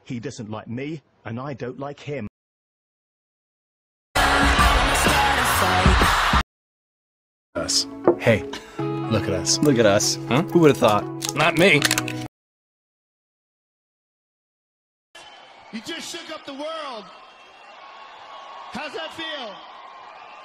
He doesn't like me, and I don't like him. Us. Hey, look at us. Look at us. Huh? Who would have thought? Not me. You just shook up the world. How's that feel?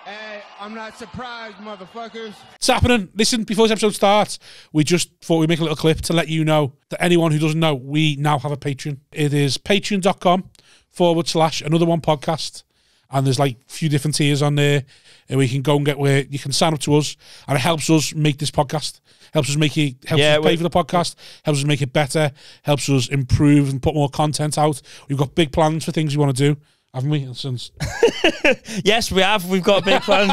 Hey, I'm not surprised, motherfuckers. It's happening. Listen, before this episode starts, we just thought we'd make a little clip to let you know that anyone who doesn't know, we now have a Patreon. It is patreon.com/another one podcast. And there's like a few different tiers on there. And we can go and get where you can sign up to us. And it helps us make this podcast. Helps us make it, helps us pay for the podcast. Helps us make it better. Helps us improve and put more content out. We've got big plans for things we want to do. Haven't we? Since yes, we have. We've got big plans.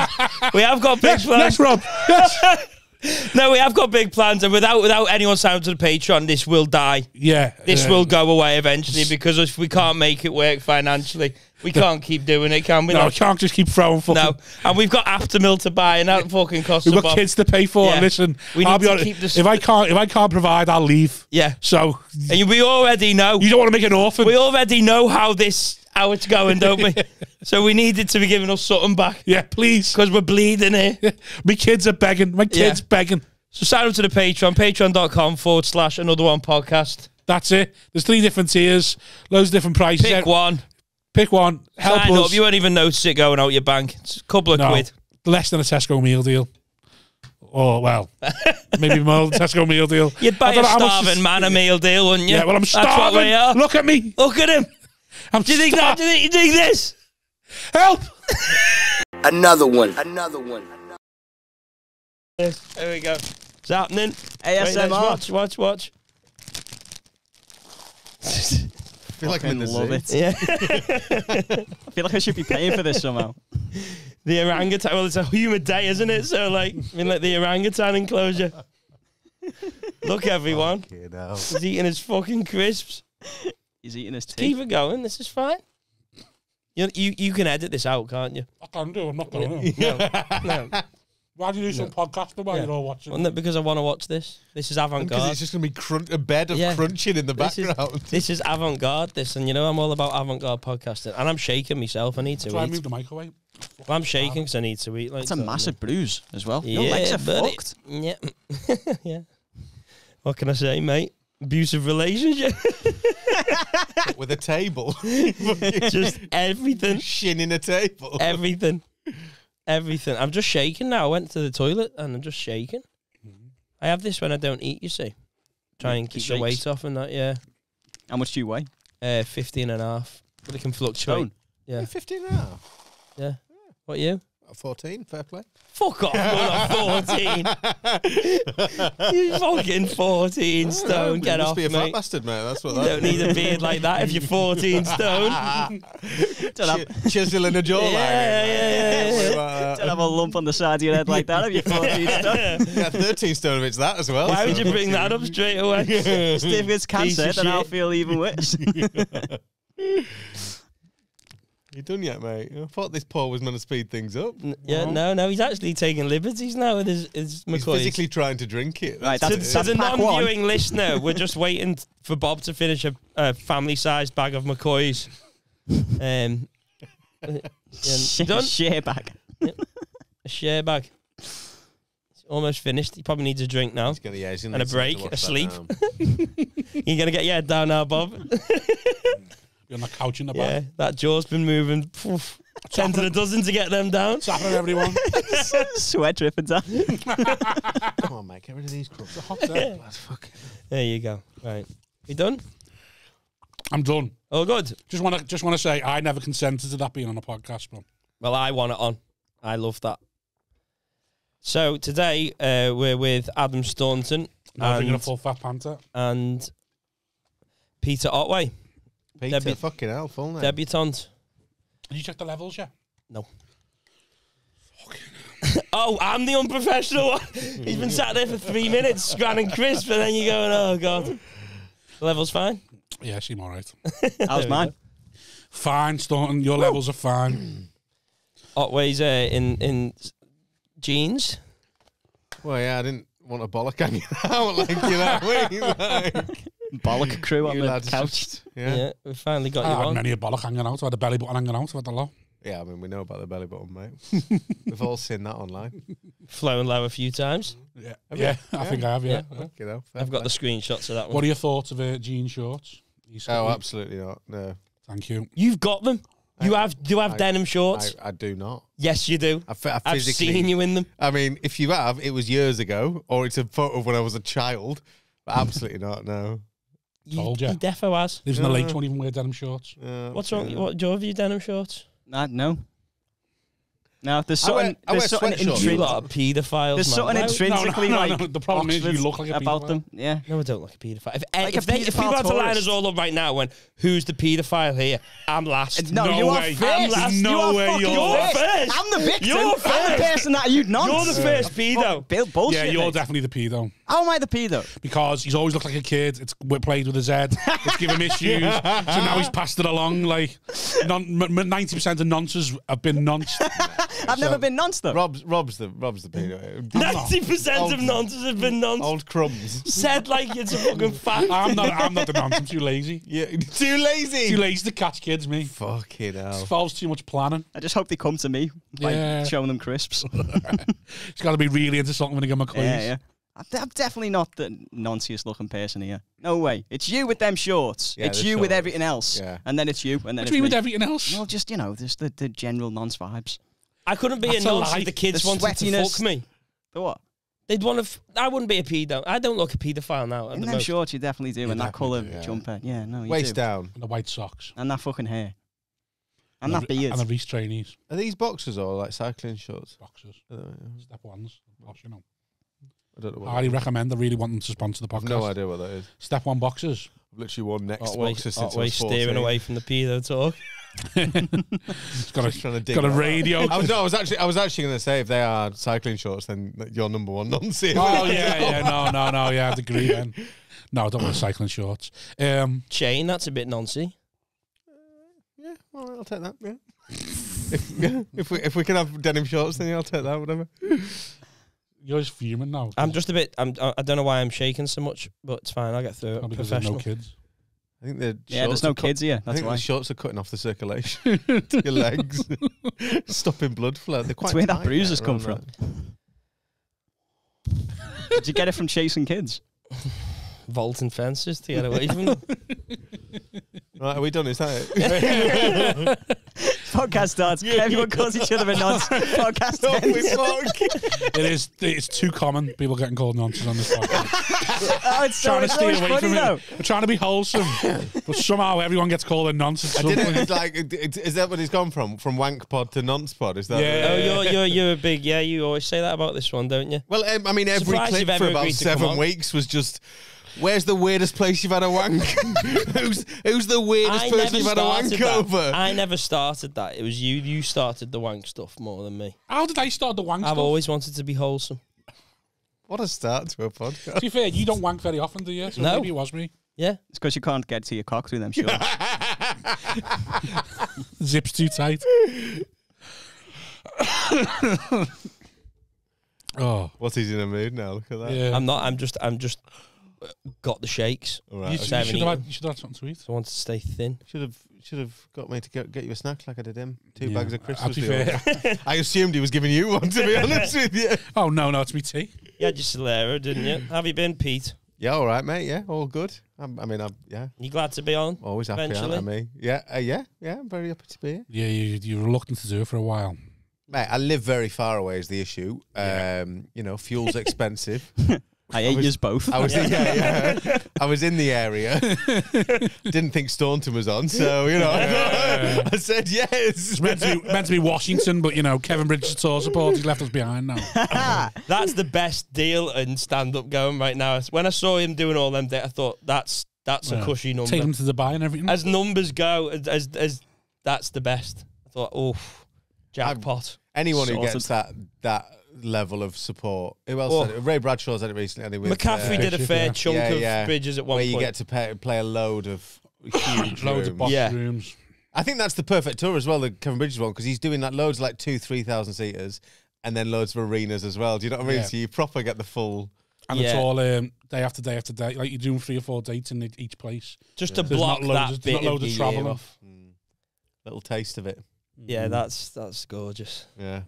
We have got big plans. Yes, Rob. Yes. No, we have got big plans, and without anyone signing to the Patreon, this will die. Yeah. This will go away eventually, because if we can't make it work financially, we can't keep doing it, can we? No, we can't just keep throwing fucking... No, and we've got Aftermill to buy, and that fucking costs We've got kids to pay for. Yeah. Listen, we I'll need be to honest, keep this... if I can't provide, I'll leave. Yeah. So... And we already know. You don't want to make an orphan. We already know how it's going, don't we? So we need it to be giving us something back. Yeah, please. Because we're bleeding here. My kids are begging. My kids begging. So sign up to the Patreon, patreon.com/another one podcast. That's it. There's 3 different tiers, loads of different prices. Pick one. Pick one. Help Sign us. up. You won't even notice it going out your bank. It's a couple of quid. Less than a Tesco meal deal. Or, well, maybe more than a Tesco meal deal. You'd buy a starving man a meal deal, wouldn't you? Yeah, well, I'm starving. That's what we are. Look at me. Look at him. Do you think that? Do you think this? Help. Another one. Another one. There we go. It's happening. ASMR. Watch. I feel like I'm in the love zoo. it. Yeah. I feel like I should be paying for this somehow. The orangutan. Well, it's a humid day, isn't it? So, like the orangutan enclosure. Look, everyone. He's eating his fucking crisps. He's eating his teeth. Keep it going. This is fine. You can edit this out, can't you? I can do. I'm not going to. No. Why do you do some podcast while you're all watching? Well, because I want to watch this. This is avant-garde. Because it's just going to be a bed of crunching in the background. This is avant-garde, and I'm all about avant-garde podcasting. And I'm shaking myself. I need to Try eat. and move the microwave. Well, I'm shaking because I need to eat. Like That's a massive bruise as well. Yeah, Your legs are fucked. Yeah. Yeah. What can I say, mate? Abusive relationship. With a table. Just everything. Shinning a table. Everything. I'm just shaking now. I went to the toilet and I'm just shaking. I have this when I don't eat, you see. Try and keep the weight off and that, yeah. How much do you weigh? 15 and a half. But it can fluctuate. Stone. Yeah. 15 and a half. Yeah. What, you? 14, fair play. Fuck off, you're not 14. You fucking 14 stone. Get off, must be a fat mate. bastard, mate. That's what You don't need a beard like that if you're 14 stone. Chiseling a jawline. Yeah. Don't have a lump on the side of your head like that if you're 14 stone. Yeah, 13 stone of it's that as well. Why would you bring that up straight away? If it's cancer, then I'll feel even worse. You done yet, mate? I thought this Paul was meant to speed things up. No, he's actually taking liberties now with his He's McCoys. physically trying to drink it. Right, To the non-viewing listener, we're just waiting for Bob to finish a family-sized bag of McCoys. Done? Share bag. Yep. A share bag. It's almost finished. He probably needs a drink now. And a break, a sleep. You're going to get your head down now, Bob. You're on the couch in the back. Yeah, that jaw's been moving 10 to the dozen to get them down. What's happening, everyone? Sweat dripping down. Come on, mate, get rid of these crumbs. It's a hot day. That's fucking... There you go. Right. You done? I'm done. Oh, good. Just want to say I never consented to that being on a podcast, bro. Well, I want it on. I love that. So today we're with Adam Staunton Drinking a full fat panta. And Peter Otway. Peter, fucking hell, full name. Debutant. Did you check the levels yet? No. Oh, I'm the unprofessional one. He's been sat there for 3 minutes, scanning crisp, and then you're going, oh, God. The level's fine? Yeah, seem all right. How's mine? Fine, Staunton. Your levels are fine. Otway's in jeans. Well, yeah, I didn't want a bollock hanging out, like, you know what I mean? Like, Bollock crew on You the lads couch. just- Yeah. yeah. We finally got I you had on. many a bollock hanging out. I had a belly button hanging out. I had a lot. Yeah, I mean, we know about the belly button, mate. We've all seen that online. Flown low a few times. Yeah, you? I think I have. Yeah. You know, fair I've got play. the screenshots of that one. What are your thoughts of jean shorts? Oh, absolutely not. No, Thank you. You've got them. You do have denim shorts. I do not. Yes, you do. I I've physically seen you in them. I mean, if you have, it was years ago, or it's a photo of when I was a child. But absolutely not. No. Told ya. He defo has. Lives in the lakes, won't even wear denim shorts. What's wrong? What, do you have your denim shorts? No. No, there's something. I wear There's something sweatshorts. You intrinsic. lot are paedophiles, There's man. something Why- intrinsically like. no. The problem is you Oxford look like a about paedophile. them. Yeah. No, I don't like a paedophile. If Like a if people paedophile had to line us tourist. all up right now, when who's the paedophile here? I'm last. No, No you are way. first. I'm last. You No are way fucking you're first. I'm the victim. You're I'm the first. person that you'd nonce. You're the first pedo. Bill bullshit. Yeah, you're mate. definitely the pedo. How am I the pedo? Because he's always looked like a kid. We're played with his head. It's given him issues. So now he's passed it along. Like 90% of nonces have been nonced. I've never been nonce though. Rob's the pedo. 90% of nonsense have been nonce. Old crumbs. Said like it's a fucking fact. I'm not the nonce. I'm too lazy. Yeah, too lazy. Too lazy to catch kids, me. Fucking hell. Involves too much planning. I just hope they come to me by Yeah. showing them crisps. He's got to be really into something when he get my quiz. Yeah. I'm definitely not the nonciest looking person here. No way. It's you with them shorts. Yeah, it's the you with shorts. everything else. Yeah. And then it's you. And then What it's do you mean me. with everything else? Well, just, just the general nonce vibes. I couldn't be That's a a nonce lie. if the kids The wanted to sweatiness. fuck me. The what? They'd want to. I wouldn't be a pedo. I don't look a paedophile now. At In the them most. shorts, you definitely do. You And that definitely colour do, yeah. jumper. Yeah, no, you Waist do. down. And the white socks. And that fucking hair. And the, that beard. And the Reese trainees. Are these boxers or like cycling shorts? Boxers. I don't know. Step ones. Box, you know. I don't know what Highly that is. recommend. I really want them to sponsor the I've podcast. no idea what that is. Step one boxers. I've literally worn next Otway, boxers since I Otway was 14. steering away from the pedo talk. It's got Just trying to dig got a that out. radio. I was actually going to say if they are cycling shorts, then you're number one nonce. Oh yeah. No. Yeah, I'd agree. Then. No, I don't wear cycling shorts. Chain, that's a bit noncy. Yeah, all right, I'll take that. Yeah. If we can have denim shorts, then yeah, I'll take that. Whatever. You're just fuming now. I'm just a bit. I don't know why I'm shaking so much, but it's fine. I'll get through it. Not because there's Professional. no kids. I think the Yeah, there's no kids here. I That's think why. the shorts are cutting off the circulation to your legs, stopping blood flow. They're quite. That's where that tight bruise there has come around from. Did you get it from chasing kids? Vaulting fences to get away from them. Right, are we done? Is that it? Podcast starts. Everyone calls each other a nonce. Podcast Oh, we ends. fuck. It's too common. People getting called nonsense on this podcast. Oh, it's so Trying to it's stay always away funny from though. it. We're trying to be wholesome, but somehow everyone gets called a nonsense. I didn't. It's like, is that what he's gone from? From wank pod to nonce pod? Is that? Yeah. Oh, you're a big. Yeah, you always say that about this one, don't you? Well, I mean, every Surprised clip you've for ever about agreed to come 7 on. weeks was just. Where's the weirdest place you've had a wank? who's the weirdest person you've had a wank that. over? I never started that. It was you. You started the wank stuff more than me. How did I start the wank I've stuff? always wanted to be wholesome. What a start to a podcast. To be fair, you don't wank very often, do you? So No. maybe it was me. Yeah. It's because you can't get to your cock through them shorts. Zips too tight. Oh, What's he's in a mood now? Look at that. yeah. I'm not. I'm just got the shakes. All You right. should Seven have eaten. had something to eat. So I want to stay thin. Should have got me to get you a snack like I did him. 2 Yeah. bags of Christmas. To be deal. fair. I assumed he was giving you one. To be honest with you. Oh no, it's me tea. You had your Solera, didn't you? Have you been, Pete? Yeah, all right, mate. Yeah, all good. I'm You glad to be on? always happy. Eventually. Aren't I, me? Yeah, I'm very happy to be here. Yeah, you're reluctant to do it for a while. Mate, I live very far away is the issue. Fuel's expensive. I ate yous both. I was I was in the area. Didn't think Staunton was on, so I said yes. It's meant to be Washington, but Kevin Bridges' tour support, he's left us behind now. That's the best deal in stand-up going right now. When I saw him doing all them, I thought that's a cushy number. Take them to Dubai and everything. As numbers go, as that's the best. I thought, jackpot. Anyone who Sorted. gets that level of support. Who else said it? Ray Bradshaw said it recently. With, McCaffrey did a Bridges, fair yeah. chunk of Bridges at one where point. you get to play a load of huge Loads of rooms. box Yeah. rooms. I think that's the perfect tour as well, the Kevin Bridges one, because he's doing that loads of like 2,000-3,000 seaters and then loads of arenas as well. Do you know what I mean? Yeah. So you proper get the full. And it's all day after day after day. Like you're doing 3 or 4 dates in each place. Just to There's block not loads that of- bit not of loads your of year travelling. off. Little taste of it. Yeah, that's gorgeous. Yeah.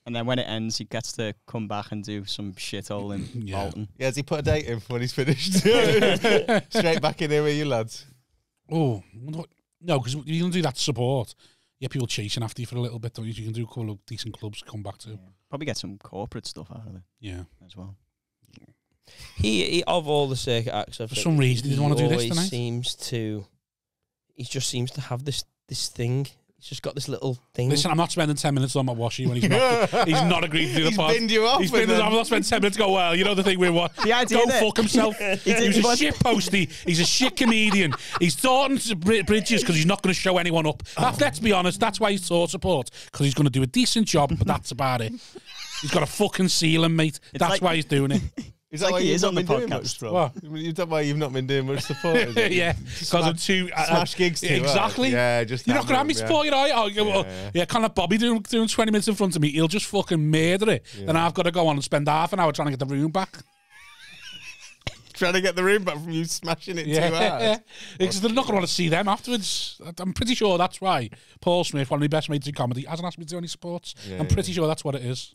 And then when it ends, he gets to come back and do some shithole in Yeah. Bolton. Yeah, has he put a date in when he's finished? Straight back in here with you lads. Oh, no, because you can do that support. Yeah, people chasing after you for a little bit, don't you? You can do a couple of decent clubs to come back to. Probably get some corporate stuff out of it Yeah. as well. He of all the circuit acts, I For think, some reason, he didn't want to do this always tonight. He just seems to have this thing. He's just got this little thing. Listen, I'm not spending 10 minutes on my washy when he's not agreed to do the He's pod. binned you off. He's binned us off. I'm not spending 10 minutes to go, well, you know the thing we want. The idea Go that- fuck himself. He's a shit postie. He's a shit comedian. He's Staunton to bridges because he's not going to show anyone up. Let's be honest, that's why he's sought support, because he's going to do a decent job, but that's about it. He's got a fucking ceiling, mate. That's like- why he's doing it. Is like why he you've is not on the been doing podcast. much, Rob? What? Is that why you've not been doing much support? Is it? Yeah, because I'm too... Smash gigs too Exactly. hard. Yeah, just You're not going to have me support, you know? Yeah, kind of Bobby doing 20 minutes in front of me. He'll just fucking murder it. Then I've got to go on and spend half an hour trying to get the room back. Trying to get the room back from you smashing it too Yeah, hard. because they're not going to want to see them afterwards. I'm pretty sure that's why Paul Smith, one of my best mates in comedy, hasn't asked me to do any sports. Yeah, I'm pretty sure that's what it is.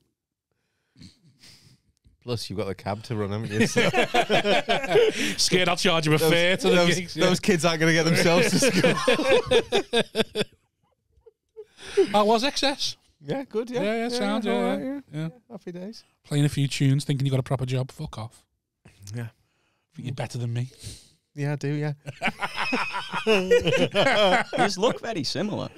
Plus, you've got the cab to run, haven't you? So Scared I'll charge him a fare to the gigs. those kids aren't going to get themselves to school. That was excess. Yeah, good. Yeah, Yeah, sound. all Yeah, right, yeah. Happy days. Playing a few tunes, thinking you got a proper job. Fuck off. Yeah. Think you're better than me. Yeah, I do. Yeah. These look very similar.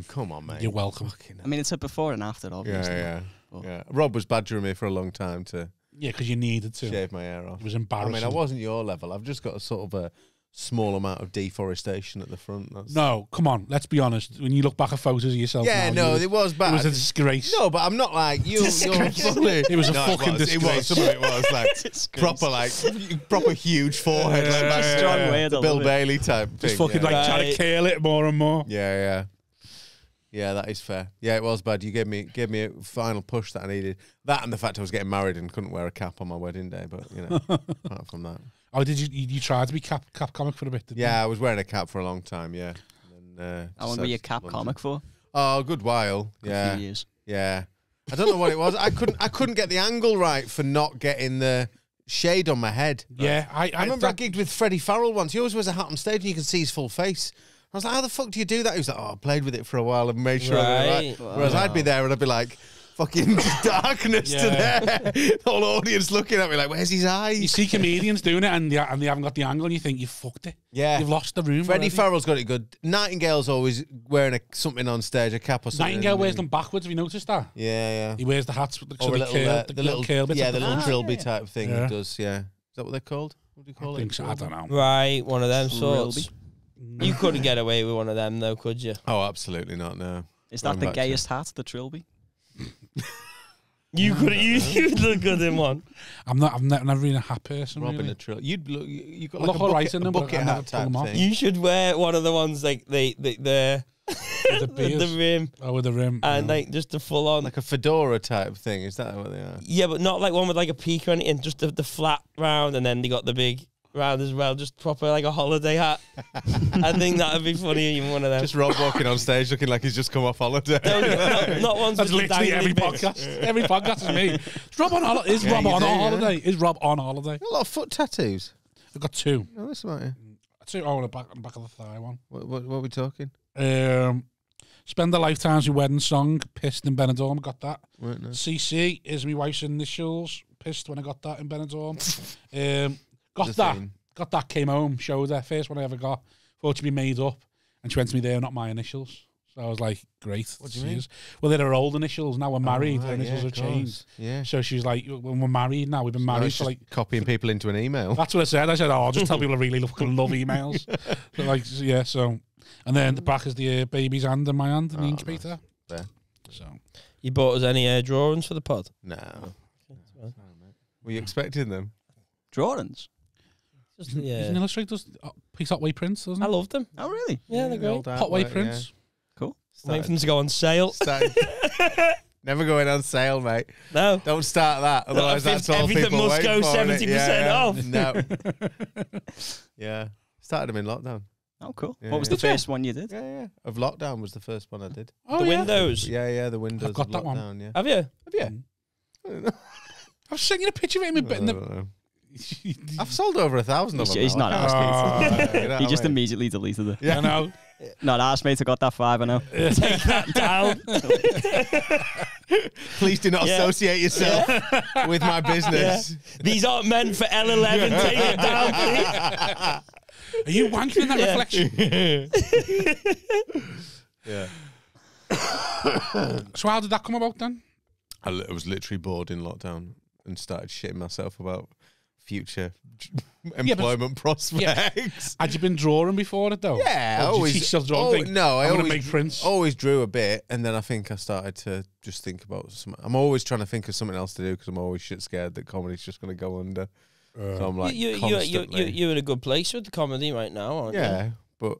Come on, mate. You're welcome. I mean, it's a before and after, obviously. Yeah. But- Yeah. Rob was badgering me for a long time to Yeah, because you needed to. shave my hair off. It was I embarrassing. mean, I wasn't your level. I've just got a sort of a small amount of deforestation at the front. That's... No, come on. Let's be honest. When you look back at photos of yourself, Yeah, now, no, you it was bad. It was a disgrace. No, but I'm not like you. You're fully, It was a No, fucking It was. disgrace. Some of it was like proper huge forehead, like Yeah. that, Strong word, I Bill love it. Bailey type Just thing. fucking yeah. like trying to curl it more and more. Yeah. Yeah, that is fair. Yeah, it was bad. You gave me a final push that I needed. That and the fact I was getting married and couldn't wear a cap on my wedding day. But you know, apart from that, Oh, did you try to be cap comic for a bit? Didn't yeah, I was wearing a cap for a long time. Yeah. And then, How long were you cap comic for? Oh, a good while. A few years. Yeah. I don't know what it was. I couldn't get the angle right for not getting the shade on my head. you? Yeah, I remember I gigged with Freddie Farrell once. He always wears a hat on stage and you can see his full face. I was like, how the fuck do you do that? He was like, I played with it for a while and made sure I got it right. Right. Whereas I'd be there and I'd be like, fucking darkness to there. The whole audience looking at me like, where's his eyes? You see comedians doing it and they haven't got the angle and you think, you fucked it. Yeah. You've lost the room. Freddie already. Farrell's got it good. Nightingale's always wearing something on stage, a cap or something. Nightingale wears them backwards, have you noticed that? Yeah. He wears the hats with the Or sort a of little, curl, the little curl bits yeah, at the the little front. trilby type thing Yeah. he does, yeah. Is that what they're called? What do you call I it? think so, I don't know. Right, one of them sorts. Trilby. You couldn't get away with one of them, though, could you? Oh, absolutely not, no. Is that Going the back to- gayest hat, the Trilby? You could. You look good in one. I've never been a hat person. Robin really. a trill. You'd look. You got I like look a all right bucket, in a them, but bucket I never hat pull type them off. thing. You should wear one of the ones like the With the beers. the rim Oh, with the rim. and no. like just the full on. Like a fedora type thing. Is that what they are? Yeah, but not like one with like a peak or anything. Just the flat round, and then they got the big round as well. Just proper like a holiday hat. I think that would be funny. Even one of them. Just Rob walking on stage looking like he's just come off holiday. not ones That's with the literally dangly every bits. podcast. Every podcast is me. Is Rob on holiday? Is Yeah, Rob you on do, yeah. holiday? Is Rob on holiday? A lot of foot tattoos. I've got two. Oh, that's about it. Two on the back of the thigh one. What are we talking? Spend a lifetime's your wedding song. Pissed in Benidorm. Got that. Right, no. CC is my wife's initials. Pissed when I got that in Benidorm. Got The that. thing. Got that. Came home. Showed her. First one I ever got. Thought to be made up. And she went to me there, not my initials. So I was like, great. What do you mean? Cheers. Well, they're her old initials. Now we're married. Oh, Her right, initials yeah, have of course. changed. Yeah. So she's like, when we're married now, we've been No, married it's for just like. copying people into an email. That's what I said. I said, oh, I'll just tell people I really love emails. So like, yeah, so. And then the back is the baby's hand in my hand in the incubator. Fair. So. You bought us any drawings for the pod? No. Were you expecting them? Drawings? Just, He's yeah. an illustrator. He's Otway Prince, doesn't I he? love them. Oh, really? Yeah, they're great. Old Otway artwork, Prince. Cool. Waiting for them to go on sale. Started Never going on sale, mate. No. Don't start that. Otherwise, that's all everything people must wait go for, innit? 70% off. No. Yeah. Started them in lockdown. Oh, cool. Yeah, What was yeah. the first one you did? Yeah. Of lockdown was the first one I did. Oh, The yeah. windows. Yeah, the windows I've got of that one. lockdown, yeah. Have you? Yeah. I was sending you a picture of him in I in the. don't know. I've sold over 1,000 of them. He's now. not I asking. can't- you know He what just I mean? immediately deleted it. Yeah, I know. Not asked me to got that 5, I know. Take that down. Please do not associate yourself with my business. These aren't meant for L11. Take it down, please. Are you wanking in that reflection? Yeah. So how did that come about then? I was literally bored in lockdown and started shitting myself about future employment prospects. Had you been drawing before it though? Yeah, Or did you still draw? No, I I'm gonna always make prints. Always drew a bit, and then I think I started to just think about something. I'm always trying to think of something else to do because I'm always shit scared that comedy's just going to go under. So I'm like, constantly. You're in a good place with the comedy right now, aren't you? Yeah, but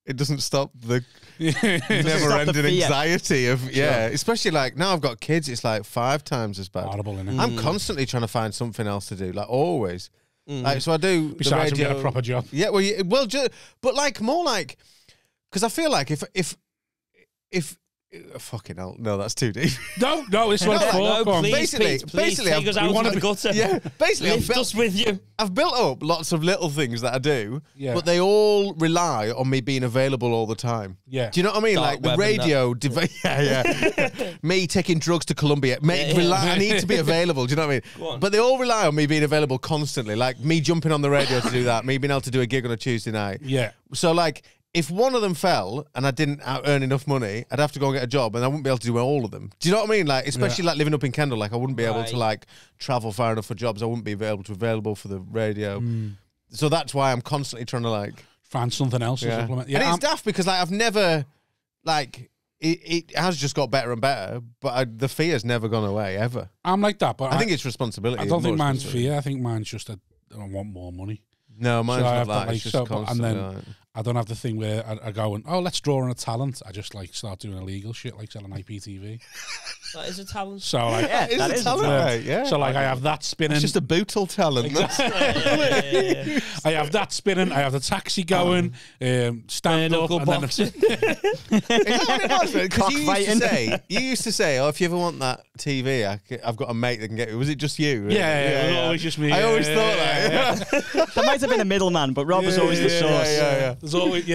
it doesn't stop the stop the never-ending fear. anxiety of especially like now I've got kids. It's like 5 times as bad. Horrible, innit? I'm constantly trying to find something else to do, like always. Like so, I do. Besides the him radio, get a proper job. Yeah, but like more like because I feel like if fucking hell, no, that's too deep. No, this is what it's for. No, Come on. please, Basically- Pete, please basically, take us we out wanna of the be- gutter. Yeah, basically, Lift us with you. I've built up lots of little things that I do, Yeah. but they all rely on me being available all the time. Yeah. Do you know what I mean? Dark Like the web and radio, me taking drugs to Colombia. I need to be available. Do you know what I Go mean? on. But they all rely on me being available constantly. Like me jumping on the radio to do that, me being able to do a gig on a Tuesday night. Yeah. So like, if one of them fell and I didn't earn enough money, I'd have to go and get a job, and I wouldn't be able to do all of them. Do you know what I mean? Like, especially like living up in Kendal, like I wouldn't be able to Right. like travel far enough for jobs. I wouldn't be available for the radio. So that's why I'm constantly trying to like Find something else to supplement. Yeah, and it's daft because like I've never like it has just got better and better, but the fear's never gone away ever. I'm like that, but I think it's responsibility. I don't think more mine's responsibility. fear. I think mine's just I don't want more money. No, mine's So I not have that. that, It's just and constantly. then like- I don't have the thing where I go and let's draw on a talent. I just like start doing illegal shit like selling IPTV. That is a talent. So like Yeah, It's that a is talent, yeah. mate, yeah. So like I have that spinning. It's just a bootle talent. Yeah. I have that spinning. I have the taxi going. Stand up. Knuckle And then boxing. Is that what it was? Because Cockfighting. you used to say, oh, if you ever want that TV, I've got a mate that can get it. Was it just you? it was always just me. I always yeah, thought yeah, that. There might have been a middleman, but Rob was always the source. There's always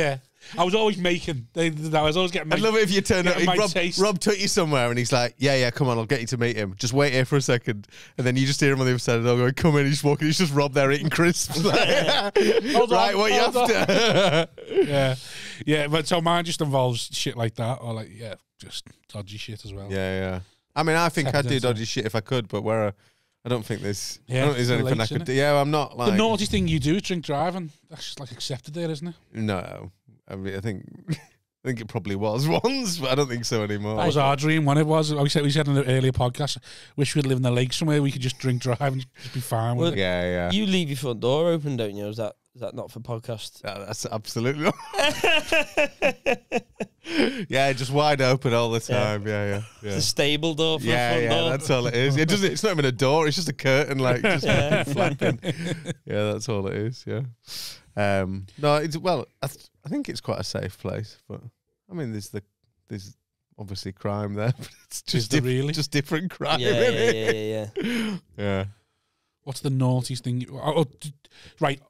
I was always making. I was always getting. I'd love it if you turned up. Getting my taste. Rob took you somewhere and he's like, yeah, come on, I'll get you to meet him. Just wait here for a second. And then you just hear him on the other side of the door going, come in, he's walking, he's just Rob there eating crisps. Like, right, what you after? yeah. But so mine just involves shit like that, or like just dodgy shit as well. Yeah. I mean, I think I'd do Evidence, dodgy shit if I could, but I don't think there's, I Yeah, don't think there's the anything I lakes, could innit? do. Yeah, I'm not like. The naughty thing you do is drink driving. That's just like accepted there, isn't it? No. I mean, I think it probably was once, but I don't think so anymore. That was our dream when it was. We said in the earlier podcast, wish we'd live in the lake somewhere we could just drink, drive, and just be fine with Well, it. Yeah. You leave your front door open, don't you? Is that not for podcast? That's absolutely not. Yeah, just wide open all the time. Yeah. The stable door for the Yeah, front door. that's all it is. It's not even a door, it's just a curtain, like just flapping. Yeah, that's all it is, yeah. No, I think it's quite a safe place, but I mean there's obviously crime there, but it's just really? just different crime. Yeah. Yeah. What's the naughtiest thing? Right,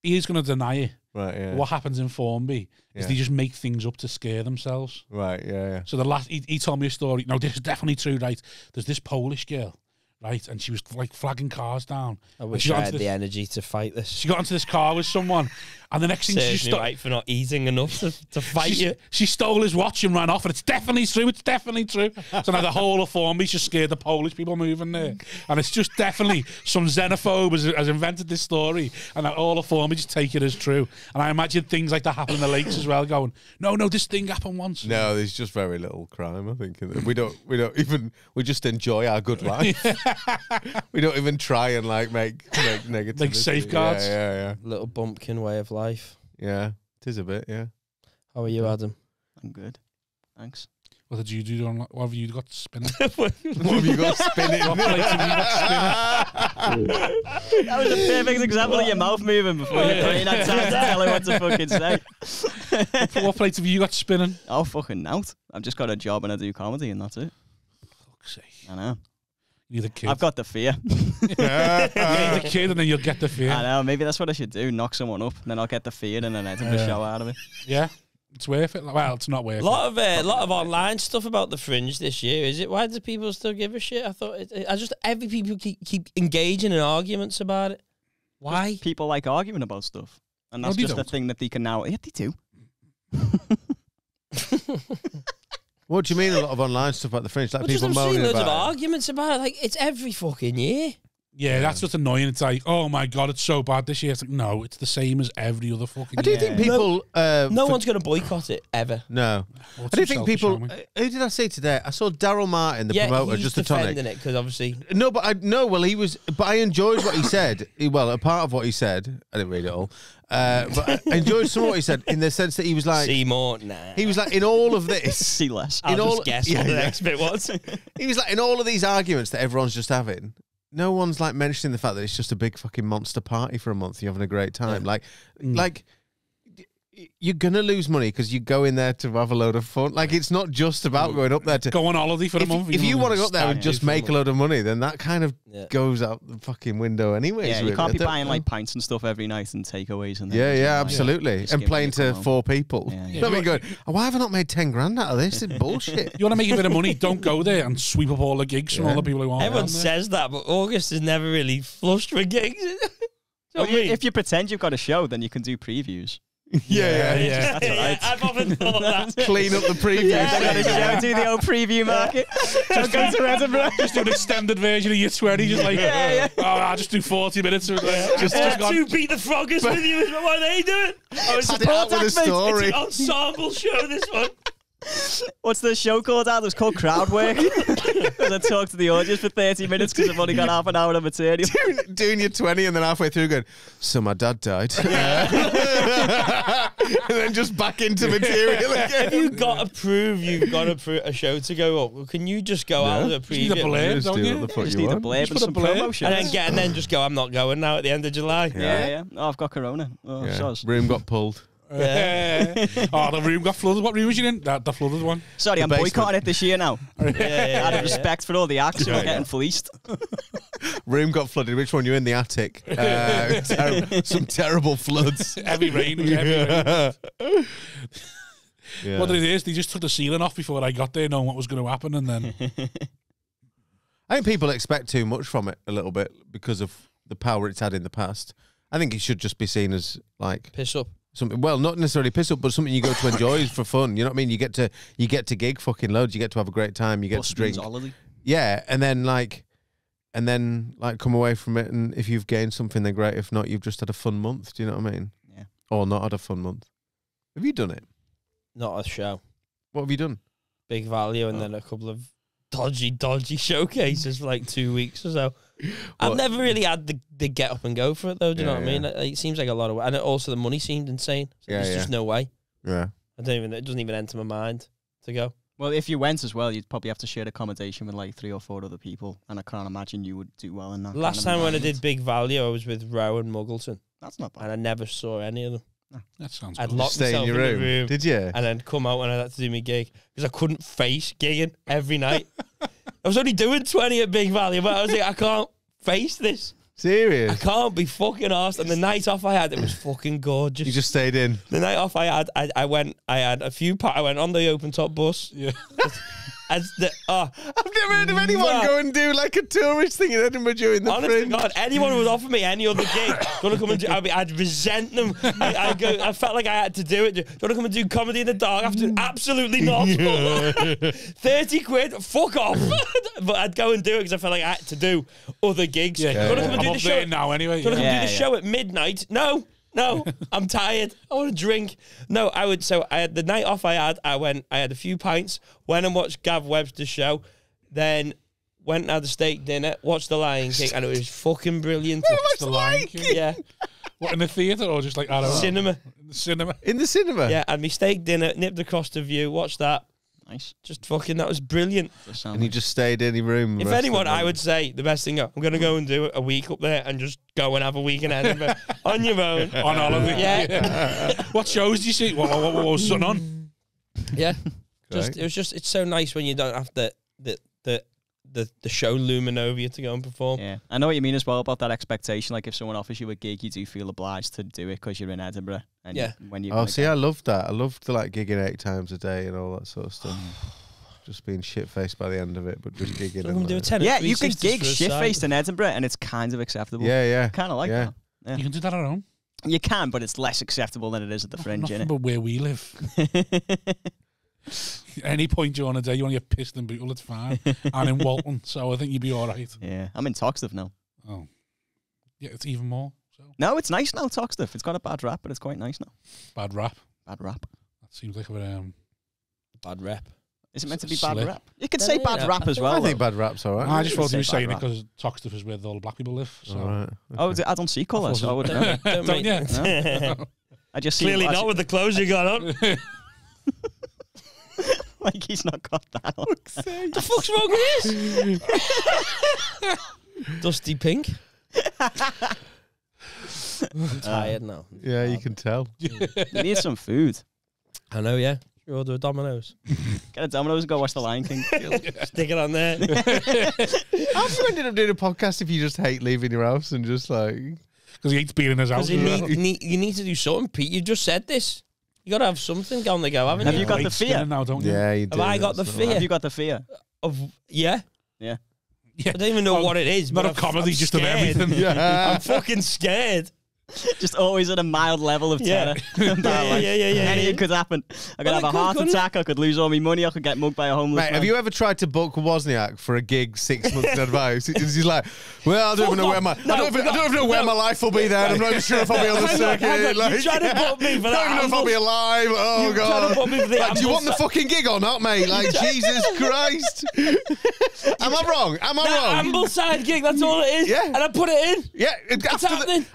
he is going to deny it. Right, yeah. What happens in Formby is Yeah. they just make things up to scare themselves. Right, yeah. So the last, he told me a story. No, this is definitely true, right? There's this Polish girl, right? And she was like flagging cars down. I And wish she got I into had the energy to fight this. She got into this car with someone, and the next thing she Serves just me right for not eating enough to fight you. She stole his watch and ran off, and it's definitely true. It's definitely true. So now the whole of Formby's just scared the Polish people moving there, and it's just definitely some xenophobe has invented this story, and that all of Formby just take it as true. And I imagine things like that happen in the lakes as well. Going, no, this thing happened once. No, there's just very little crime, I think. We just enjoy our good life. We don't even try and make negative. Like safeguards. Yeah. Little bumpkin way of life. Yeah, it is a bit, yeah. How are you, Adam? I'm good. Thanks. What did you do? What have you got spinning? What have you got spinning? What plates have you got spinning? That was a perfect example of your mouth moving before your brain had time to tell him what to fucking say. What plates have you got spinning? Oh, fucking out. I've just got a job and I do comedy and that's it. Fuck's sake. I know. You're the kid. I've got the fear. You're the kid and then you'll get the fear. I know. Maybe that's what I should do. Knock someone up and then I'll get the fear and then I'll take a show out of it. Yeah. It's worth it. Well, it's not worth it. A lot of online stuff about the Fringe this year. Is it? Why do people still give a shit? I thought every people keep engaging in arguments about it. Why? People like arguing about stuff, and that's just a thing that they can now. Yeah, they do. What do you mean? A lot of online stuff about the Fringe, like people I'm moaning seeing loads about of it? arguments about it. Like it's every fucking year. Yeah, that's what's annoying. It's like, oh my God, it's so bad this year. It's like, no, it's the same as every other fucking I do year. think people... No one's going to boycott it, ever. No. Well, I do think people... Who did I see today? I saw Daryl Martin, the promoter, he's just a tonic. defending it because obviously... No, but he was... But I enjoyed what he said. Well, a part of what he said. I didn't read it all. But I enjoyed some of what he said in the sense that he was like... See more? Nah. He was like, in all of this... See less. I'll just guess what the next bit was. He was like, in all of these arguments that everyone's just having... No one's like mentioning the fact that it's just a big fucking monster party for a month. You're having a great time. Like you're gonna lose money because you go in there to have a load of fun. Like it's not just about going up there to go on holiday for a month. If you want to go up there and just make a load of money, then that kind of goes out the fucking window anyway. Yeah, you can't be buying like pints and stuff every night and takeaways and absolutely. And playing to 4 people. Yeah. I mean, going, why have I not made 10 grand out of this? It's bullshit. You want to make a bit of money? Don't go there and sweep up all the gigs from all the people who want. Everyone says that, but August is never really flushed for gigs. If you pretend you've got a show, then you can do previews. Yeah. That's right. I've often thought that. Clean up the preview. Do the old preview market. Just go to Edinburgh. Just do an extended version of your 20. Just like, I'll just do 40 minutes. Just two Beat the Froggers with you. What are they doing? Support with a story. It's an ensemble show, this one. What's the show called out? It's called Crowd Work. Because I talk to the audience for 30 minutes because I've only got half an hour of material. Doing your 20 and then halfway through going, so my dad died. And then just back into material again. If you've got to prove a show to go up, can you just go out of the preview? You need a blurb, don't you? Just need a blurb and some promotion. And then just go, I'm not going now at the end of July. Yeah. Oh, I've got corona. Oh, soz. Room got pulled. The room got flooded. What room was you in? The flooded one. Sorry, I'm boycotting it this year now. Out of respect for all the acts who are getting fleeced. Room got flooded. Which one? You're in the attic. Some terrible floods. Heavy rain. Yeah. What it is, they just took the ceiling off before I got there, knowing what was going to happen, and then I think people expect too much from it a little bit because of the power it's had in the past. I think it should just be seen as like piss up. Something, well, not necessarily piss up, but something you go to enjoy for fun. You know what I mean? You get to gig fucking loads. You get to have a great time. You get to drink. Yeah, and then come away from it. And if you've gained something, then great. If not, you've just had a fun month. Do you know what I mean? Yeah. Or not had a fun month. Have you done it? Not a show. What have you done? Big Value and then a couple of dodgy showcases for like 2 weeks or so. I've never really had the get up and go for it though. Do you know what I mean? It seems like a lot of, and also the money seemed insane. So there's just no way. Yeah. It doesn't even enter my mind to go. Well, if you went as well, you'd probably have to share accommodation with like 3 or 4 other people, and I can't imagine you would do well in that. Last time when I did Big Value, I was with Rowe and Muggleton. That's not bad. And I never saw any of them. No, that sounds I'd good. locked myself in the room. Did you? And then come out when I had to do my gig because I couldn't face gigging every night. I was only doing 20 at Big Value, but I was like, I can't face this. Serious? I can't be fucking arsed. And the night off I had, it was fucking gorgeous. You just stayed in? The night off I had, I went on the open top bus. Yeah. I've never heard of anyone go and do like a tourist thing in Edinburgh during the Honestly, Fringe. God, anyone who would offer me any other gig, gonna come and do, I'd resent them. I felt like I had to do it. Do you want to come and do Comedy in the Dark after? Absolutely not. 30 quid, fuck off. But I'd go and do it because I felt like I had to do other gigs. Yeah, do you want to come and do I'm the up show there now anyway. Do you want to come and do the show at midnight? No, I'm tired. I want to drink. No, I would. So I had the night off. I had a few pints. Went and watched Gav Webster's show. Then went and had a steak dinner. Watched The Lion King, and it was fucking brilliant. Watched The Lion King? Yeah. What, in the theatre or just like I don't know? Cinema? In the cinema. In the cinema. Yeah, had me steak dinner. Nipped across the view. Watched that. Nice. Just fucking, that was brilliant. And you just stayed in your room. If anyone, I would say the best thing, I'm going to go and do a week up there and just go and have a week in Edinburgh on your own. On holiday. Yeah. What shows do you see? What was something on? Yeah. It's so nice when you don't have the show looming over you to go and perform. Yeah, I know what you mean as well about that expectation. Like if someone offers you a gig, you do feel obliged to do it because you're in Edinburgh. And when you I loved that. I loved like gigging 8 times a day and all that sort of stuff. Just being shit-faced by the end of it, but just gigging. You can gig shit-faced in Edinburgh and it's kind of acceptable. Yeah. Kind of like that. Yeah. You can do that at home. You can, but it's less acceptable than it is at the Fringe, innit? But where we live. Any point during the day, you want to get pissed and brutal, it's fine. And in Walton, so I think you'd be all right. Yeah, I'm in Toxteth now. Oh. Yeah, it's even more. So. No, it's nice now, Toxteth. It's got a bad rap, but it's quite nice now. Bad rap? Bad rap. That seems like a... bad rap. Is it meant to be bad rap? You could say bad rap as well. I think bad rap's all right. I just thought he was saying it because Toxteth is where all the black people live. So. All right. Okay. Oh, I don't see colour, so I would know. Don't you? No. I just see clearly not with the clothes you got on. Like he's not got that on. The fuck's wrong with this? Dusty pink. I'm tired now. Yeah, you can tell. You need some food. I know, yeah. You order a Domino's. Get a Domino's and go watch The Lion King. Stick it on there. How have you ended up doing a podcast if you just hate leaving your house and just like... Because he hates being in his house. You need to do something, Pete. You just said this. You got to have something on the go, haven't you? Have you got the fear? Now, don't you? Yeah, you do. Have I got the fear? Have you got the fear? Yeah. Yeah. I don't even know what it is. Not but a comedy, I'm just of scared. everything. Yeah. I'm fucking scared. Just always at a mild level of terror. Yeah. Anything could happen. I could have a heart attack. I could lose all my money. I could get mugged by a homeless man. Have you ever tried to book Wozniak for a gig 6 months in advance? He's like, well, I don't even know where my life will be then. I'm not even sure if I'll be on the circuit. Like, you trying to book me for that? I don't even know if I'll be alive. Oh, God. Do you want the fucking gig or not, mate? Like, Jesus Christ. Am I wrong? Ambleside gig, that's all it is. Yeah. And I put it in. Yeah.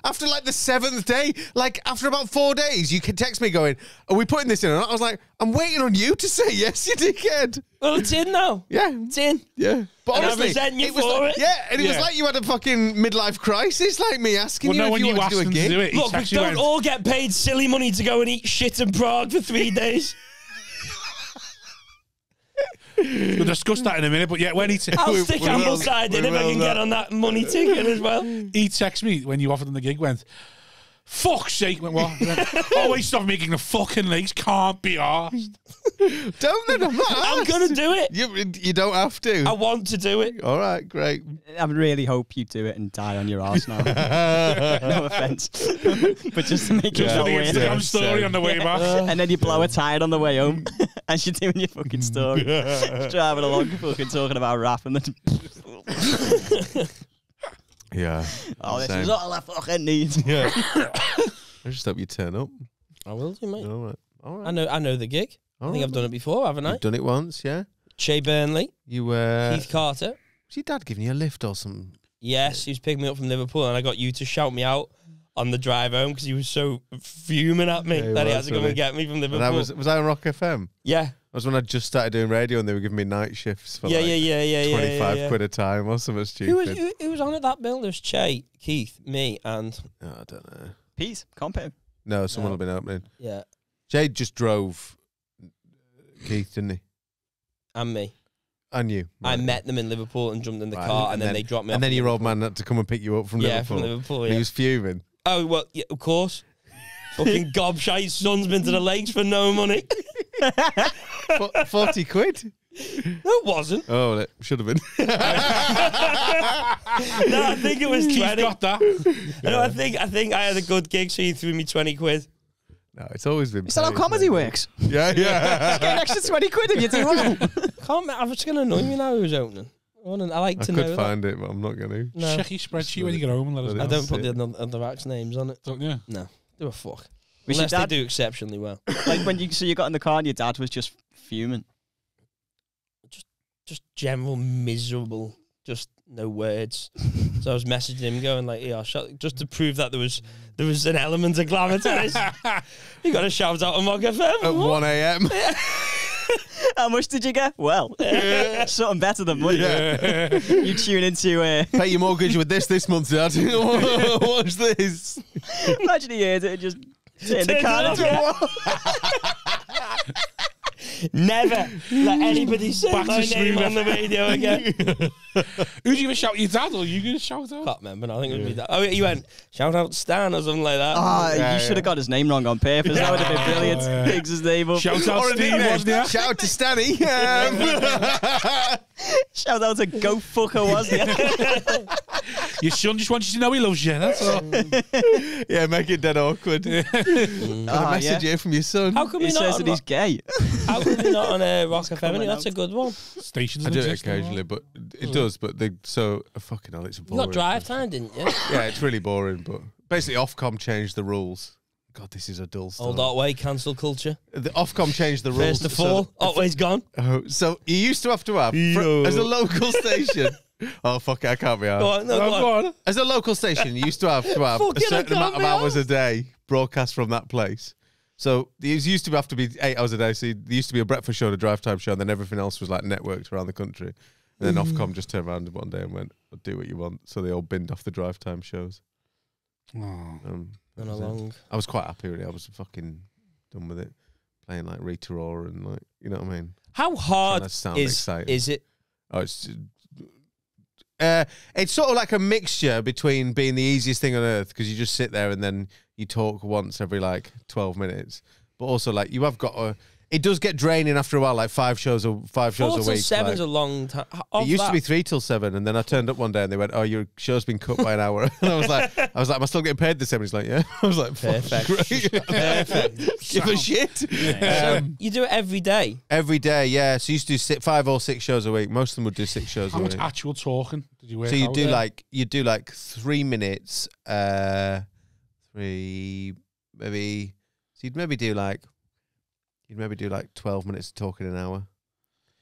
After like the 7th day, like after about 4 days, you can text me going, are we putting this in or not? I was like, I'm waiting on you to say yes, you dickhead. Well, it's in now. Yeah. It's in. Yeah. But and honestly, I resent you it was for like, it. yeah, and it was like you had a fucking midlife crisis, like me asking you if you wanted to do a gig. Do it, look, we don't all get paid silly money to go and eat shit in Prague for 3 days. We'll discuss that in a minute, but yeah, when I'll stick Ambleside in if I can get on that money ticket as well. He texted me when you offered him the gig, went, fuck's sake, went what? Always stop making the fucking legs, can't be arsed. Don't then, I'm not arsed. I'm going to do it. You don't have to. I want to do it. All right, great. I really hope you do it and die on your arse now. No offence. But just to make it not weird. Instagram story on the way back. And then you blow a tire on the way home as you're doing your fucking story. Just driving along fucking talking about rap and then... Yeah. Oh, this is all I fucking need. Yeah. I just hope you turn up. I will do, mate. All right. I know the gig. I think I've done it before, haven't I? You've done it once, yeah. Shea Burnley. You Keith Carter. Was your dad giving you a lift or something? Yes, he was picking me up from Liverpool, and I got you to shout me out on the drive home because he was so fuming at me that he had to come and get me from Liverpool. And was I on Rock FM? Yeah. That was when I just started doing radio and they were giving me night shifts for 25 quid a time or something stupid. Who was on at that bill? There was Che, Keith, me, and... Oh, I don't know. Pete, Compo. No, someone will be opening. Yeah. Jay just drove Keith, didn't he? And me. And you. Right. I met them in Liverpool and jumped in the car, and then they dropped me off. And then your old man had to come and pick you up from Liverpool. Yeah, from Liverpool, And he was fuming. Oh, well, yeah, of course. Fucking gobshite son's been to the lakes for no money. 40 quid? No, it wasn't. Oh, it should have been. No, I think it was 20. Got that. No, I think I had a good gig, so you threw me 20 quid. No, it's always been. Is that how comedy works? Yeah. Just get an extra 20 quid if you do well. I'm just going to annoy me now who's opening. I like to know. I could find it, but I'm not going to. No. Check your spreadsheet when you get home and let us know. I don't put the other acts' names on it. Don't you? No. Do a fuck. Was Unless your they dad, do exceptionally well. like when you got in the car and your dad was just fuming. Just general miserable. Just no words. So I was messaging him going like, yeah, just to prove that there was an element of glamour to this. You got to shout out on Gogh FM. At 1 a.m. How much did you get? Well, something better than money. Yeah. You tune into... Pay your mortgage with this month, Dad. Watch this. Imagine he hears it and just turn the car into a wall. Never let anybody say Back my to name Screamer. on the radio again. Who'd you ever shout? Your dad, or you gonna shout out? Can't remember. I think it was me. That. Oh, you went shout out Stan or something like that. You should have got his name wrong on purpose. That would have been brilliant. Picks his name up. Shout out Steve, wasn't it? Shout out to Stanny. Shout out to Go Fucker, wasn't it? Your son just wants you to know he loves you. That's all. Yeah, make it dead awkward. Got a message here from your son. How come He you're not says on that he's gay. How come you're not on Rock FM? That's a good one. Stations I do it exist anymore. occasionally, but it does. But they fucking hell, it's You boring. got drive time, didn't you? Yeah, it's really boring. But basically, Ofcom changed the rules. God, this is a dull story. Old Otway, cancel culture. The Ofcom changed the rules. First of all, Otway's gone. So you used to have as a local station. Oh fuck it, I can't be Go out. on, no, go on. As a local station, you used to have a Fucking certain I amount of can't be hours a day broadcast from that place. So these used to have to be 8 hours a day. So there used to be a breakfast show and a drive time show, and then everything else was like networked around the country. And then Ofcom just turned around one day and went, "I'll do what you want." So they all binned off the drive time shows. Oh. Been a long. I was quite happy really. I was fucking done with it. Playing like Rita Ora and like, you know what I mean? How hard Trying to sound is exciting. it? Oh, it's sort of like a mixture between being the easiest thing on earth because you just sit there and then you talk once every like 12 minutes, but also like you have got a. It does get draining after a while, like 5 shows a 4 week. till 7's like, a long time. it used to be 3 till 7, and then I turned up one day and they went, "Oh, your show's been cut by an hour." And I was like, "Am I still getting paid the same?" He's like, "Yeah." I was like, Perfect. Great. Perfect. Give a shit. So you do it every day. Every day, yeah. So you used to do 5 or 6 shows a week. Most of them would do 6 shows How a much week. actual talking did you work So you out? do like 3 minutes, 3 maybe. So you'd maybe do like 12 minutes of talking an hour.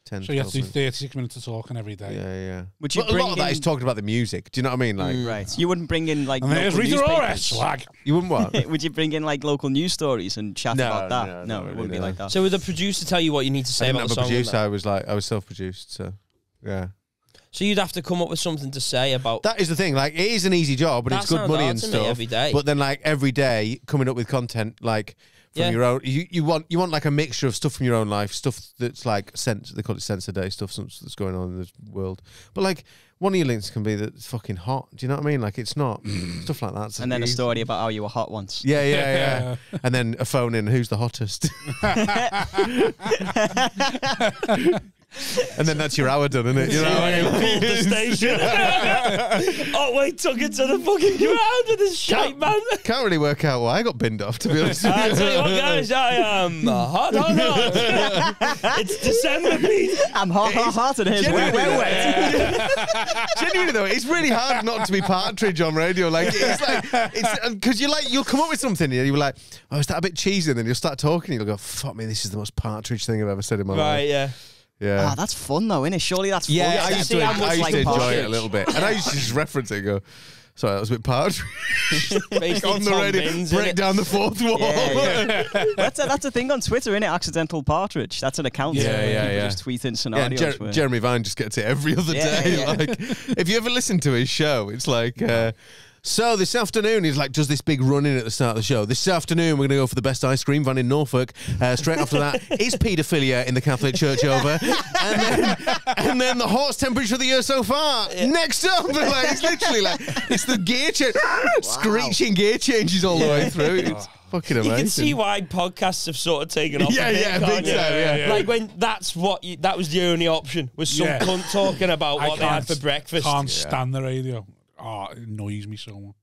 10. So you have to do 12 36 minutes of talking every day. Yeah. Would you But a lot of that is talking about the music. Do you know what I mean? Like, Right. You wouldn't bring in like And there's local Rita Ora, newspapers? swag. you wouldn't what? Would you bring in like local news stories and chat No, about that? no, it really, wouldn't be no. like that. So would the producer tell you what you need to I say didn't about have the a song? and producer. that? I was self-produced. So yeah. So you'd have to come up with something to say about. That is the thing. Like, it is an easy job, but That it's good sounds money hard and to me stuff. every day. But then, like every day, coming up with content like from Yeah. your own. You want like a mixture of stuff from your own life, stuff that's like they call it Sense a Day, stuff that's going on in the world. But like one of your links can be that it's fucking hot. Do you know what I mean? Like it's not stuff like that. And then a story about how you were hot once. Yeah. And then a phone in. Who's the hottest? And then that's your hour done, isn't it? You know what I mean? Pulled the station. Otway took it to the fucking ground with his shite, man. Can't really work out why I got binned off, to be honest. I tell you what, guys, I am hot. It's December, Pete. I'm hot, and here's wet. Genuinely though, it's really hard not to be Partridge on radio. Like it's because you'll come up with something and you're like, "Oh, is that a bit cheesy?" And then you'll start talking and you'll go, "Fuck me, this is the most Partridge thing I've ever said in my life." Right, yeah. Yeah. Ah, that's fun though, isn't it? Surely that's fun. Yeah, I used to enjoy Partridge. it a little bit, and I used to just reference it and go, "Sorry, that was a bit Partridge." Basically On the Tom radio, Binns, break innit? down the fourth wall. That's a thing on Twitter, isn't it? Accidental Partridge. That's an account. Yeah, where yeah, people yeah. just tweet in Yeah, scenarios. and Jeremy Vine just gets it every other day. yeah. Like, if you ever listen to his show, it's like, so this afternoon, he's like, does this big run in at the start of the show. This afternoon, we're going to go for the best ice cream van in Norfolk. Straight after that, is paedophilia in the Catholic Church over? And then the hottest temperature of the year so far. Next up, like, it's literally like, it's the gear change, screeching gear changes all the way through. It's fucking amazing. You can see why podcasts have sort of taken off. Yeah, a bit, yeah, can't big you? time, yeah. Like when that was the only option, was some Yeah. cunt talking about what they had for breakfast. Can't stand the radio. Oh, it annoys me so much.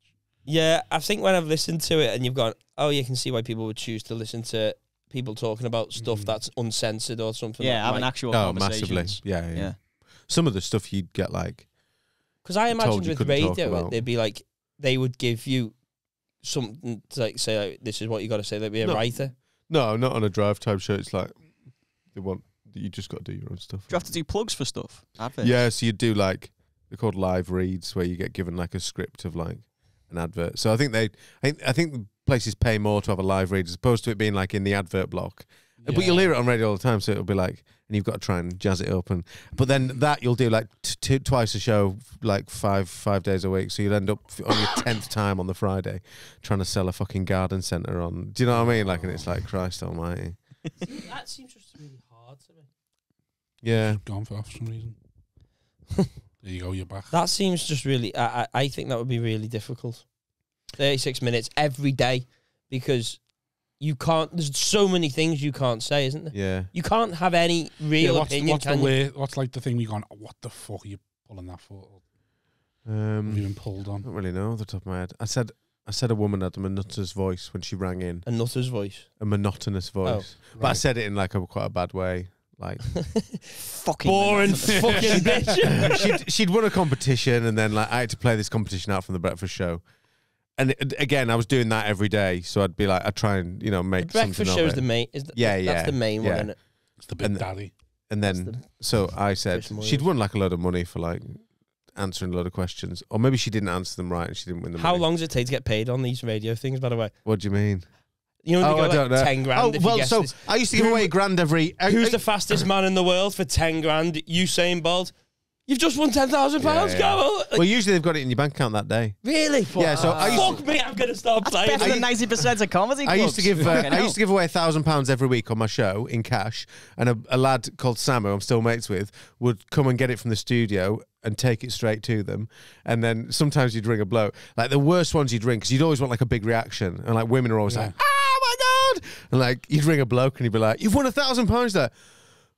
Yeah, I think when I've listened to it and you've gone, oh, you can see why people would choose to listen to people talking about stuff that's uncensored or something. Yeah, like having that. actual massively. conversations. Yeah. Some of the stuff you'd get like, Because I imagined you with couldn't talk radio, about. they'd be like, they would give you something to like say, like, this is what you got to say. They'd be a No. writer. no, not on a drive time show. It's like, you just got to do your own stuff. Do you have to do plugs for stuff? Adverts? Yeah, so you do like, they're called live reads where you get given like a script of like an advert. So I think the places pay more to have a live read as opposed to it being like in the advert block But you'll hear it on radio all the time, so it'll be like, and you've got to try and jazz it up, but then that you'll do like twice a show, like five days a week, so you'll end up on your 10th time on the Friday trying to sell a fucking garden centre on. Do you know what I mean? Like, and it's like, Christ Almighty. That seems just really hard to me. Yeah, gone for some reason. There you go, you're back. That seems just really. I think that would be really difficult. 36 minutes every day, because you can't. There's so many things you can't say, isn't there? yeah. You can't have any real opinion. What's like the thing we gone? What the fuck are you pulling that for? Have you been pulled on? I don't really know off the top of my head. I said a woman had a monotonous voice when she rang in. A nutter's voice. A monotonous voice. Oh, but I said it in like quite a bad way. Like Fucking boring fucking bitch. she'd won a competition, and then like I had to play this competition out from the breakfast show. And again, I was doing that every day, so I'd be like, I'd try and make something breakfast of show's it. the main. That's the main one, isn't it? It's the big daddy. And then, so I said she'd won like a load of money for like answering a load of questions, or maybe she didn't answer them right and she didn't win the money. How long does it take to get paid on these radio things, by the way? What do you mean? You know, I don't know. 10 grand. Oh, if well, you guess so this. I used to give away £1,000 every. Who's the fastest man in the world for 10 grand? Usain Bolt. You've just won £10,000. Yeah. Go. Well, usually they've got it in your bank account that day. Really? Yeah. So I used Fuck me, I'm gonna stop playing. Better than 90% of comedy I clubs. used to give away £1,000 every week on my show in cash, and a lad called Sam, who I'm still mates with, would come and get it from the studio and take it straight to them. And then sometimes you'd ring a bloke, like the worst ones you'd ring, because you'd always want like a big reaction, and like women are always like, "Oh my god!" And like you'd ring a bloke and he'd be like, "You've won £1,000 there."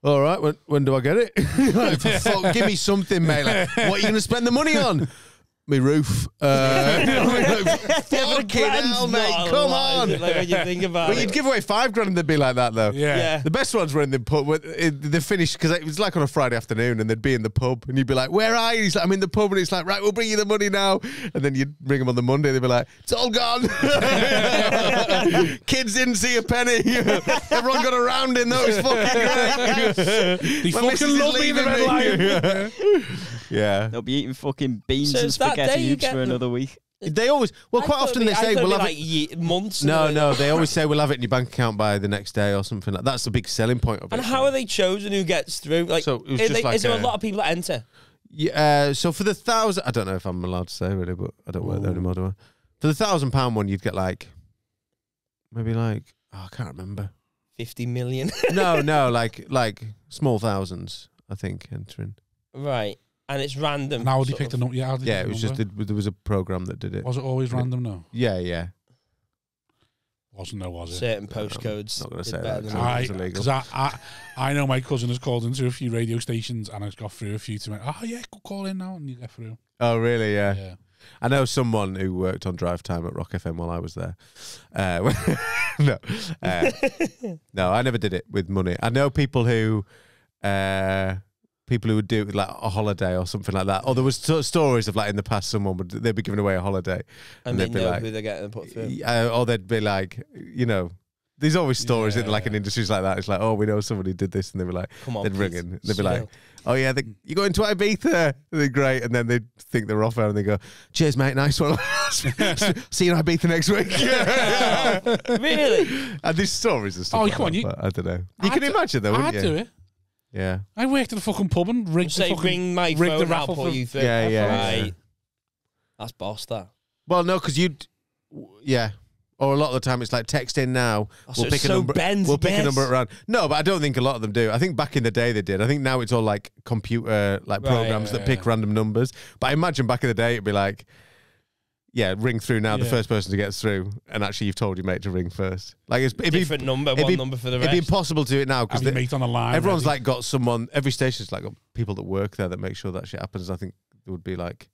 All right, when do I get it? Like, fuck, give me something, mate. Like, what are you going to spend the money on? Me roof. Fucking hell, mate. Come on. Like when you think about But you'd give away £5 and they'd be like that, though. Yeah. The best ones were in the pub. They finished, because it was like on a Friday afternoon, and they'd be in the pub, and you'd be like, "Where are you?" He's like, "I'm in the pub," and it's like, "Right, we'll bring you the money now." And then you'd bring them on the Monday, they'd be like, "It's all gone." Kids didn't see a penny. Everyone got around in though. It was fucking great. They fucking love me in the Red Lion. Yeah. They'll be eating fucking beans So and it's that day spaghetti you hoops get for them. another week. They always, well, quite often they say, we'll have it. Months. No, they always say we'll have it in your bank account by the next day or something like that. That's the big selling point of it. And how are they chosen? Who gets through? Like, So it was just like is there a lot of people that enter? Yeah, so for the 1,000, I don't know if I'm allowed to say really, but I don't work there anymore, do I? For the £1,000 one, you'd get like, maybe like, I can't remember. 50 million. No, like small thousands, I think, entering. Right. And it's random. And how would you pick the number? Yeah, Yeah, it was just, there was a program that did it. Was it always random? No. Yeah. Was it? Certain postcodes. Not going to did say better that. than It's others. illegal. Because I know my cousin has called into a few radio stations and has got through a few to me. Oh yeah, call in now and you get through. Oh really? Yeah. Yeah. I know someone who worked on drive time at Rock FM while I was there. No, I never did it with money. I know people who would do it with like a holiday or something like that. Or there was stories of like in the past they'd be giving away a holiday And they they'd be know like, who they're getting put through. or they'd be like, there's always stories in like Yeah. an industries like that. It's like, oh, we know somebody did this, and they'd be like, Come on, they'd ring Pete, in, they'd be chill. like, oh yeah, you going to Ibiza? They're great, and then they think they're off air, and they go, cheers, mate, nice one. See you in Ibiza next week. Really? And these stories and stuff. Oh, like come on, that, but I don't know. You can imagine though, wouldn't I'd you? do it. Yeah. I worked at a fucking pub and rigged the Say, fucking ring my rigged phone, the I'll raffle put for you through. Yeah. Right. That's boss, that. Well, no, because yeah. Or a lot of the time it's like text in now. Oh, so We'll pick it's a so number. Ben to We'll pick a guess. number around. No, but I don't think a lot of them do. I think back in the day they did. I think now it's all like computer programs that pick random numbers. But I imagine back in the day it'd be like, yeah, ring through now. The first person to get through, and actually you've told your mate to ring first. Like it'd Different number, one number for the rest. It'd be impossible to do it now because have your mate on the line. everyone's ready. like got someone. Every station's like got people that work there that make sure that shit happens. I think there would be like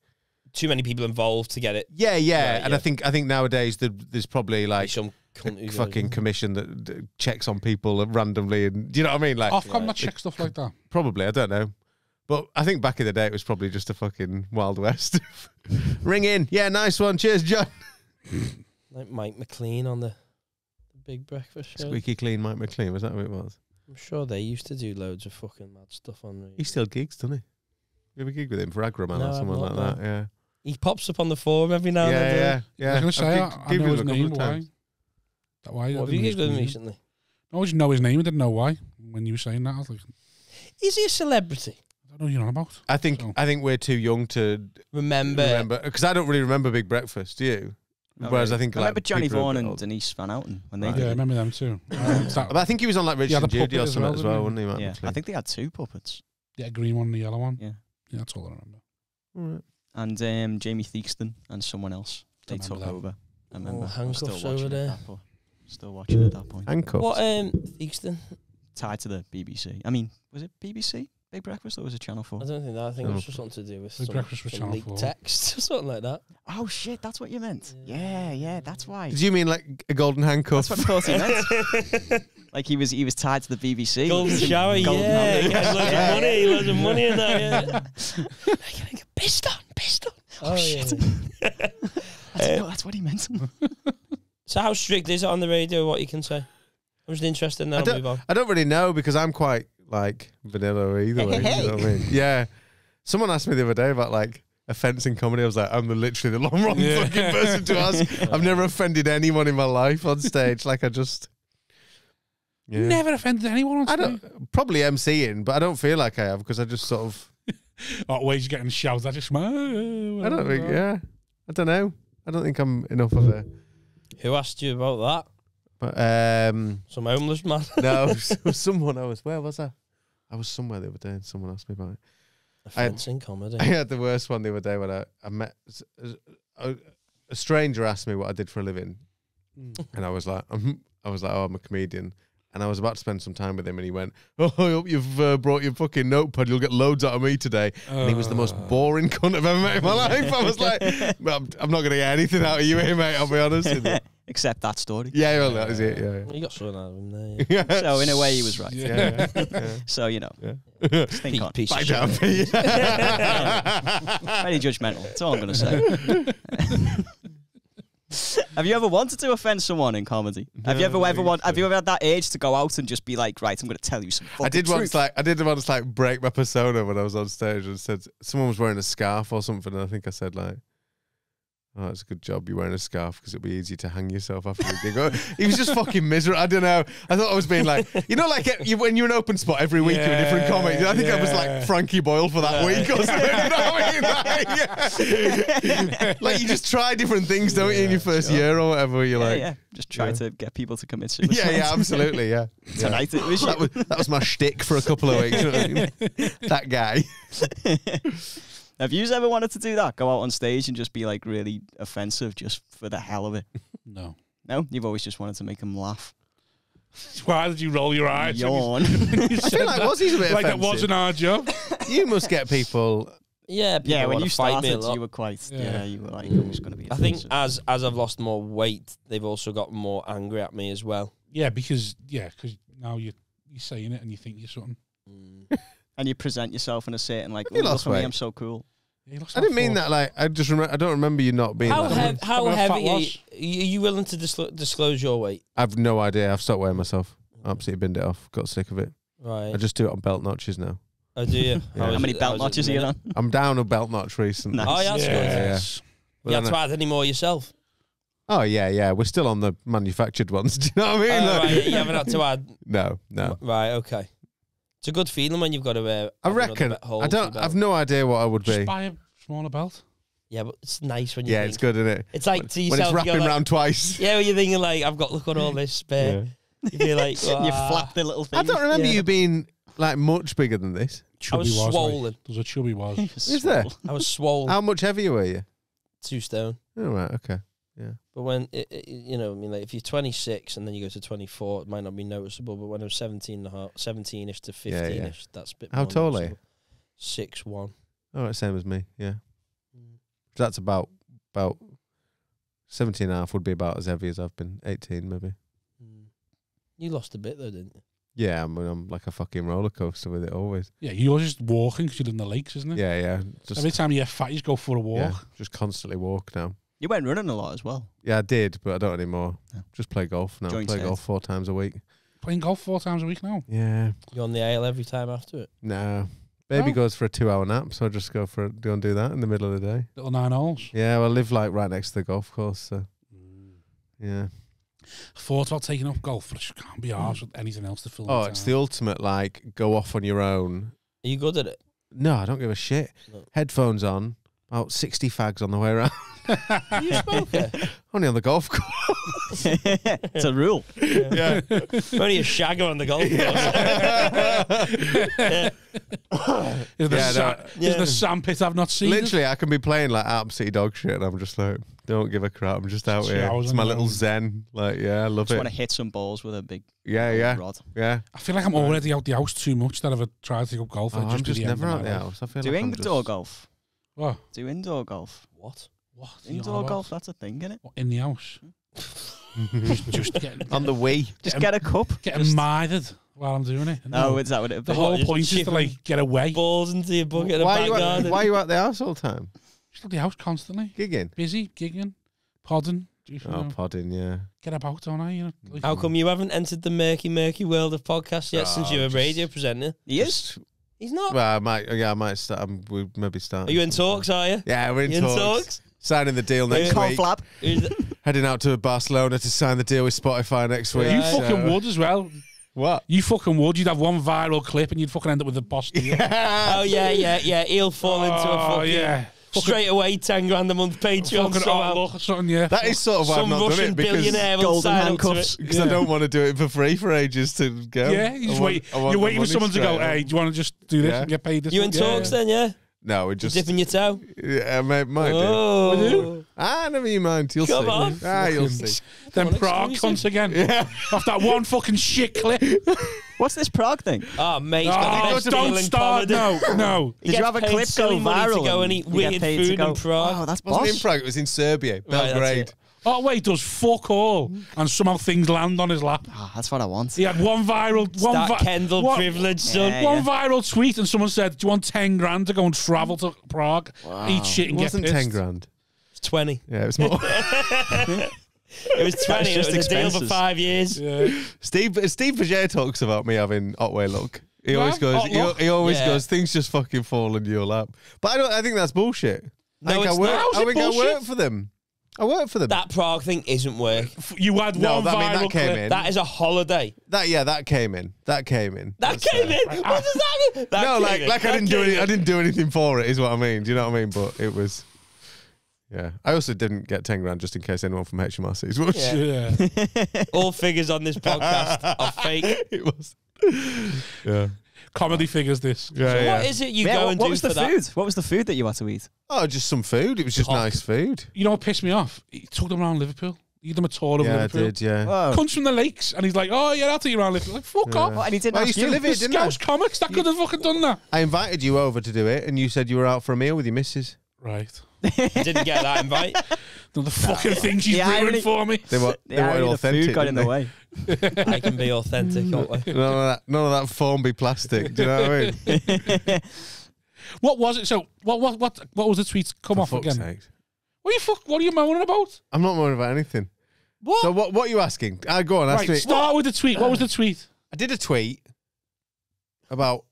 too many people involved to get it. yeah, Right, and yeah. I think nowadays there's probably like Some cunt who fucking goes, commission that checks on people randomly, and do you know what I mean? Like Ofcom that check stuff like that. probably, I don't know, but I think back in the day it was probably just a fucking Wild West. Ring in, yeah, nice one, cheers, John. like Mike McLean on the Big Breakfast Show. Squeaky clean, Mike McLean, was that who it was? I'm sure they used to do loads of fucking mad stuff on radio. He still gigs, doesn't he? You ever gig with him for Agroman No, or someone I've like not, that? Yeah, He pops up on the forum every now and then. yeah. I was going to say, I've I gigged know with his him a couple name. of Why? times. That why? What have you gigged with him recently? I always know his name. I didn't know why when you were saying that. I was like, Is he a celebrity? I don't know what you're on about. I think we're too young to Remember because I don't really remember Big Breakfast. Do you? Whereas I think I remember Johnny people Vaughan are a bit and old. Denise Van Outen when they Yeah, I did it. remember them too. But I think he was on like Richard had and a Judy puppet or as something well, as well, didn't wouldn't he? Yeah, I think they had 2 puppets. yeah, green one and the yellow one. Yeah. Yeah, that's all I remember. Alright. And Jamie Theakston and someone else. They Don't took remember over. I remember. I was handcuffs still over watching at there. that point. Still watching at that point. Handcuffs. what? Theakston. Tied to the BBC. I mean, was it BBC? Big Breakfast, or was it Channel 4? I don't think that. I think it was just something to do with Big some, Breakfast was some Channel leaked 4. text or something like that. Oh shit, that's what you meant. Yeah, that's why. Did you mean like a golden handcuff? That's what I thought he meant. Like he was tied to the BBC. Golden shower, Golden yeah. handcuffs. Loads of money in that, yeah. Piston. Oh shit. I didn't know that's what he meant. So how strict is it on the radio, what you can say? I'm just interested in that. I'll move on. I don't really know because I'm quite like vanilla either way. You know what I mean? Yeah. Someone asked me the other day about like offending comedy. I was like, I'm literally the wrong fucking person to ask. I've never offended anyone in my life on stage. Like I just Never offended anyone on stage. I don't probably MCing, but I don't feel like I have because I just sort of Otway's getting shouted. I just I don't think I don't know. I don't think I'm enough of a Who asked you about that? but Some homeless man. no, someone where was I? I was somewhere the other day and someone asked me about it. Offence in comedy. I had the worst one the other day when I met a stranger asked me what I did for a living, and I was like, oh, I'm a comedian, and I was about to spend some time with him, and he went, oh, I hope you've brought your fucking notepad. You'll get loads out of me today. And he was the most boring cunt I've ever met in my life. I was like, well, I'm not going to get anything out of you here, mate. I'll be honest with you. Except that story. Yeah, well, that is it. Yeah. You got something out of him there. Yeah. So in a way, he was right. Yeah. So you know, just think on. Piece of Bye shit. down, Pete. Very judgmental. That's all I'm going to say. Have you ever wanted to offend someone in comedy? Have you ever had that age to go out and just be like, right, I'm going to tell you some fucking I did truth. once break my persona when I was on stage and said someone was wearing a scarf or something, and I think I said like, oh, it's a good job you're wearing a scarf because it'll be easy to hang yourself after the gig. He was just fucking miserable. I don't know. I thought I was being like, when you're in an open spot every week, you're a different comic. I think I was like Frankie Boyle for that week or something. You know what I mean? Like, like you just try different things, don't you, in your first year or whatever. You're like, just try to get people to commit suicide. yeah, absolutely, yeah. Tonight it was you. That was my shtick for a couple of weeks. You know what I mean? That guy. Have you ever wanted to do that? Go out on stage and just be like really offensive just for the hell of it? No. No? You've always just wanted to make them laugh. Why did you roll your eyes? Yawn. I feel like Wozzie's a bit like offensive. that wasn't our job. You must get people. Yeah, people Yeah, when wanna you fight me a started, lot. you were quite... Yeah. Yeah, you were like always going to be I think offensive. as I've lost more weight, they've also got more angry at me as well. Yeah, because now you're saying it and you think you're something. And you present yourself in a certain like, you oh, look lost at me, weight? I'm so cool. Yeah, you lost I didn't about mean that like. I just I don't remember you not being. How, Like, how How fat heavy are was? you willing to disclose your weight? I've no idea. I've stopped weighing myself. I absolutely binned it off. Got sick of it. Right. I just do it on belt notches now. Oh, do you? Yeah. How many belt notches are you on? I'm down a belt notch recently. Nice. Oh, yeah, that's good. Yes. But You have then to add any more yourself? oh yeah. We're still on the manufactured ones. Do you know what I mean? Like- Right, you haven't had to add. No. Right, okay. It's a good feeling when you've got to. I reckon. I've no idea what I would Just be. buy a smaller belt. Yeah, but it's nice when you. Yeah, think. it's good, isn't it? It's like to When yourself. it's you go wrapping like, round twice. Yeah, when you're thinking like, look at all this spare. Yeah. You feel like You flap the little thing. I don't remember Yeah. you being like much bigger than this. Chubby was like. swollen. There's a chubby was. Is there? I was swollen. How much heavier were you? 2 stone. Oh right, okay. But when I mean, like if you're 26 and then you go to 24, it might not be noticeable. But when I was 17-ish to 15-ish, that's a bit. How more tall are you? noticeable. 6'1". All right, same as me. Yeah. So that's about 17 and a half would be about as heavy as I've been. 18 maybe. You lost a bit though, didn't you? Yeah, I'm like a fucking roller coaster with it always. Yeah, you're just walking because you're in the lakes, isn't it? Yeah. Just, Every time you get fat, you just go for a walk. yeah, just constantly walk now. You went running a lot as well. Yeah, I did, but I don't anymore. Yeah. Just play golf now. Joint Play set. golf 4 times a week. Playing golf 4 times a week now. Yeah. You're on the ale every time after it. No. Baby No. goes for a 2-hour nap, so I just go and do that in the middle of the day. Little 9 holes. Yeah, well, I live like right next to the golf course, so yeah. thought about taking up golf, but I just can't be arsed with anything else to fill Oh, my it's time. the ultimate, like, go off on your own. Are you good at it? No, I don't give a shit. No. Headphones on, about 60 fags on the way around. You smoke it? Only on the golf course. It's a rule. Yeah. Only a shagger on the golf course. Isn't a sandpit I've not seen? Literally, I can be playing like absolute dog shit, and I'm just like, don't give a crap. I'm just out here. It's my little zen. Like, yeah, I love Just it. want to hit some balls with a big Yeah. rod. Yeah. I feel like I'm already out the house too much that I've tried to take up golf. Oh, I'm just never out the house. I feel Do like I'm indoor just... golf. What? Do indoor golf. What? What? Indoor golf, that's a thing, isn't it? What, in the house? just getting, on the Wii. Just get a cup. Getting Just... mithered while I'm doing it. Oh, is that what it The be? whole Just point is to chipping like get away. Balls into your bucket in the Why back garden. are you out the house all the time? Just at the house constantly. Gigging? Busy, gigging, podding. Oh, podding, yeah. Get about, don't I? You know, like, How come you haven't entered the murky world of podcasts yet since you're a radio presenter? He is. He's not. Well, I might start. We'll maybe start. Are you in talks, are you? Yeah, we're in You talks. Signing the deal next week. Conflab. Heading out to Barcelona to sign the deal with Spotify next week. You so- fucking would as well. What? You fucking would. You'd have one viral clip and you'd fucking end up with a boss deal. Oh, yeah. He'll fall into a fucking... yeah. Straight away, 10 grand a month Patreon. Fucking somehow. Outlook or something, yeah. That is sort of why I've Some not done Russian it because billionaire will Golden sign handcuffs. up to it. because I don't want to do it for free for ages to go. Yeah, you just I want- wait. I want You're the waiting for money someone to go, straight hey, up. do you want to just do this Yeah. and get paid this You in month? talks then, yeah? No, we're just Dipping your toe? Yeah, might do. Oh. Never you mind. You'll Come see. on. You'll see. Then Come on, Prague exclusive. cunts again. Yeah. Off that one fucking shit clip. What's this Prague thing? Oh, mate, he's got the Oh, best deal don't in start. comedy. No. He Did you gets have a paid clip go silly money viral? to go and eat You get weird paid to food go, in Prague? Oh, that's It wasn't in boss. Prague. It was in Serbia, Right, that's Belgrade. it. Otway does fuck all, and somehow things land on his lap. Ah, that's what I want. He had one viral, That Kendall privilege, son. Yeah. one viral tweet, and someone said, "Do you want 10 grand to go and travel to Prague, eat shit, It and get wasn't pissed?" 10 grand. It's 20. Yeah, it was more. It was 20. It just was a deal for expenses. 5 years. Yeah. Steve Berger talks about me having Otway luck. He always Yeah, goes. Otlock. He always Yeah. goes. Things just fucking fall into your lap. But I think that's bullshit. No, it's I work, not. How's I it think I bullshit? work for them. I work for them. That Prague thing isn't work. You had No, one that- I mean, viral that came clip. in. That is a holiday. That came in. That came in. That came in. What does that mean? That No, came like in. I That didn't do came any, in. I didn't do anything for it. Is what I mean. Do you know what I mean? But it was. Yeah, I also didn't get 10 grand just in case anyone from HMRC's watched. Yeah. Yeah. All figures on this podcast are fake. It was. Yeah. Comedy figures this. Yeah, So yeah. what is it you Yeah, go what, and what do was for the that? food? What was the food that you had to eat? Oh, just some food. It was just Cock. nice food. You know what pissed me off? He took them around Liverpool. He gave them a tour of Yeah, I Liverpool. did. Yeah. Whoa. Comes from the lakes, and he's like, "Oh yeah, I'll take you around Liverpool." Like, fuck off. What, and he didn't Well, I ask used to you? live here, The didn't I? Scouse comics that could have fucking done that. I invited you over to do it, and you said you were out for a meal with your missus. Right. Didn't get that invite. The fucking things she's The ruined irony- for me. They were The irony, the authentic. food got in the didn't way. I can be authentic, can't I? they? None of that Formby plastic. Do you know what I mean? What was it? So what was the tweet? Come For off fuck's again. sake. What are you moaning about? I'm not worried about anything. What? So what are you asking? Go on, ask Right, me. start with the tweet. What was the tweet? I did a tweet about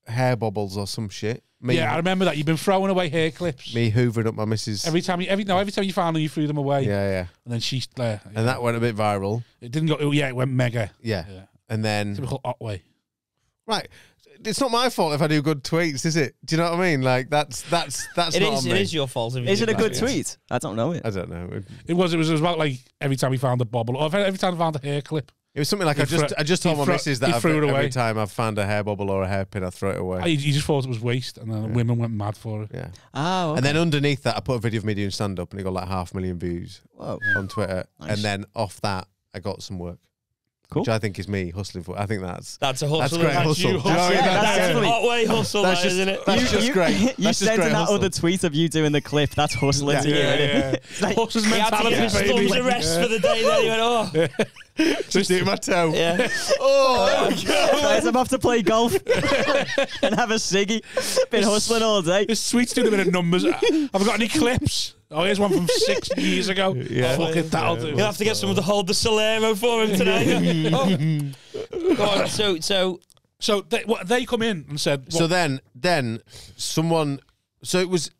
hair bubbles or some shit. Yeah, I remember that. You've been throwing away hair clips. Me hoovering up my missus. Every time you found them, you threw them away. Yeah. And then she's there. And that went a bit viral. It didn't go. Yeah, it went mega. Yeah. Yeah. And then Typical Otway. right. It's not my fault if I do good tweets, is it? Do you know what I mean? Like that's It not is. on me. It is your fault. If you Is it did a good that. tweet? I don't know it. I don't know. It was about like every time he found a bubble, or every time he found a hair clip. It was something like He I just told he my thro- missus he that threw it every away. time I've found a hair bubble or a hairpin, I throw it away. He just thought it was waste, and then women went mad for it. Yeah. Oh, okay. And then underneath that, I put a video of me doing stand up, and it got like 500,000 views Whoa. on Twitter. Nice. And then off that, I got some work. Cool. Which I think is me hustling for. I think that's That's a hustle. great That's hustle. you Do you know what I hustle. mean? Yeah, that's That's definitely- Otway hustle, That's that, just- isn't it? that's just great. You That's just sent great in that hustle. other tweet of you doing the clip. That's hustling Yeah. to you. Yeah, innit? It's like, Hustler's He had to mentality, get his baby. thumbs a rest for the day. Then he went, oh, Just eat my toe. yeah. Oh, guys, I'm off to play golf and have a ciggy. Been hustling all day. This tweet's doing a bit of numbers. Have I got any clips? Oh, here's one from 6 years ago. Yeah. Fuck it, that'll do. You'll have to get someone to hold the Solero for him tonight. Oh. Go on, so So they come in and said, So then someone. So it was.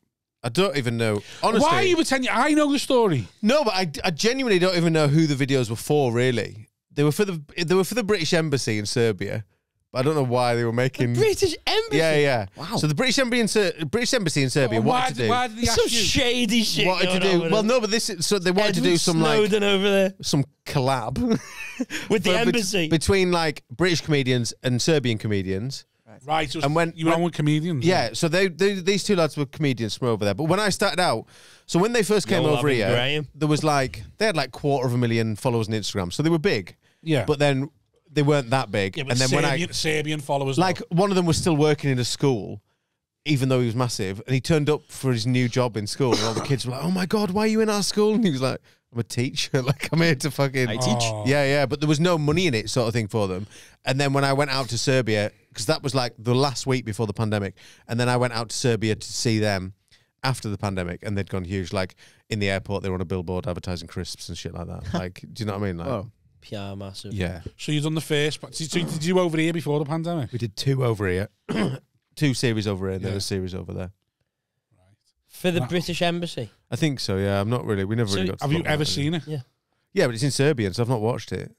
I don't even know. Honestly, Why are you pretending? I know the story. No, but I genuinely don't even know who the videos were for. Really, they were for the British Embassy in Serbia. But I don't know why they were making British Embassy. Yeah. Wow. So the British Embassy in Serbia wanted to do. Why did they ask Some you? shady shit. Wanted to do. Well, no, but this. So they wanted to do some Snowden like over there some collab with the embassy between like British comedians and Serbian comedians. Right, so and when you were on with comedians. Yeah, so these two lads were comedians from over there. But when I started out, so when they first came over here, Graham. there was like they had like 250,000 followers on Instagram, so they were big. Yeah, but then they weren't that big. Yeah, but and then Serbian followers, like one of them was still working in a school, even though he was massive, and he turned up for his new job in school, and all the kids were like, "Oh my god, why are you in our school?" And he was like, "I'm a teacher. Like I'm here to fucking I teach." Yeah, but there was no money in it, sort of thing for them. And then when I went out to Serbia, because that was like the last week before the pandemic, and then I went out to Serbia to see them after the pandemic, and they'd gone huge. Like in the airport, they were on a billboard advertising crisps and shit like that. Like, do you know what I mean? Like, PR massive. Yeah. So you've done the first. So did you over here before the pandemic? We did 2 over here, 2 series over here, and then a series over there. For the British Embassy. I think so. Yeah, I'm not really. We never really got. Have you ever seen it? Yeah. Yeah, but it's in Serbian, so I've not watched it.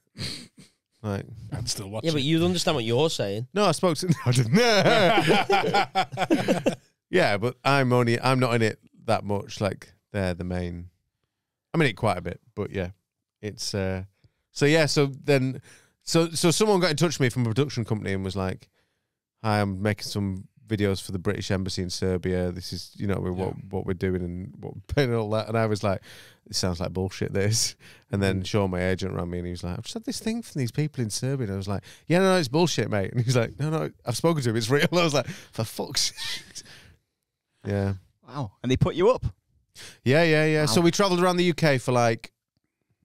Like, I'd still watch it. Yeah, but you'd understand what you're saying. No, I spoke to. No, I didn't. Yeah, but I'm not in it that much. Like they're the main. I'm in it quite a bit, but yeah, it's. So then someone got in touch with me from a production company and was like, "Hi, I'm making some videos for the British Embassy in Serbia. This is, what we're doing and what we're paying and all that." And I was like, "It sounds like bullshit, this." And then Sean, my agent, ran me and he was like, "I've just had this thing from these people in Serbia." And I was like, "Yeah, no, it's bullshit, mate." And he was like, No, I've spoken to him. It's real. And I was like, "For fuck's sake." Yeah. Wow. And they put you up? Yeah. Wow. So we travelled around the UK for like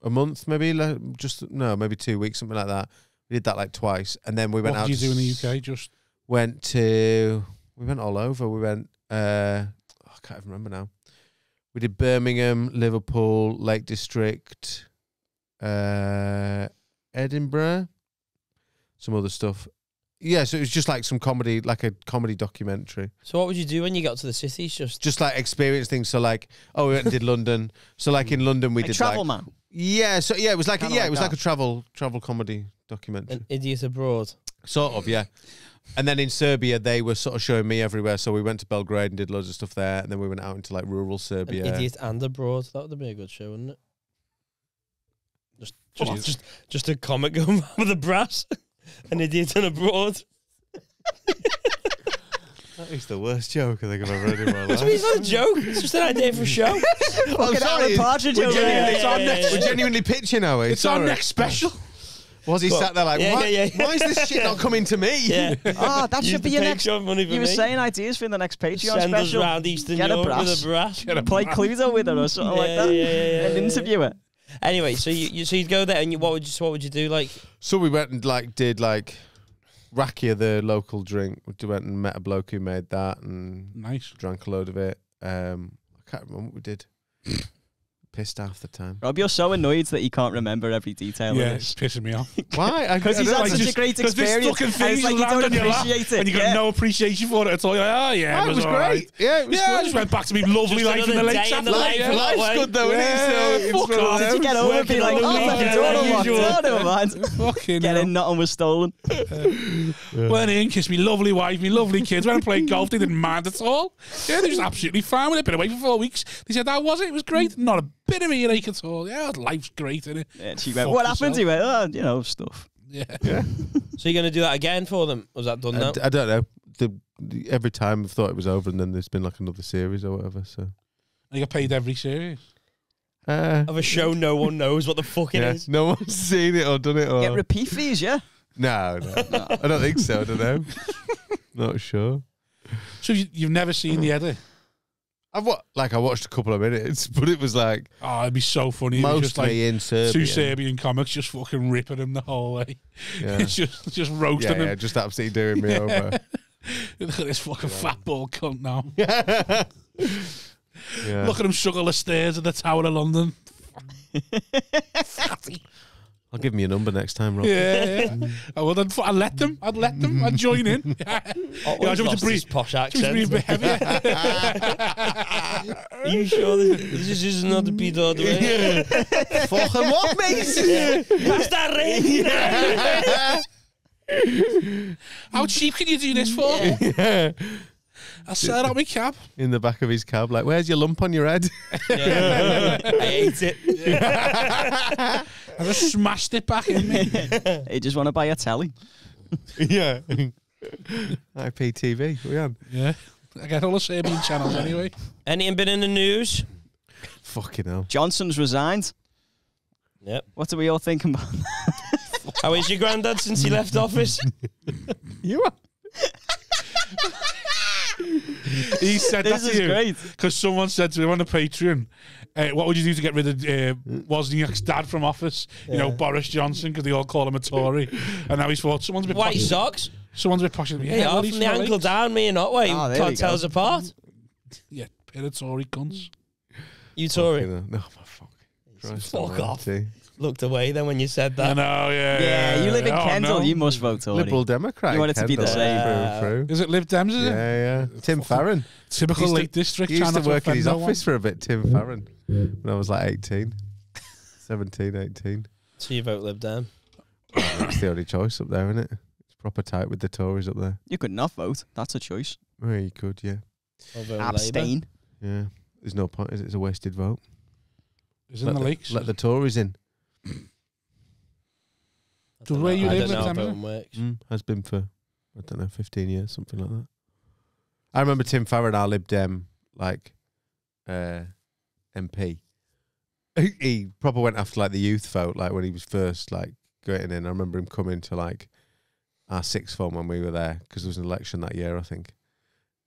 a month, maybe, maybe 2 weeks, something like that. We did that like twice. And then we went out. What did you do in the UK? We went all over. We went, I can't even remember now. We did Birmingham, Liverpool, Lake District, Edinburgh, some other stuff. Yeah, so it was just like some comedy, like a comedy documentary. So what would you do when you got to the cities? Just like experience things. So like, we went and did London. So like in London we did Travel Man. Yeah, so yeah, it was like like a travel comedy documentary. An Idiot Abroad. Sort of, yeah. And then in Serbia, they were sort of showing me everywhere. So we went to Belgrade and did loads of stuff there. And then we went out into like rural Serbia. An Idiot and Abroad. That would have been a good show, wouldn't it? Just a comic going with the brass. An Idiot and Abroad. That is the worst joke I think I've ever heard in my life. It's not a joke. It's just an idea for a show. Fucking Alan Partridge over there. We're genuinely pitching, are we? It's our next special. Was he sat there like, why is this shit not coming to me? Yeah. Oh, that should be your next. Money You were saying ideas for the next Patreon Send special. us round Eastern Get a Europe brass. with a brass. Play Cluedo with her or something like that. And interview it. Anyway, so you'd go there and what would you do like? So we went and did rakia, the local drink. We went and met a bloke who made that and drank a load of it. I can't remember what we did. Pissed half the time. Rob, you're so annoyed that you can't remember every detail of Yeah, this. it's pissing me off. Why? Because he's had such a great experience. This fucking and thing it's like you land don't on your lap appreciate it. and you got no appreciation for it at all. You're like, it was great. right. Yeah, it was I great. just went back to me lovely life in the lake. Life's good though, isn't it? Fuck off. Did you get over and be like, never mind. Fucking Getting nothing was stolen. Went in, kissed me lovely wife, me lovely kids. Went and played golf. They didn't mind at all. Yeah, they was absolutely fine with it. Been away for 4 weeks. They said, how was it? It was great. Not a bit of earache at all. Yeah, life's great, innit? Yeah, she went, what happened? He went, stuff. Yeah. So you're going to do that again for them? Was that done now? I don't know. Every time I've thought it was over, and then there's been like another series or whatever. So you get paid every series of a show no one knows what the fuck it is. No one's seen it or done it. Or Get repeat fees, yeah? No. I don't think so. I don't know. Not sure. So you've never seen the edit? I watched a couple of minutes, but it was like, oh, it'd be so funny. Mostly just like in Serbian. 2 Serbian comics just fucking ripping him the whole way. Yeah. It's just roasting him. Yeah, just absolutely doing me over. Look at this fucking fat ball cunt now. Yeah. Look at him struggle the stairs of the Tower of London. Fatty. I'll give him your number next time, Rob. Yeah. I would. I'd let them. I'd join in. Otway's lost his posh accent. A bit heavier. Are you sure this is not the Peter Otway? Fucking what, mate? Pass that ring. How cheap can you do this for? I set out my cab. In the back of his cab, like, where's your lump on your head? I ate it. I just smashed it back in me. He just want to buy a telly. Yeah. IPTV, we on. Yeah. I get all the Serbian channels anyway. Anything been in the news? Fucking hell. Johnson's resigned. Yep. What are we all thinking about? How is your granddad since he left office? You are. He said This that is to you great. because someone said to him on the Patreon, what would you do to get rid of Wozniak's dad from office? You know, Boris Johnson, because they all call him a Tory. And now he's thought someone's a bit White passionate. socks? Someone's a bit passionate. Hey, well, off he's from the right. ankle down, me and Otway. Oh, there Can't we tell go. us apart. Yeah, pair of Tory cunts. You Tory? No, my fuck. Christ Fuck almighty. off. Looked away then when you said I that. know, yeah. Yeah, you live in Kendal. no. You must vote Tory. Liberal Democrat. You want it to be the Kendall, same. through and through. Is it Lib Dems, is it? Yeah. Tim Farron. Typical Lake District. He used trying to not work in his offend no office for a bit, Tim Farron, when I was like 18. 17, 18. So you vote Lib Dem? That's the only choice up there, isn't it? It's proper tight with the Tories up there. You could not vote. That's a choice. Well, you could, yeah. Or vote Abstain. Yeah. There's no point, is it? It's a wasted vote. one. Is it in the lakes? Let the Tories in. So where you I live, don't know how Lib Dem, voting works. Has been for, I don't know, 15 years, something like that. I remember Tim Farron, our Lib Dem, like, MP. He proper went after, like, the youth vote, like, when he was first, like, getting in. I remember him coming to, like, our sixth form when we were there, because there was an election that year, I think.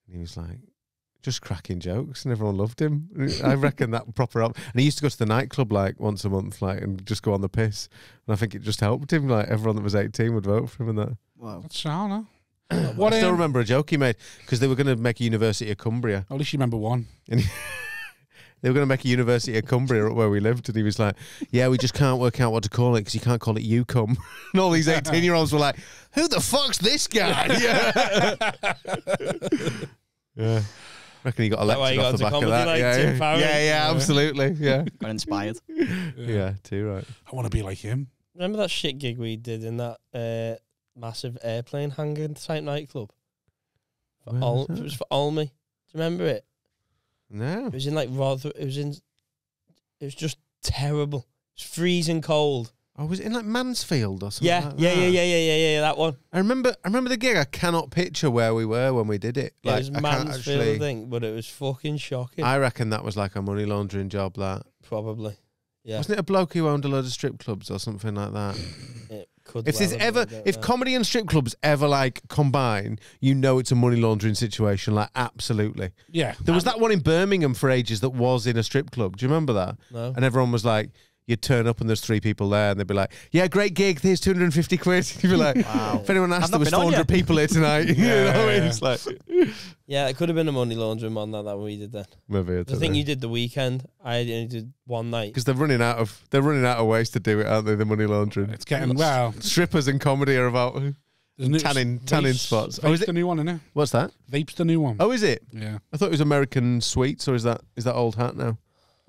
And he was like, just cracking jokes, and everyone loved him. I reckon that proper up. And he used to go to the nightclub like once a month, like, and just go on the piss. And I think it just helped him. Like everyone that was 18 would vote for him and that. Wow. That's sound, huh? I still remember a joke he made because they were going to make a University of Cumbria. At least you remember one. And they were going to make a University of Cumbria up where we lived, and he was like, "Yeah, we just can't work out what to call it because you can't call it UCum." And all these 18-year-olds were like, "Who the fuck's this guy?" Yeah. I reckon he got elected off the back of that. Like Tim Farron. Yeah, absolutely. Yeah. Got inspired. Yeah, too right. I want to be like him. Remember that shit gig we did in that massive airplane hangar type nightclub? It was for Olmy. Do you remember it? No. It was in like Rother. It was just terrible. It was freezing cold. Oh, was it in like Mansfield or something? Yeah, like yeah. That one. I remember the gig. I cannot picture where we were when we did it. Yeah, Like, it was I can't Mansfield, actually. I think, but it was fucking shocking. I reckon that was like a money laundering job. That Probably. Yeah. wasn't it. A bloke who owned a load of strip clubs or something like that. It could If well there's have ever, been, I don't if know. comedy and strip clubs ever like combine, you know it's a money laundering situation. Like absolutely. Yeah. There was that one in Birmingham for ages that was in a strip club. Do you remember that? No. And everyone was like, you'd turn up and there's 3 people there, and they'd be like, "Yeah, great gig. Here's 250 quid." You'd be like, Wow. "If anyone asked, I've there not was been on 400 yet. people here tonight." You know what I mean? Yeah. It's like Yeah, it could have been a money laundering one that we did then. maybe. I think you did the weekend. I only did one night. because they're running out of ways to do it, aren't they? The money laundering. It's getting, well, Strippers and comedy are about there's new- tanning Vapes- spots. Vape's Oh, is it? the new one, isn't it? What's that? Vape's the new one. Oh, is it? Yeah. I thought it was American Sweets, or is that old hat now?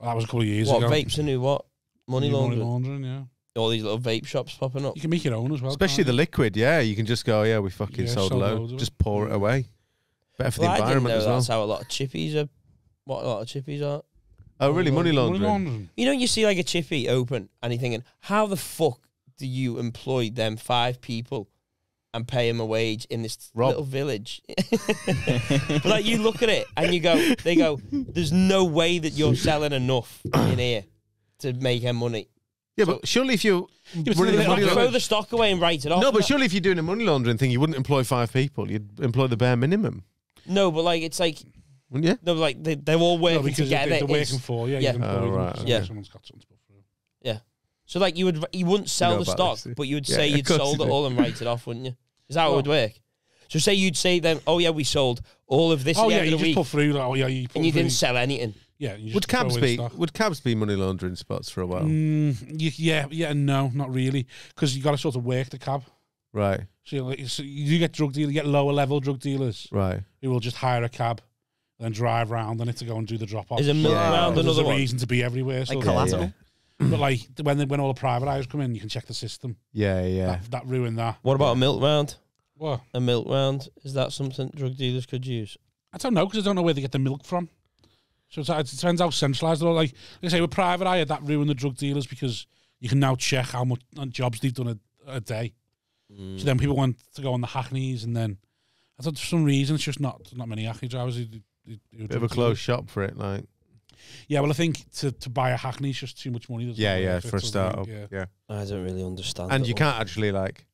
That was a couple of years What, ago. vapes a new what? Money New laundering? yeah. All these little vape shops popping up. You can make your own as well. Especially the liquid. Yeah, you can just go. Yeah, we fucking Yeah, sold a sold load. loads of Just it. pour it away. Better for Well, the I didn't environment know as well. that's how a lot of chippies are. What a lot of chippies are. Oh, really? Money laundering. You know, you see like a chippy open and you're thinking, how the fuck do you employ them 5 people and pay them a wage in this Rob. little village? But like you look at it and they go, there's no way that you're selling enough in here to make them money. Yeah, but surely if you're running They a money throw laundering, the stock away and write it off. no, but surely if you're doing a money laundering thing, you wouldn't employ 5 people. You'd employ the bare minimum, No, but like it's like wouldn't you? no, like they're all No, working because together. they're It's- working for you. yeah. You can Oh, employ them, right, so okay. someone's got something to put through. So like you wouldn't sell know the about stock, this. but you would Yeah, say of you'd course sold you it do. all and write it off, wouldn't you? Is that how it would work? So say you'd say then, oh yeah, we sold all of this at Oh the yeah, end you of the just week, put through. Like, oh yeah, you put and you through, didn't sell anything. Yeah. You just Would throw cabs away the be stock. would cabs be money laundering spots for a while? Yeah, and no, not really, because you got to sort of work the cab. Right. So you get drug dealers, you get lower level drug dealers, Right. who will just hire a cab, then drive round on it to go and do the drop off. Is a milk round There's another a one? reason to be everywhere. Like So collateral. but like when all the private eyes come in, you can check the system. Yeah. That ruined that. What about a milk round? What? A milk round, is that something drug dealers could use? I don't know, because I don't know where they get the milk from. So it depends how centralised they're all. Like I say, with private eye, that ruined the drug dealers because you can now check how much jobs they've done a day. So then people want to go on the hackneys, and then I thought for some reason it's just not many hackney drivers. Bit of a closed shop for it, like. Yeah, well, I think to buy a hackney is just too much money. Yeah, for a startup. Yeah. Yeah. I don't really understand. And that you one. can't actually like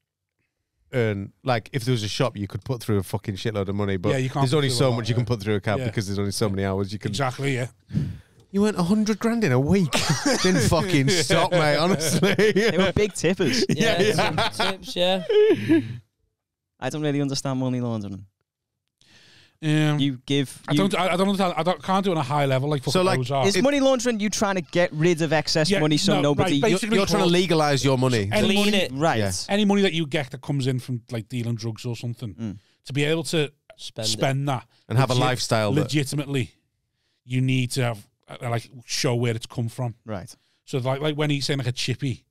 earn, like, if there was a shop, you could put through a fucking shitload of money, but Yeah, you can't there's put only through a so lot, much you can yeah. put through a cab Yeah. because there's only so many hours you can. Exactly, yeah. You earned 100 grand in a week. Didn't fucking stop, mate. Honestly, They were big tippers. Yeah, some tips, yeah. I don't really understand money laundering. You give. I don't understand. Can't do it on a high level like So, fucking like, Ozark. Is money laundering you trying to get rid of excess Yeah, money so no, nobody? right, basically you're trying to legalise your money. Any Clean money- it. Right. Yeah. Any money that you get that comes in from like dealing drugs or something, to be able to spend that And have a lifestyle that- legitimately, you need to have like show where it's come from. Right. So like when he's saying like a chippy,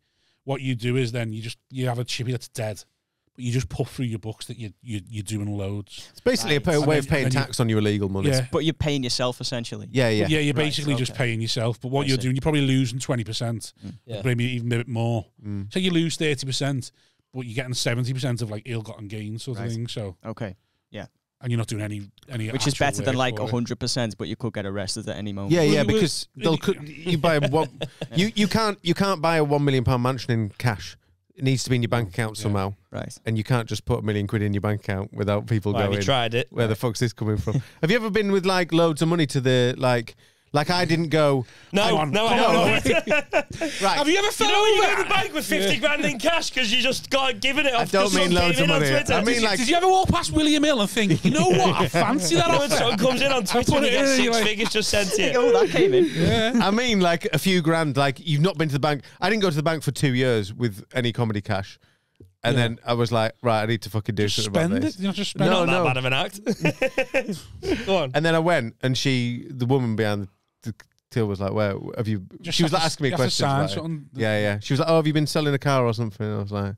what you do is then you have a chippy that's dead, but you just put through your books that you're doing loads. It's basically a way of paying tax on your illegal money. Yeah. But you're paying yourself essentially. Yeah. Yeah, you're basically just paying yourself. But what you're doing, you're probably losing 20%, Yeah. maybe even a bit more. So you lose 30%, but you're getting 70% of like ill-gotten gains sort of thing. So okay, yeah, and you're not doing any which is actual better than work like for it. 100%, but you could get arrested at any moment. Yeah, because you buy you can't buy a £1 million mansion in cash. It needs to be in your bank account somehow, right? And you can't just put £1 million in your bank account without people Why, have going. you tried it? Where the fuck's this coming from? Have you ever been with like loads of money to the like I didn't go. No, I haven't. Right. Have you ever fell when you over? go to the bank with 50 grand in cash because you just got given it off? I don't mean loads of money. I mean like. Did you ever walk past William Hill and think, you know what, I fancy that when offer? someone comes in on Twitter and you get six figures just sent to you. Oh, that came in. I mean, like a few grand. Like you've not been to the bank. I didn't go to the bank for 2 years with any comedy cash, and then I was like, right, I need to fucking do something about Spend this. it. You know, just spend Not it. that bad of an act. Go on. And then I went, and the woman behind the till was like, "Where have you?" Just she was have like to- asking me you have to questions. sign Like, something. yeah. She was like, "Oh, have you been selling a car or something?" And I was like,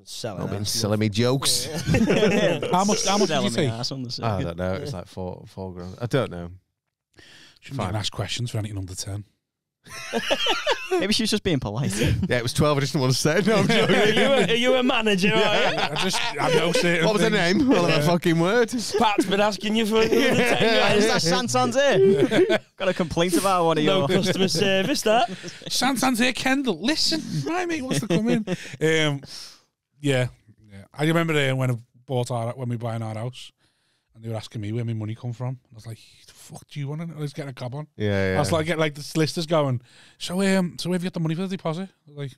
Selling "I've been ass. selling me jokes." How much did you Selling take? my ass on the I circuit. don't know. It was like four grand. I don't know. Shouldn't even ask questions for anything under 10. Maybe she was just being polite. Yeah, it was 12. I just didn't want to say it. No, I'm joking. Are you a manager? Are you? I know certain What was her things. name? Well, a fucking word. Pat's been asking you for another 10 Is years. that Santander? Got a complaint about one of No your customer service, that. Santander Kendall, listen, my mate wants to come in. Yeah. I remember when we buying our house, and they were asking me where my money come from. I was like, "The fuck do you want?" I was getting a cab on. Yeah. I was like, the solicitors going, so where have you got the money for the deposit? I was like,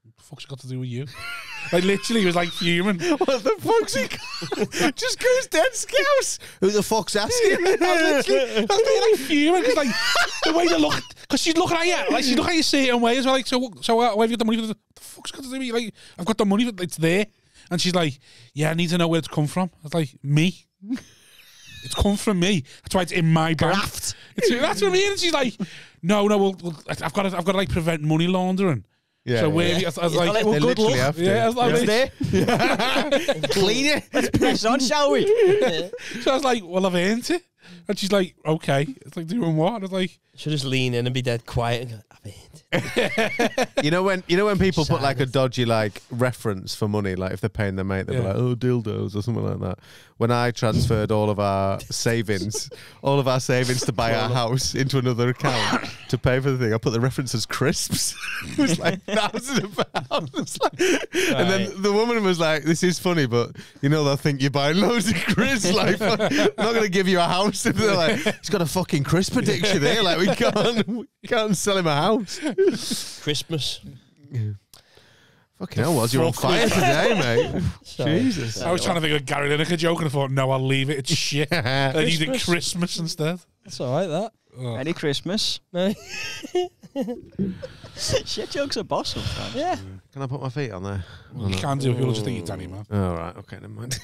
what the fuck's it got to do with you? Like literally, he was like fuming. What the fuck's he got? Just goes dead scouse. Who the fuck's asking? I was being like fuming because like the way they look, because she's looking at you, like she's looking at you certain way as well. Like, so where have you got the money for the fuck's got to do with you? Like, I've got the money, it's there. And she's like, yeah, I need to know where it's come from. I was like, me? It's come from me. That's why it's in my bank. That's what I mean. And she's like, no, I've got to like prevent money laundering. Yeah. So where? I was like, They good literally luck. have to. yeah, I was like, there. Clean it. Let's press on, shall we? so I was like, well, I've earned it. And she's like, okay. It's like, doing what? And I was like, Should just lean in and be dead quiet and go, I've earned it. You know when people put like a dodgy like reference for money, like if they're paying their mate, they'll be like, oh, dildos or something like that. When I transferred all of our savings to buy our house into another account to pay for the thing, I put the reference as crisps. It was like thousands of pounds. And then the woman was like, this is funny, but you know they'll think you're buying loads of crisps. Like, I'm not going to give you a house. And they're like, he's got a fucking crisp addiction here. Like, we can't sell him a house. Christmas. Fucking hell, was you're on fire today, mate? Jesus. I was trying to think of a Gary Lineker joke and I thought, no, I'll leave it. It's shit. I needed Christmas instead. That's all right, that. Merry Christmas. Shit jokes are boss sometimes. Yeah. Can I put my feet on there? You can't do it. You'll just think you're Danny, man. All right. Okay, never mind.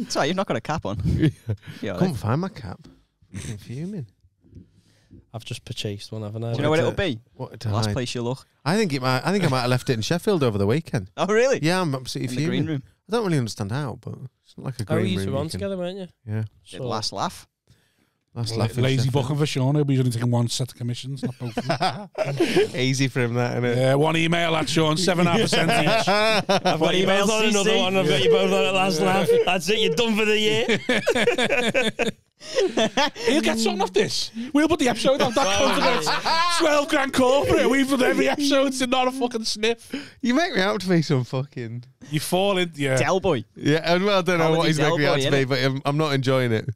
Sorry, you've not got a cap on. Yeah, Couldn't find my cap. I'm fuming. I've just purchased one, haven't I? do you know what it'll be? What to Last hide? place you look. I think I might have left it in Sheffield over the weekend. Oh, really? Yeah, I'm absolutely In the fuming. green room. I don't really understand how, but it's not like a Oh, green you room. two were on can- together, weren't you? Yeah. Did last laugh. Last laugh in Lazy Sheffield. booking for Sean. He'll be only taking one set of commissions, not both of them. Easy for him, that, innit? Yeah, one email at Sean, 7.5% each. I've got you both on another one. I've got you both on at last laugh. That's it. You're done for the year. He'll get something off this. We'll put the episode on. That comes about 12 grand corporate. We've done every episode. It's not a fucking sniff. You make me out to be some fucking... You fall in, yeah. Del boy. Yeah, and well, I don't know Comedy what he's making me out to Del be, Boy, but I'm not enjoying it.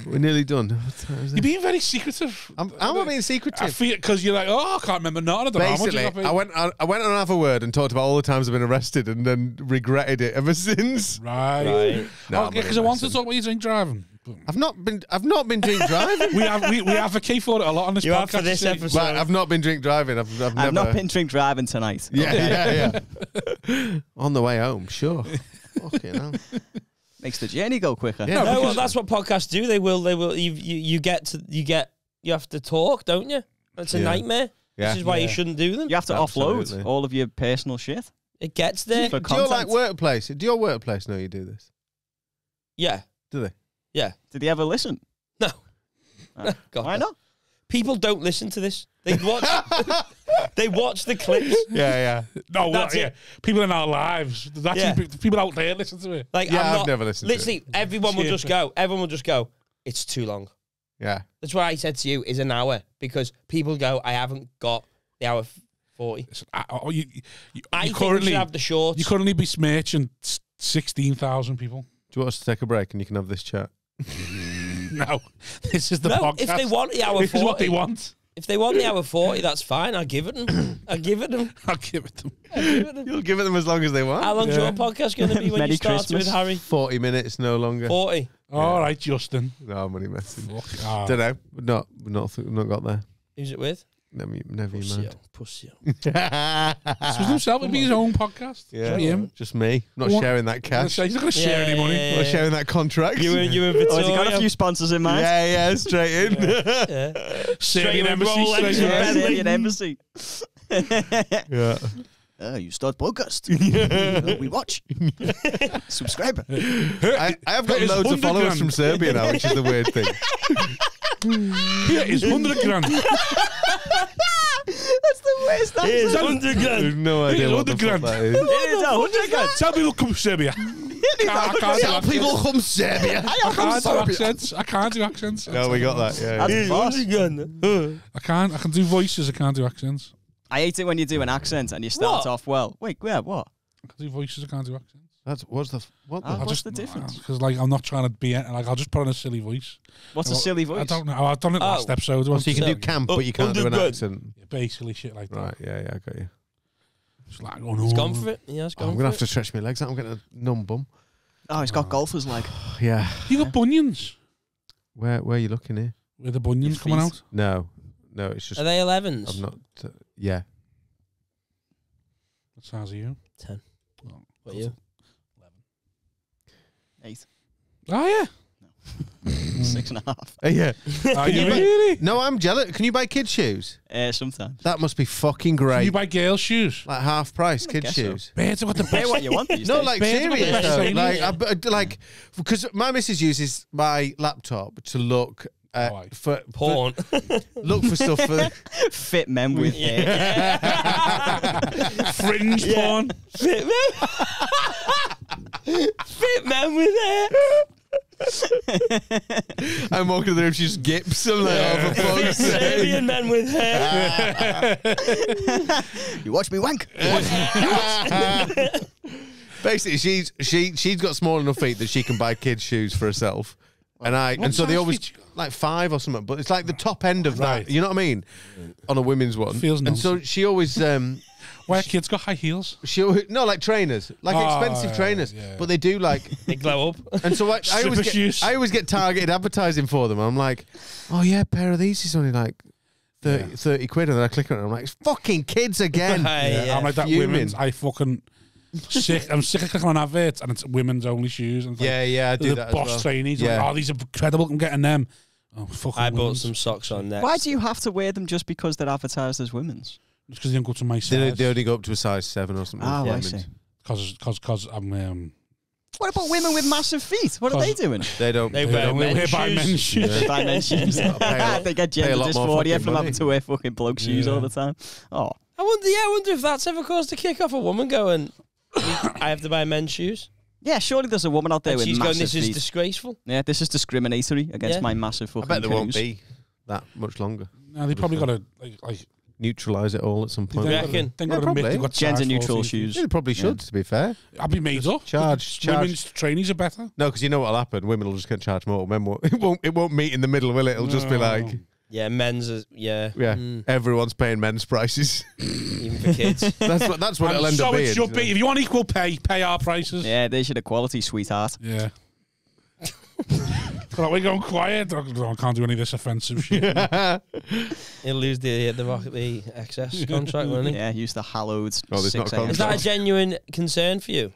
We're nearly done. What time is You're it? being very secretive. I'm being I secretive. feel because you're like, oh, I can't remember none. I don't know how much Basically, you got paid. I went on Have a Word and talked about all the times I've been arrested and then regretted it ever since. Right. No, Oh, because I wanted to talk about you drink driving. I've not been drink driving. We advocate for it a lot on this You podcast. have for this see. episode. Right, I've not been drink driving. I've I've never. not been drink driving tonight. Yeah. On the way home, sure. Fucking hell. Makes the journey go quicker. Yeah. No, well, that's what podcasts do. They will. You have to talk, don't you? It's a Yeah. nightmare. Yeah. This is why you shouldn't do them. You have to Absolutely. offload all of your personal shit. It gets there. For Do your content. workplace? Do your workplace know you do this? Yeah. Do they? Yeah. Did he ever listen? No. God, Why no. not? People don't listen to this. They watch. They watch the clips. Yeah. No, That's yeah. it. People in our lives. There's actually Yeah. people out there listen to it. Like, Yeah, I'm I've never listened to it. Literally, everyone will just go. Everyone will just go. It's too long. Yeah. That's why I said to you is an hour because people go. I haven't got the hour 40. You I think we currently should have the shorts. you currently be smirching 16,000 people. Do you want us to take a break and you can have this chat? No, this is the No, podcast. if they want the hour this 40, is what they want. If they want the hour 40, that's fine. I'll give it them. I'll give it them. You'll give it them as long as they want. How long's your podcast going to be when Merry you start Christmas. with Harry? 40 minutes, no longer. 40. All right, Justin. No, I'm only messing. Ah. Don't know. We've not got there. Who's it with? Never you mind. Pussy. This was himself. It'd be his own podcast. Yeah, him. just me. Not What? sharing that cash. He's not going to share any money. Not sharing that contract. You and Oh, has Victoria. he got a few sponsors in mind? Yeah, straight in. Serbian with embassy. Rolex straight and away. Bentley. Serbian embassy. Yeah. You start podcast. We watch. Subscribe. I have got It's loads of 100 followers grand. from Serbia now, which is the weird thing. Here is 100 grand. That's the worst. Here's That's 100 I grand. have no idea Here's what the 100 fuck grand. that is. it is 100 grand. Tell people come to Serbia. I can't do accents. People from Serbia. I can't do accents. I can't do accents. No, we got that. Yeah. That's Here's boss. 100 grand. I can't. I can do voices. I can't do accents. I hate it when you do an accent and you start What? off well. Wait, yeah, what? I can do voices. I can't do accents. That's what's the what? Ah, The, what's the difference? Because like I'm not trying to be like I'll just put on a silly voice. What's a silly voice? I don't know. I've done it last episode. so you can do So- camp, but you can't do an 100 accent. Basically shit like that. Right. Yeah. I got you. Just like, oh no. He's gone for it. He has gone I'm for gonna it. have to stretch my legs out. I'm getting a numb bum. Oh, he's got golfer's leg. Yeah. You got bunions. Where are you looking here? Where the bunions Your coming feet. out? No, it's just Are they 11s? I'm not. Yeah. What size are you? 10. Oh, What are you? 8. Oh yeah. 6.5. Yeah. Are you really? No, I'm jealous. Can you buy kids shoes? Sometimes. That must be fucking Can great. you buy girls' shoes? Like half price kids guess so. shoes. Bears have got the Pay best. what you want these No, days. like Bears have got the serious best though. training. Like because my missus uses my laptop to look Right. for Porn. look for stuff for fit men with hair. Fringe porn. Fit men. Fit men with hair. I'm walking in the room, she just gips. I'm like, oh, for fuck's sake. Serbian men with hair. You watch me wank. Basically, she's got small enough feet that she can buy kids shoes for herself. And so they size always feet you got? like 5 or something, but it's like the top end of Right. that. You know what I mean? On a women's one. Feels and so she always Why kids got high heels? no, like trainers, like expensive trainers, yeah. but they do like. They glow up. And so Stripper shoes. I always get targeted advertising for them. I'm like, oh yeah, a pair of these is only like 30 quid, and then I click on it, and I'm like, it's fucking kids again. I'm like that women's. I fucking sick. I'm sick of clicking on adverts, and it's women's only shoes. And it's like, I do that. Boss as well. trainees. Like, oh, these are incredible. I'm getting them. Oh, fucking. I bought women's. some socks on next. Why do you have to wear them just because they're advertised as women's? It's because they don't go to my size. They only go up to a size 7 or something. Oh, I see. Because I'm. What about women with massive feet? What are they doing? They don't. They wear men's men's shoes. They buy men's shoes. They get gender dysphoria from having to wear fucking bloke shoes all the time. Oh, I wonder if that's ever caused a kick off a woman going, I have to buy men's shoes. yeah. Surely there's a woman out there And with she's massive going, this is feet. disgraceful. Yeah, this is discriminatory against my massive fucking. I bet there won't coos. be that much longer. No, they probably got to like Neutralise it all at some point. You reckon? They Yeah, got to admit probably. they've got Gender size neutral 14. shoes. Yeah, they probably should, to be fair. I'll be made up. Charge. Women's trainees are better. No, because you know what'll happen. Women will just get charged more. Men won't. It won't meet in the middle, will it? It'll just be like, Yeah, men's is, everyone's paying men's prices. even for kids. That's what it'll end so up being. it should be. If you want equal pay, pay our prices. Yeah, there's your equality, sweetheart. Yeah. We're going quiet. I can't do any of this offensive shit. He'll lose the excess contract, won't he? Yeah, use the hallowed. Oh, there's not a 6 a.m. Is that a genuine concern for you?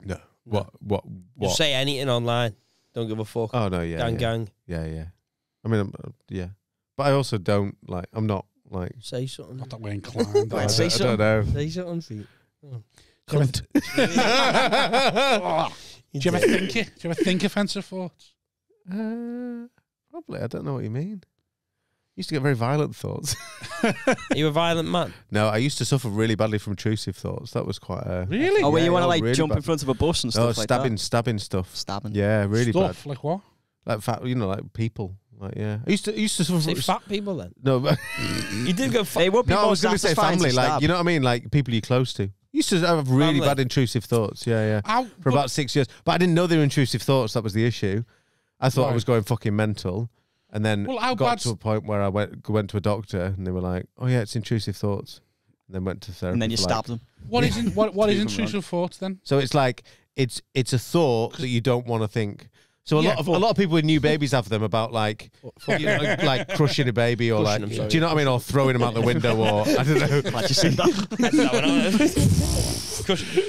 No. What? Just say anything online. Don't give a fuck. Oh no, yeah, Gang. yeah. I mean, yeah, but I also don't like. I'm not like. Say something. Not that way inclined. Right, say I don't know. Say something for you. Cunt. Do you ever think offensive thoughts? Probably. I don't know what you mean. I used to get very violent thoughts. Are you a violent man? No, I used to suffer really badly from intrusive thoughts. That was quite a... Really? Oh, where you want to yeah, like really jump bad. in front of a bus and stuff like that. Stabbing stuff. Stabbing. Yeah, really Stuff, bad. like what? Like fat, like people. Like yeah, I used to suffer Say from fat people then. no, but You did go They fat. would be no. I more was going to say satisfying family, to like stab. you know what I mean, like people you're close to. Used to have really Family. bad intrusive thoughts. Yeah. Ow, For about 6 years, but I didn't know they were intrusive thoughts. That was the issue. I thought I Right. was going fucking mental, and then Well, how got bad's- to a point where I went to a doctor, and they were like, "Oh yeah, it's intrusive thoughts," and then went to therapy. And then you for, stabbed them. What is what is Prove 'em intrusive thoughts then? So it's like it's a thought that you don't want to think. So a Yeah, lot of people with new babies have them about like like crushing a baby or Crushing like them, sorry. do you know what I mean, or throwing them out the window or I don't know. Glad you seen that.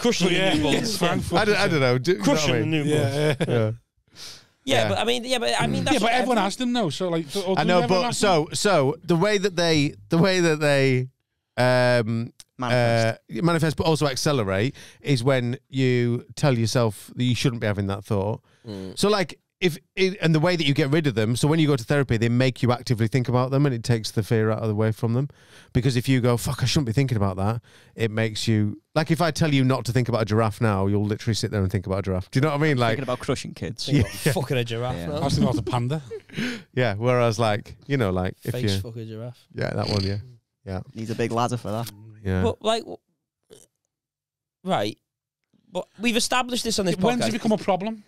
Crushing the new balls. I don't know. Do you know what I Crushing the mean? new balls. Yeah. Yeah. Yeah, but I mean, that's Yeah, but what everyone has them though. So like, I know, but so the way that they manifest, but also accelerate, is when you tell yourself that you shouldn't be having that thought. So like and the way that you get rid of them, so when you go to therapy, they make you actively think about them, and it takes the fear out of the way from them. Because if you go, fuck, I shouldn't be thinking about that, it makes you, like if I tell you not to think about a giraffe now, you'll literally sit there and think about a giraffe. Do you know what I mean? Like, Thinking about crushing kids. Fucking a giraffe. Yeah. now. I was thinking about a panda. yeah. Whereas like, you know, like if Face you, fuck a giraffe. yeah, that one, yeah, Needs a big ladder for that. yeah. But like, right. But we've established this on this When's podcast. it become a problem?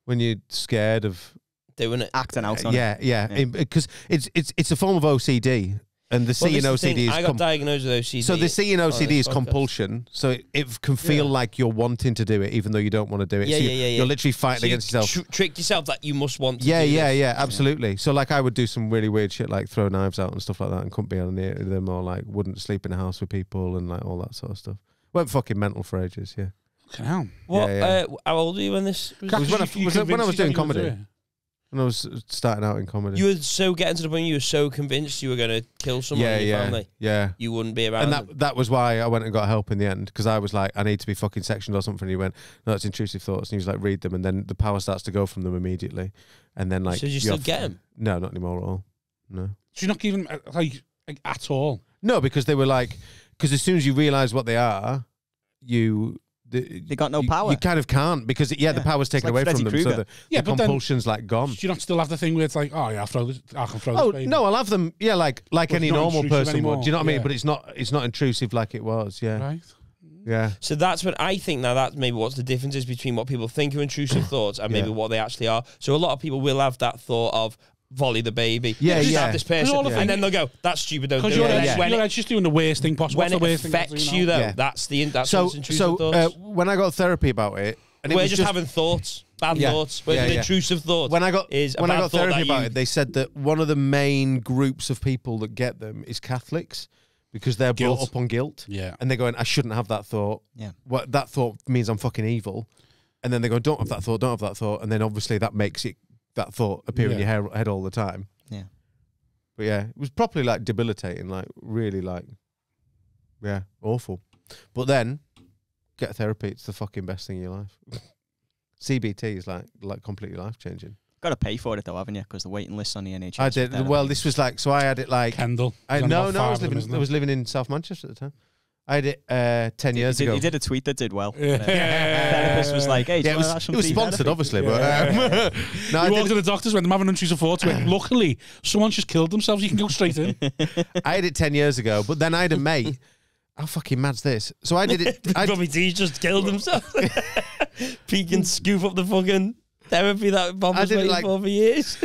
When you're scared of, doing it. Acting out on it. yeah, because it's a form of OCD. And the C in OCD I is got diagnosed with OCD. so the C in on OCD this is podcast. compulsion. So it can feel like you're wanting to do it, even though you don't want to do it. Yeah, so yeah. You're literally fighting So you against yourself. tricked yourself that you must want to Yeah, do this. yeah, absolutely. So like I would do some really weird shit, like throw knives out and stuff like that, and couldn't be near them, or like wouldn't sleep in a house with people and like all that sort of stuff. Went fucking mental for ages. Yeah, Fucking hell. What? Yeah. How old were you when this? It was when I was convinced doing yourself you comedy. would do it? when I was starting out in comedy. You were so getting to the point you were so convinced you were going to kill someone in your family. Yeah. You wouldn't be around. And that was why I went and got help in the end, because I was like, I need to be fucking sectioned or something. And he went, no, it's intrusive thoughts. And he was like, read them, and then the power starts to go from them immediately. And then like, So you still get him? No, not anymore at all. No. So you're not even like at all. No, because they were like, because as soon as you realise what they are, they got no power. You kind of can't, because the power's taken away from them. So the compulsion's like gone. Do you not still have the thing where it's like, oh yeah, I can throw this baby? No, I'll have them. Yeah, like any not normal intrusive person anymore. would. Do you know what I mean? Yeah. But it's not intrusive like it was. Yeah. Right. Yeah. So that's what I think now. That's maybe what's the difference is between what people think are intrusive thoughts and maybe what they actually are. So a lot of people will have that thought of volley the baby, stab this person, and then they'll go, "That's stupid." Don't do Because it. you're just doing the worst thing possible. When What's the it worst thing affects you, though, that's so what's intrusive thoughts. when I got therapy about it, and we're just having thoughts, bad thoughts. Whereas an intrusive thought. When I got therapy about you... it, they said that one of the main groups of people that get them is Catholics because they're brought up on guilt. Yeah, and they're going, I shouldn't have that thought. Yeah, what that thought means I'm fucking evil, and then they go, don't have that thought, don't have that thought, and then obviously that makes that thought appear in your head all the time. Yeah, but yeah, it was properly like debilitating, like really like, yeah, awful. But then get therapy; it's the fucking best thing in your life. CBT is like completely life changing. Got to pay for it though, haven't you? Because the waiting lists on the NHS. I did. Well, this was like, so I had it like Kendall. I was living in South Manchester at the time. I had it 10 years ago. He did a tweet that did well. Therapist was like, "Hey, it was sponsored, obviously, but no, you walked to the doctors when I'm having intrusive thoughts. Luckily, someone's just killed themselves. You can go straight in. I had it 10 years ago, but then I had a mate. How fucking mad's this? So I did it. Bobby D's just killed himself. Pete can scoop up the fucking therapy that Bob was waiting for years.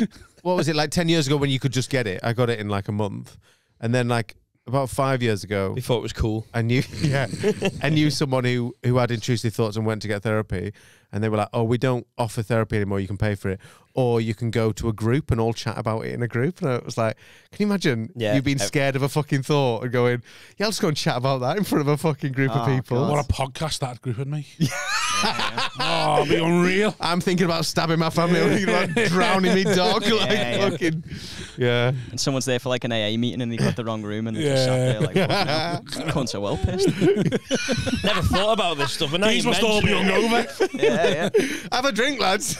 What was it, like 10 years ago when you could just get it? I got it in like a month. And then like about 5 years ago, we thought it was cool. I knew someone who had intrusive thoughts and went to get therapy, and they were like, "Oh, we don't offer therapy anymore. You can pay for it, or you can go to a group and all chat about it in a group." And I was like, "Can you imagine you being scared of a fucking thought and going, yeah, I'll just go and chat about that in front of a fucking group of people." God. What a podcast that group would make. Oh, it'd be unreal. I'm thinking about stabbing my family. I'm thinking about drowning me dog. Fucking And someone's there for like an AA meeting and they got the wrong room and they just sat there like, cunts are well pissed. Never thought about this stuff. And now these must all be hungover. Yeah. Have a drink, lads.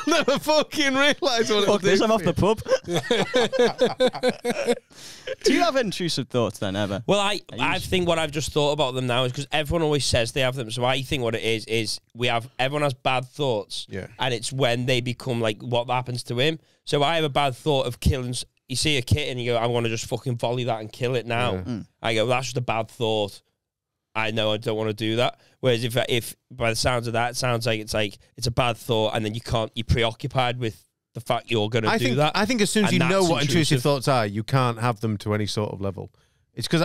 Never fucking realise what Fuck this, I'm off the pub. Do you have intrusive thoughts then, ever? Well, I think what I've just thought about them now is because everyone always says they have them. So I think what it is everyone has bad thoughts. Yeah. And it's when they become like what happens to him. So I have a bad thought of killing. You see a kitten and you go, I want to just fucking volley that and kill it now. Yeah. I go, that's just a bad thought. I know I don't want to do that. Whereas if by the sounds of that, it sounds like it's a bad thought, and then you're preoccupied with the fact you're going to do that. I think as soon as you know what intrusive thoughts are, you can't have them to any sort of level. It's because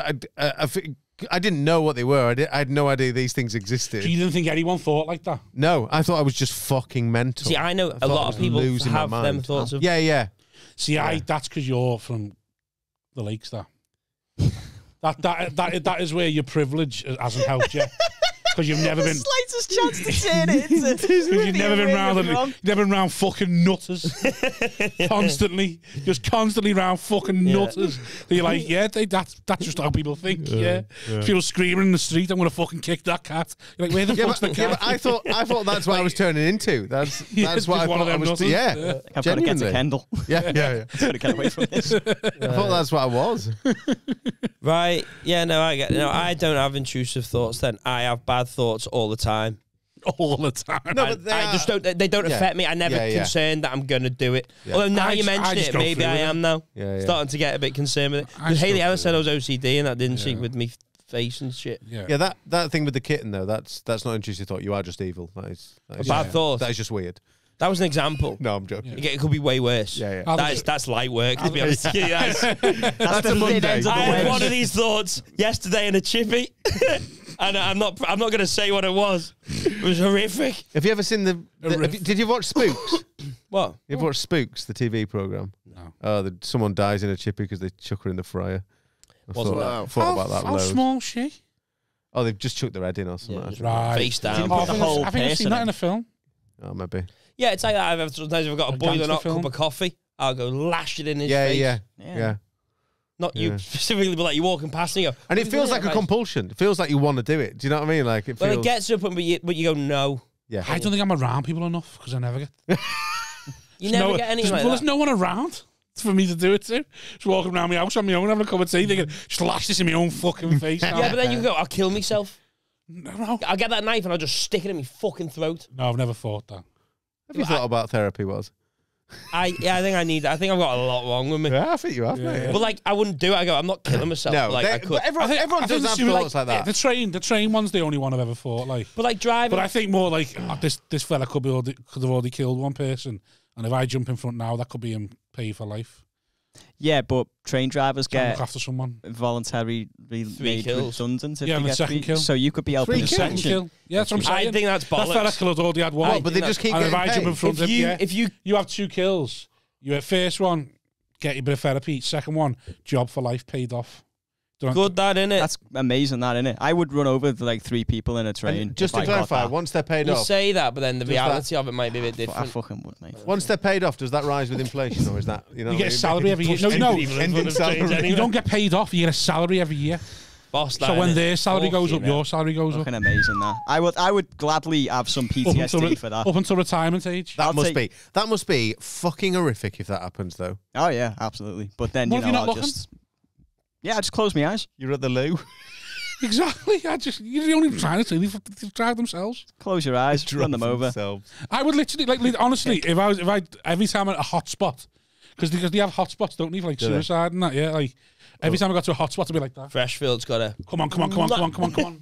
I didn't know what they were. I had no idea these things existed. So you didn't think anyone thought like that? No, I thought I was just fucking mental. See, I know a lot of people have them thoughts of... Yeah. See, that's because you're from the lakes, That is where your privilege hasn't helped you. Because you've never been slightest chance to turn it into. Because you've never been round fucking nutters constantly, just constantly round fucking nutters. So you're like, that's just how people think. Yeah. People screaming in the street, I'm gonna fucking kick that cat. You're like, where the fuck's the cat? Yeah, but I thought that's what I was turning into. That's what I thought I was. I've got to get to Kendall. Yeah. I've got to get away from this. I thought that's what I was. Right? Yeah. No, I get. No, I don't have intrusive thoughts. Then I have bad thoughts all the time. All the time. No, but I just don't. They don't affect me. I never concerned that I'm going to do it. Although now you mention it, maybe I am now. Starting to get a bit concerned with it. Because Haley Ellis said I was OCD, and that didn't she with me face and shit. Yeah. That thing with the kitten though. That's not intrusive thought. You are just evil. That is a bad thought. That is just weird. That was an example. No, I'm joking. It could be way worse. Yeah. That's light work, to be honest. That's a Monday. I had one of these thoughts yesterday in a chippy. And I'm not going to say what it was. It was horrific. Have you ever seen did you watch Spooks? What? You've watched Spooks, the TV program? No. Oh, someone dies in a chippy because they chuck her in the fryer. I thought about that How loads. small is she? Oh, they've just chucked their head in or something. Right. Face down. The whole I think I've seen that in a film. Oh, maybe. Yeah, it's like that. Sometimes if I've got a boiling hot cup of coffee, I'll go lash it in his face. Yeah. Not you specifically, but like you're walking past and you go... And it feels like a compulsion. It feels like you want to do it. Do you know what I mean? Like it feels... Well, it gets to a point but you go, no. Yeah. I don't think I'm around people enough because I never get... You never get anything like that. There's no one around for me to do it to. Just walking around my house on my own, having a cup of tea, thinking, just lash this in my own fucking face. Yeah, but then you go, I'll kill myself. No. I'll get that knife and I'll just stick it in my fucking throat. No, I've never thought that. Have you thought about therapy, was? I think I've got a lot wrong with me. Yeah, I think you have, mate. But like, I wouldn't do it. I go, I'm not killing myself. No, like, I could. Everyone does have thoughts like that. The train one's the only one I've ever thought. Like, but like driving. But I think more like this fella could have already killed one person, and if I jump in front now, that could be him pay for life. Yeah, but train drivers Can't get look after someone. voluntarily made kills. redundant if Yeah, they and the get second kill. So you could be helping Three the kills? second Second kill. Yeah, that's what I'm saying. I think that's That fella bollocks. killed all. He had one. What, but they just keep And getting if I jump in paid? front of him, If you you have 2 kills. You at first one, get your bit of therapy. Second one, job for life, paid off. good that innit? That's amazing, that, innit? I would run over like 3 people in a train. And just if to I got clarify, that. once they're paid You off, say that, but then the Does reality of it might be a bit I different. fucking would, mate. once they're paid off, does that rise with inflation, or is that You get a salary every year. Push No, people in ending front of trains salary. anyway. you don't get paid off. You get a salary every year. Boss that, So when innit? their salary goes up, Fucking your salary goes up. Fucking amazing, that. I would gladly have some Up until, PTSD for that. up until retirement age. That I'll must take- be fucking horrific if that happens, though. Oh yeah, absolutely. But then What you if you're know, not I'll looking? just I just close my eyes, You're at the loo. Exactly. You're the only trying to they drive themselves. close your eyes, run them over. Themselves. I would literally, honestly, if I every time at a hot spot, because they have hot spots, don't they, for like Do they? suicide and that, yeah, like every time I got to a hot spot, I'd be like that. Freshfield's got a. Come on. Come on.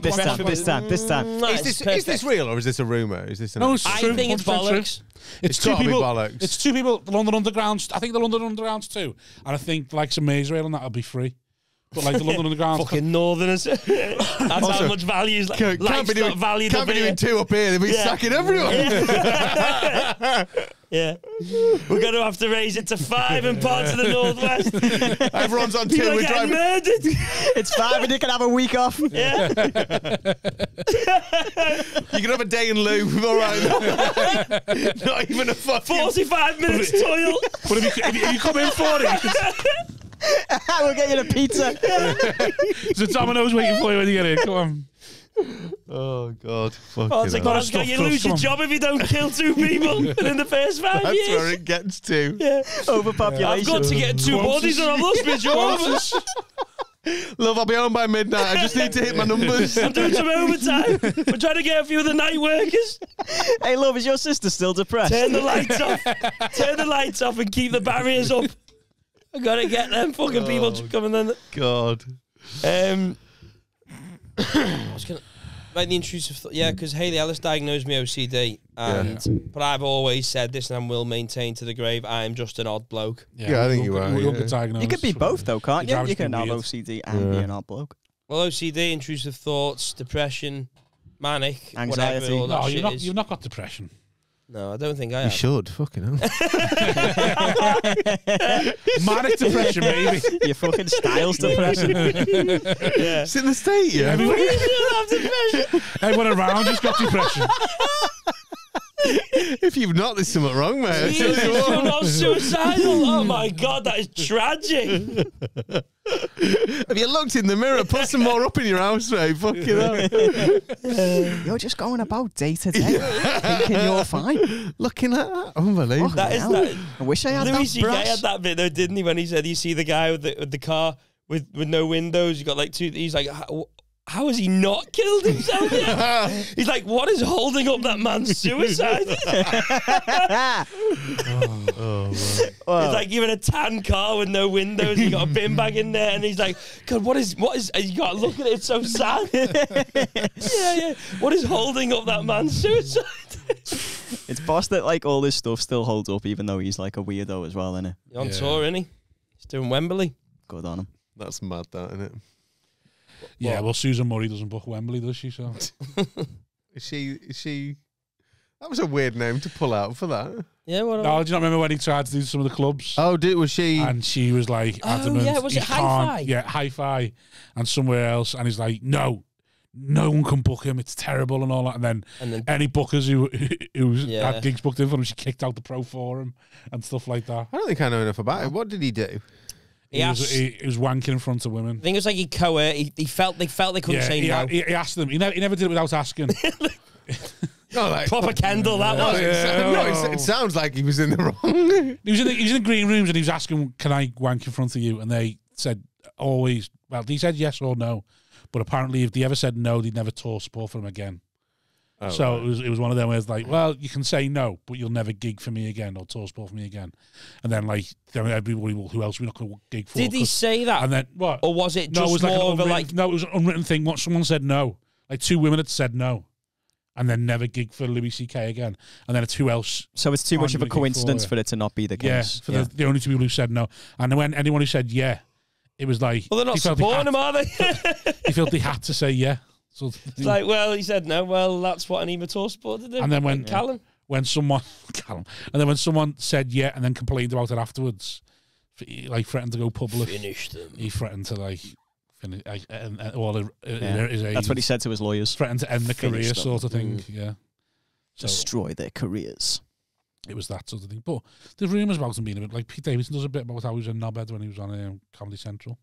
This time. Is this real, or is this a rumor? Is this? No, it's I true, think it's 100% true. bollocks. It's gotta two be people. bollocks. It's 2 people. The London Underground. I think the London Underground's 2, and I think like some Israel and that'll be free. But like the London Underground, Fucking northerners. That's how much value is. Can't be Life's doing, not valued can't up be here. doing 2 up here. They'll be Yeah. sacking everyone. Yeah. We're going to have to raise it to 5 in parts of the northwest. Everyone's on 2. People are We're getting driving. murdered. It's 5 and you can have a week off. Yeah. You can have a day in loo. All right. Not even a fucking. 45 minutes toil. but if you come in for it, We'll get you a pizza. there's a Domino's waiting for you when you get in. Come on. Oh God. Oh, Fucking it's like, hell. Glasgow, you stuff, lose come your on. job if you don't kill 2 people within the first 5 That's years. where it gets to. Yeah. Overpopulation. I've got to get 2 bodies and I've lost my job. Love, I'll be home by midnight. I just need to hit my numbers. I'm doing some overtime. We're trying to get a few of the night workers. Hey, love, is your sister still depressed? Turn the lights off. Turn the lights off and keep the barriers up. I gotta get them fucking people coming in. God. I was gonna like the intrusive thought, yeah, because Hayley Ellis diagnosed me OCD, and but I've always said this, and I will maintain to the grave, I am just an odd bloke. Yeah, I think you are, We'll yeah. get diagnosed. You could be both, though, can't you? Your You can have weird. OCD and be an odd bloke. Well, OCD, intrusive thoughts, depression, manic, Anxiety. whatever. All that No, shit is. you've not got depression. No, I don't think I You have. should. Fucking hell. Manic depression, maybe. Your fucking style's depression. It's in the state, yeah. Everyone around you's got depression. If you've not, there's something wrong, mate. Jesus, you're not suicidal. Oh my God, that is tragic. Have you looked in the mirror? Put some more up in your house, mate. Fucking hell. You're just going about day to day, thinking you're fine. Looking at that. Unbelievable. That is Hell. that. I wish I had Louis that C.K. brass. had that bit though, didn't he? When he said, "You see the guy with the car with no windows. You got like 2." He's like, "How has he not killed himself yet?" He's like, "What is holding up that man's suicide?" It's like you're in a tan car with no windows. You got a bin bag in there, and he's like, "God, what is?" You got to look at it. It's so sad. Yeah. What is holding up that man's suicide? It's boss that like all this stuff still holds up, even though he's like a weirdo as well, innit? He's on tour, isn't he? He's doing Wembley. Good on him. That's mad, that, isn't it? Yeah, well, Susan Murray doesn't book Wembley, does she? So Is she? That was a weird name to pull out for that. Yeah, what? no, do you not remember when he tried to do some of the clubs? Oh, was she? And she was like adamant. yeah, was he it Hi-Fi? can't- Yeah, Hi-Fi, and somewhere else. And he's like, no one can book him. It's terrible and all that. And then any bookers who had gigs booked in for him, she kicked out the pro forum and stuff like that. I don't think I know enough about it. What did he do? He was wanking in front of women. I think it was like he coerced. They felt they couldn't say no. He asked them. He never did it without asking. No, like Proper Kendall, that was. it sounds like he was in the wrong. He was in the green rooms and he was asking, "Can I wank in front of you?" And they said always. Well, he said yes or no, but apparently if they ever said no, they'd never tour support for him again. Oh, so right. it was one of them where it's like, well, you can say no, but you'll never gig for me again or tour support for me again. And then like everybody, well, who else are we not going to gig for? Did he say that? And then what? Or was it No, just it was like more an of a unwritten, no, it was an unwritten thing. What someone said no. Like 2 women had said no. and then never gig for Louis C.K. again. And then it's who else. So it's too much of a coincidence for it to not be the case. Yeah, for the only two people who said no. And when anyone who said yeah, it was like... Well, they're not supporting him, are they? He felt they had to say yeah. So it's like, well, he said no. Well, that's what an Ema Tour supporter did. And then when Callum, when someone said yeah, and then complained about it afterwards, like threatened to go public. Finish them. He threatened to like finish. That's what he said to his lawyers. Threatened to end the career, them. sort of thing. Yeah. So Destroy their careers. It was that sort of thing. But there's rumours about him being a bit like Pete Davidson does a bit about how he was a knobhead when he was on Comedy Central.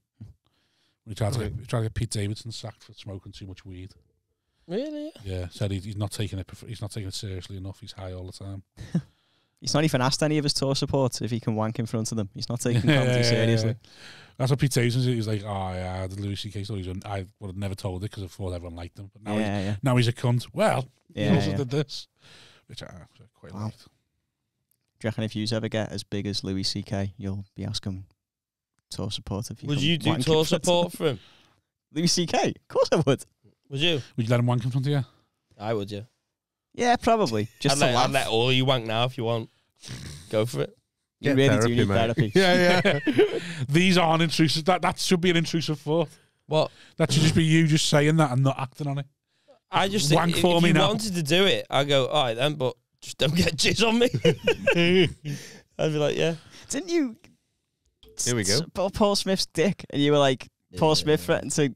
He tried to get Pete Davidson sacked for smoking too much weed. Really? Yeah, said he's not taking it. He's not taking it seriously enough. He's high all the time. He's not even asked any of his tour supports if he can wank in front of them. He's not taking comedy seriously. That's what Pete Davidson said. He was like, "Oh yeah, the Louis C.K. stories. I would have never told it because I thought everyone liked them. But now he's a cunt. Well, he also did this, which I quite liked." Do you reckon if you ever get as big as Louis C.K., you'll be asking tour support if you would you do tour support for him? Louis C.K.? Of course I would. Would you? Would you let him wank in front of you? I would, yeah. Yeah, probably. Just I'd let all you wank now if you want. Go for it. You really do need therapy. Yeah. These aren't intrusive. That should be an intrusive thought. What? That should just be you just saying that and not acting on it. I just think if you wanted to do it, I'd go, all right then, but just don't get jizz on me. I'd be like, yeah. Didn't you... Here we go. Paul Smith's dick, and you were like, Paul Smith threatened to...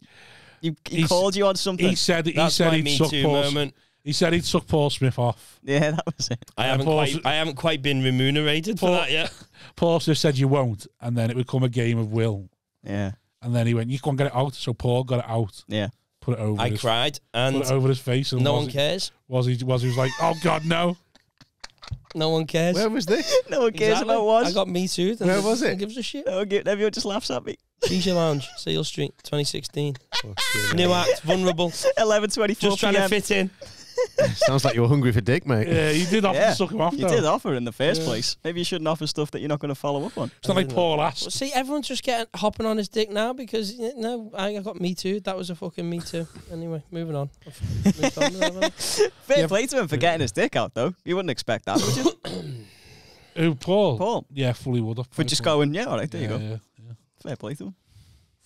He called you on something. He said he'd suck Paul. He said he'd suck Paul Smith off. Yeah, that was it. I haven't quite been remunerated for that yet. Paul Smith said you won't, and then it would become a game of will. Yeah. And then he went, "You can't get it out." So Paul got it out. Yeah. Put it over. I cried and put it over his face. And no one cares. He was like, "Oh God, no." No one cares. Where was this? No one cares about what. I got Me Too. Where was it? Who gives a shit? Everyone just laughs at me. Shisha Lounge, Seal Street, 2016. New act, vulnerable. 11:24 Just trying to fit in. Sounds like you were hungry for dick, mate. Yeah, you did offer to suck him off. You did offer in the first place. Maybe you shouldn't offer stuff that you're not going to follow up on. It's not like Paul asked. Well, see, everyone's just hopping on his dick now because I got Me Too. That was a fucking Me Too. Anyway, moving on. Fair play to him for getting his dick out, though. You wouldn't expect that, would you? Who, Paul? Paul. Yeah, fully would have. For just going, yeah, all right, there you go. Yeah. Fair play to him.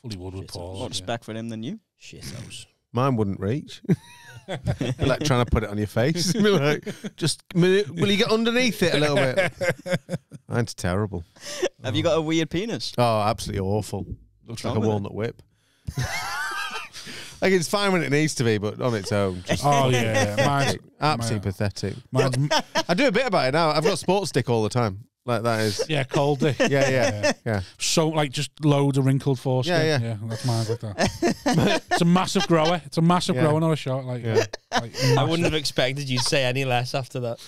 Fully would with Paul. More respect for him than you. Shithouse. Mine wouldn't reach. Like trying to put it on your face. Like, will you get underneath it a little bit? Mine's terrible. Have you got a weird penis? Oh, absolutely awful. Looks like a walnut whip. Like it's fine when it needs to be, but on its own. Just mine's absolutely pathetic. I do a bit about it now. I've got sports dick all the time. Like that is. Yeah, cold dick. Yeah. So like just loads of wrinkled foreskin. Yeah, that's mine like that. It's a massive grower. It's a massive grower, not a short. Like I wouldn't have expected you to say any less after that.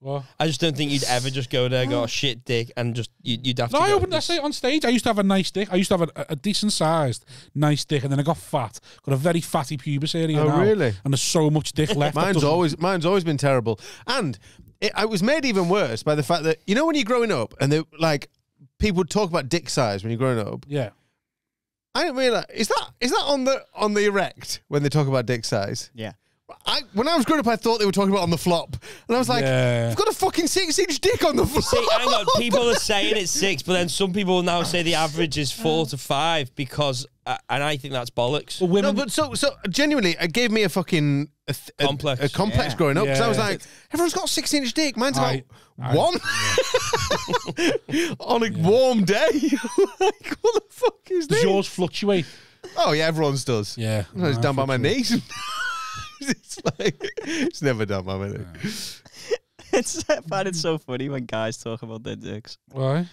What? I just don't think you'd ever just go there, go shit dick, and just you'd have to. No, I say it on stage. I used to have a nice dick. I used to have a decent sized nice dick, and then I got fat. Got a very fatty pubis area now. Oh, really? And there's so much dick left. Mine's always been terrible, and I was made even worse by the fact that when you're growing up, and people would talk about dick size when you're growing up. Yeah. I didn't realize is that on the erect when they talk about dick size? Yeah. When I was growing up, I thought they were talking about on the flop, and I was like, "I've got a fucking 6-inch dick on the flop." See, hang on. People are saying it's 6, but then some people now say the average is 4 to 5 because, and I think that's bollocks. Well, women, no, but so genuinely, it gave me a fucking complex. A complex growing up because I was like, everyone's got a 6-inch dick. Mine's about one on a warm day. Like, what the fuck is this? Does yours fluctuate? Oh yeah, everyone's does. Yeah, it's down by my knees. It's never done by me. I find it so funny when guys talk about their dicks. Why?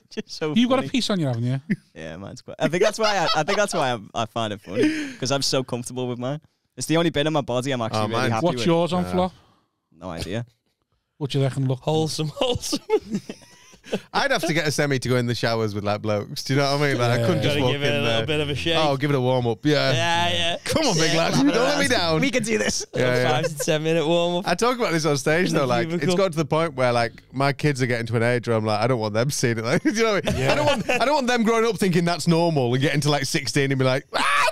Just so you funny. got a piece on you, haven't you? Yeah, mine's quite. I think that's why. I find it funny because I'm so comfortable with mine. It's the only bit of my body I'm actually really happy with. What's yours on flop? No idea. What do you reckon? Look wholesome. I'd have to get a semi to go in the showers with like blokes. Do you know what I mean? Like I couldn't just Gotta walk give in it a there. little bit of a shake. Oh, give it a warm up. Yeah. Yeah. Come on, big lad. Don't let me down. We can do this. Yeah, 5 to 10 minute warm up. I talk about this on stage though. Like it's got to the point where like my kids are getting to an age where I'm like, I don't want them seeing it. Like, you know what I mean? Yeah. I don't want them growing up thinking that's normal and getting to like 16 and be like,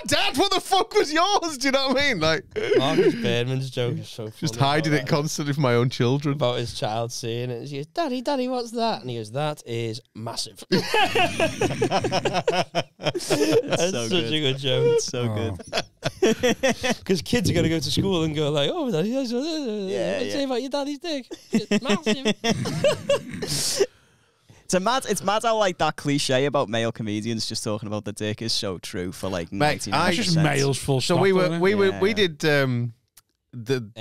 Dad, what the fuck was yours? Do you know what I mean? Like Marcus Birdman's joke is so funny. just hiding it constantly from my own children. About his child seeing it. He goes, Daddy, what's that? And he goes, that is massive. That's so such good. a good joke. It's so good. Because kids are going to go to school and go like, oh, Daddy, what's say about your daddy's dick? It's massive. It's mad how like that cliche about male comedians just talking about the dick is so true for like 99%. That's just males full So stop. we did the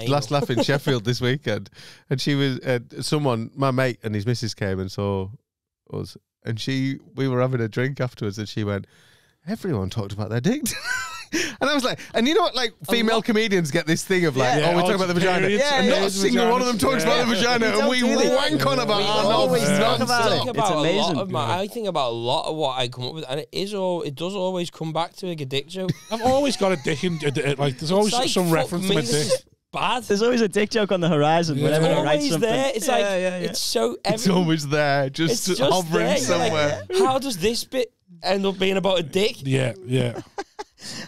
last laugh in Sheffield this weekend, and she was someone, my mate and his missus came and saw us, and we were having a drink afterwards, and she went, everyone talked about their dick. And I was like, and you know what, like female comedians get this thing of like, we talk about the vagina, and not a single one of them talks about the vagina, and we wank on about it. It's amazing. I think about a lot of what I come up with, and it does always come back to like a dick joke. I've always got a dick in, like there's always Like, some fuck reference me, to my this dick. is bad. There's always a dick joke on the horizon whenever I write Always something. there. It's like it's so. It's always there, just hovering there. somewhere. Like, how does this bit end up being about a dick? Yeah.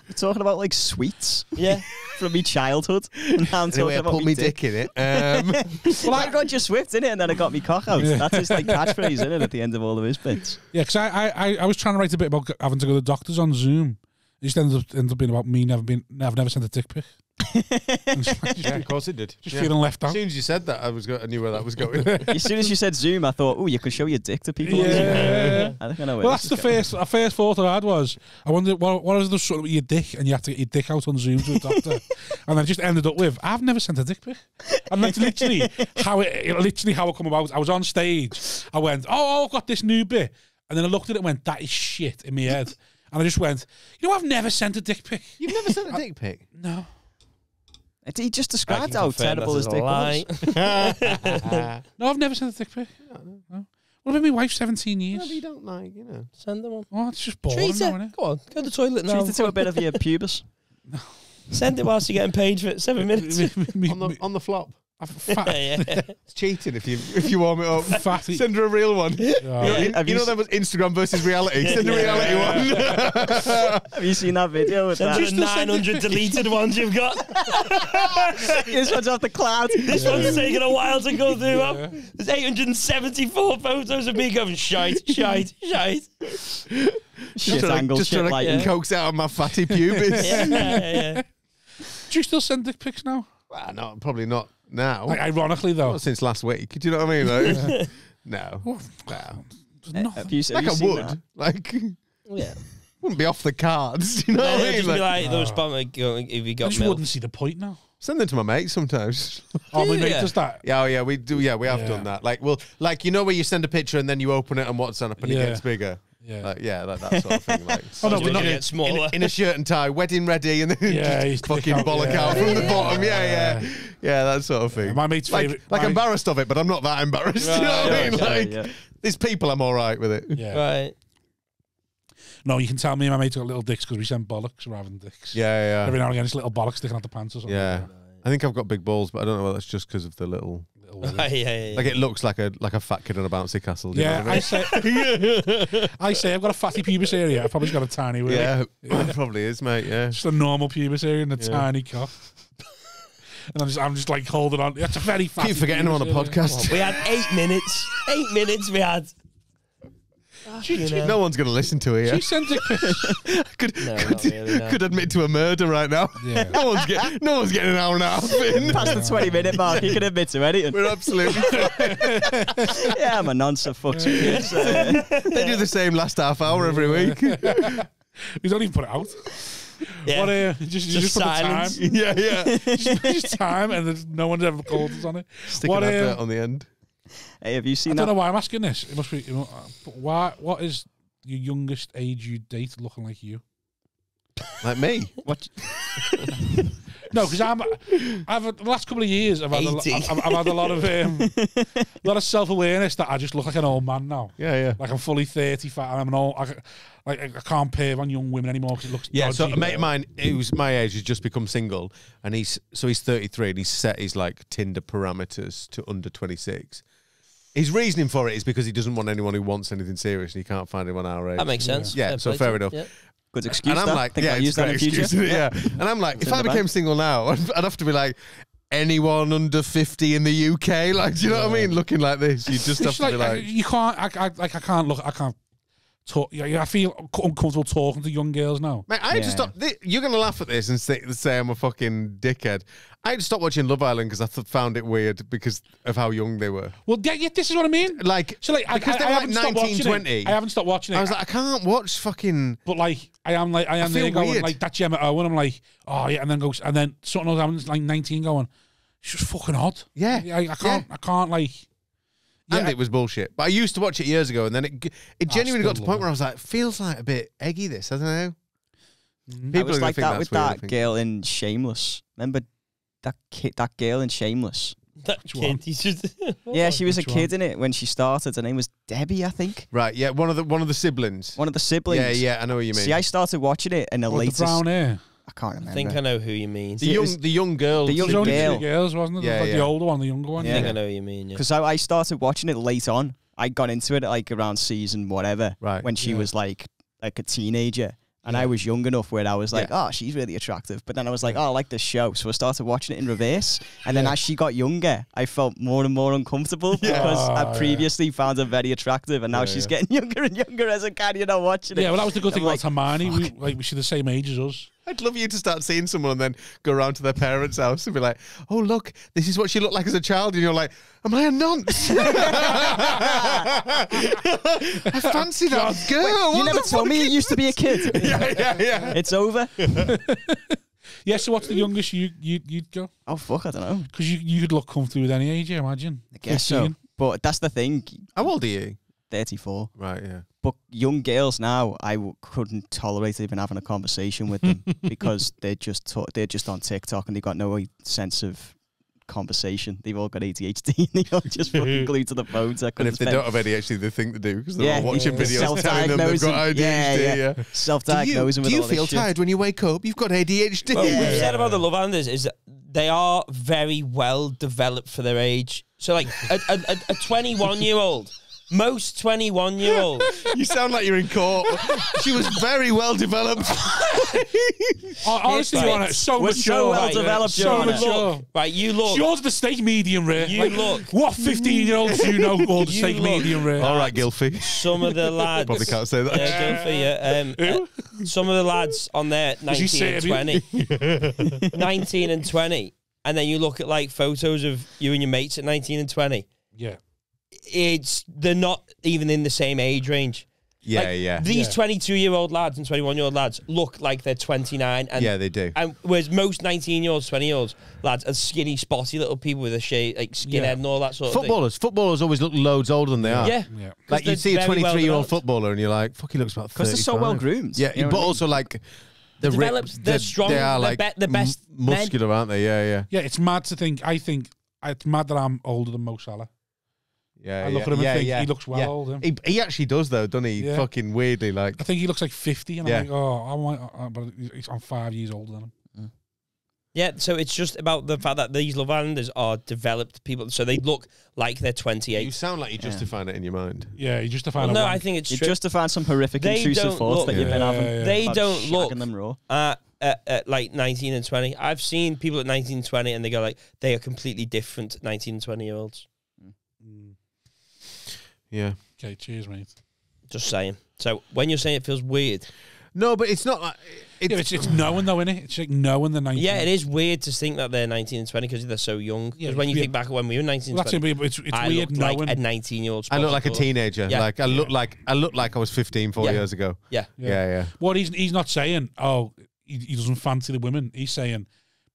We're talking about like sweets. Yeah. From my childhood. And now I'm Anyway, talking I about put me dick in it. Well, I got your Swift in it, and then I got me cock out. Yeah. That's his like catchphrase, isn't it, at the end of all of his bits? Yeah, because I was trying to write a bit about having to go to the doctors on Zoom. It just ended up being about me never sent a dick pic. Yeah, of course it did. Just feeling left out. As soon as you said that, I knew where that was going. As soon as you said Zoom, I thought, oh, you could show your dick to people. Yeah. I think I know. Well, that's the first thought I had was, I wondered what is the sort of your dick, and you have to get your dick out on Zoom to a doctor, and then it just ended up with, I've never sent a dick pic, and that's literally how it come about. I was on stage, I went, I've got this new bit, and then I looked at it and went, that is shit in my head, and I just went, I've never sent a dick pic. You've never sent a dick pic? No. He just described how terrible his dick was. No, I've never sent a dick pic. No. What about my wife? 17 years. No, but you don't like, Send them on. Oh, it's just boring, Treat now, it. isn't it? Go on, go to the toilet now. Treat it to a bit of your pubis. Send it whilst you're getting paid for it. 7 minutes. on the flop. Yeah. It's cheating if you warm it up. Fatty. Send her a real one. Yeah. You know that was Instagram versus reality. Send a reality one. Have you seen that video with that? Just the 900 deleted ones you've got. This one's off the cloud. This one's taken a while to go through. There's 874 photos of me going shite. Shit angle, Just shit trying lighting. to coax out of my fatty pubis. Yeah. Do you still send dick pics now? Well, no, probably not now. Like, ironically, though. Not since last week. Do you know what I mean? Like, no. Have you Like I seen would. that? Like, Yeah. wouldn't be off the cards. Do you know what I mean? Just be Like, like those spam if you I got just milk. wouldn't see the point now. send them to my mate sometimes. Oh, my mate Yeah. does that. Yeah, oh, yeah, we do. Yeah, we have Yeah. done that. Like, well, like you know where you send a picture and then you open it on WhatsApp and it Yeah. gets bigger. Yeah. Like, yeah, that sort of thing. Like, Oh, no, Did but it not get smaller. in a shirt and tie, wedding ready, and then Yeah, just he's fucking dick out, bollock yeah. out from the bottom. Yeah, that sort of thing. My mate's like, favourite. like embarrassed of it, but I'm not that embarrassed. You know what I mean? Like, these people, I'm all right with it. Yeah. Right. No, you can tell me and my mate's got little dicks because we send bollocks rather than dicks. Yeah, Every now and again, it's little bollocks sticking out the pants or something. yeah. I think I've got big balls, but I don't know whether that's just because of the little. Yeah. Like it looks like a fat kid on a bouncy castle. Do you Yeah, know what I say I've got a fatty pubis area. I've probably got a tiny one. yeah, it probably is, mate. Yeah. Just a normal pubis area and a Yeah. tiny cock. And I'm just like holding on. That's a very fatty. Keep forgetting I'm on a pubis area. podcast. We had 8 minutes. 8 minutes we had. No one's going to listen to it. She sent dick pics. Not really, no. Could admit to a murder right now. Yeah. No one's getting an hour and a half in. Past the 20-minute mark, you can admit to anything. We're absolutely fine. Yeah, I'm a nonce of fucks with kids. They do the same last half hour every week. We don't even put it out. Yeah. What, just put the time. silence. Yeah. just time, and there's no one's ever called us on it. Stick What, an advert on the end. Hey, have you I seen don't that? know why I'm asking this. It must be. But why? What is your youngest age you date looking like you? Like me. What? No, because the last couple of years I've had a lot of self-awareness that I just look like an old man now. Yeah. Like I'm fully 35 and I'm an old. I can't perv on young women anymore because it looks dodgy. So a mate of mine who's my age has just become single, and he's 33 and he's set his like Tinder parameters to under 26. His reasoning for it is because he doesn't want anyone who wants anything serious, and he can't find anyone our age. That makes sense. Yeah, so fair enough. Yeah. Good excuse. And I'm like, think I'll use that in future. Yeah. And I'm like, if I became single now, I'd have to be like, anyone under 50 in the UK, like, do you know what I mean? Looking like this, you just have to be like, you can't. I can't talk. I feel uncomfortable talking to young girls now. Mate, I had to stop. You're going to laugh at this and say I'm a fucking dickhead. I had to stop watching Love Island because I found it weird because of how young they were. Well, yeah, this is what I mean. Like, so because they were like 19, 20. I haven't stopped watching it. I was like, I can't watch fucking. But like, I am there going weird. Like that Gemma Owen. I'm like, oh yeah, and then something else happens. Like 19 going, it's just fucking odd. Yeah, I can't like. Yeah. And it was bullshit. But I used to watch it years ago, and then it genuinely got to the point where I was like, feels like a bit eggy. This, I don't know. I was like that with that girl in Shameless. Remember that girl in Shameless? That kid, yeah, she was a kid in it when she started. Her name was Debbie, I think. Right, yeah, one of the siblings. One of the siblings. Yeah, I know what you mean. See, I started watching it in the latest. The brown hair. I can't remember. I think I know who you mean. The young girl. The young girl. Two girls, wasn't it? Yeah, like the older one, the younger one. I think I know who you mean. Because I started watching it late on. I got into it like around season whatever, right? When she was like a teenager. And I was young enough where I was like, oh, she's really attractive. But then I was like, oh, I like this show. So I started watching it in reverse. And then as she got younger, I felt more and more uncomfortable because I previously found her very attractive. And now she's getting younger and younger as I carry on watching it. Yeah, well, that was the good thing about Hermione. She's the same age as us. I'd love you to start seeing someone and then go around to their parents' house and be like, oh, look, this is what she looked like as a child. And you're like, am I a nonce? I fancy that girl. Wait, you never told me you used to be a kid. Yeah. It's over. Yeah, so what's the youngest you'd go? Oh, fuck, I don't know. Because you could look comfortable with any age, I imagine. I guess 15. So. But that's the thing. How old are you? 34. Right, yeah. But young girls now, I couldn't tolerate even having a conversation with them because they're just on TikTok and they've got no sense of conversation. They've all got ADHD and they're all just fucking glued to the phones. And if they don't have ADHD, they think they do because they're all watching videos telling them they've got ADHD. Self-diagnosing with all this shit. Do you feel tired when you wake up? You've got ADHD. Well, what we've said about the Love Islanders is that they are very well developed for their age. So like a 21-year-old. Most 21-year-olds. You sound like you're in court. She was very well developed. Honestly, Your Honour, so mature. So well developed, Your Honour. Look, right, you look. Yours the steak medium rare. You look. What 15-year-olds do you know called the steak medium rare? All right, Gilfy. Some of the lads. Probably can't say that. Yeah, Gilfy, some of the lads on there, 19 and 20. 19 and 20. And then you look at like photos of you and your mates at 19 and 20. Yeah. They're not even in the same age range. Yeah, like, yeah. These 22-year-old lads and 21-year-old lads look like they're 29. And, yeah, they do. And whereas most 19-year-olds, 20-year-olds lads are skinny, spotty little people with a shade, like skinhead and all that sort of thing. Footballers always look loads older than they are. Yeah. Like you see a 23-year-old footballer and you're like, fuck, he looks about 35. Because they're so well groomed. Yeah, but also like they're developed, they're strong, they are like the best muscular, aren't they? Yeah. Yeah, it's mad to think. I think it's mad that I'm older than Mo Salah. Yeah, I look at him and think he looks well older. He actually does though, doesn't he? Yeah. Fucking weirdly, like I think he looks like 50, and I'm like, but I'm 5 years older than him. Yeah, so it's just about the fact that these Love Islanders are developed people, so they look like they're 28. You sound like you're justifying it in your mind. Yeah, you justifying it. No, I think it's you true. justifying some horrific intrusive thoughts that you've been having. They don't look them raw. At like 19 and 20. I've seen people at 19 and 20 and they go like, they are completely different 19 and 20-year-olds. Yeah. Okay, cheers, mate. Just saying. So when you're saying it feels weird. No, but it's not like... It's knowing though, innit? It's like knowing the 19. Yeah, it is weird to think that they're 19 and 20 because they're so young. Because when you think back when we were 19 and 20, it's I weird looked knowing. like a 19-year-old. I look like a teenager. Yeah. Like I look like I was 15, 4 years ago. Yeah. What he's not saying, he doesn't fancy the women. He's saying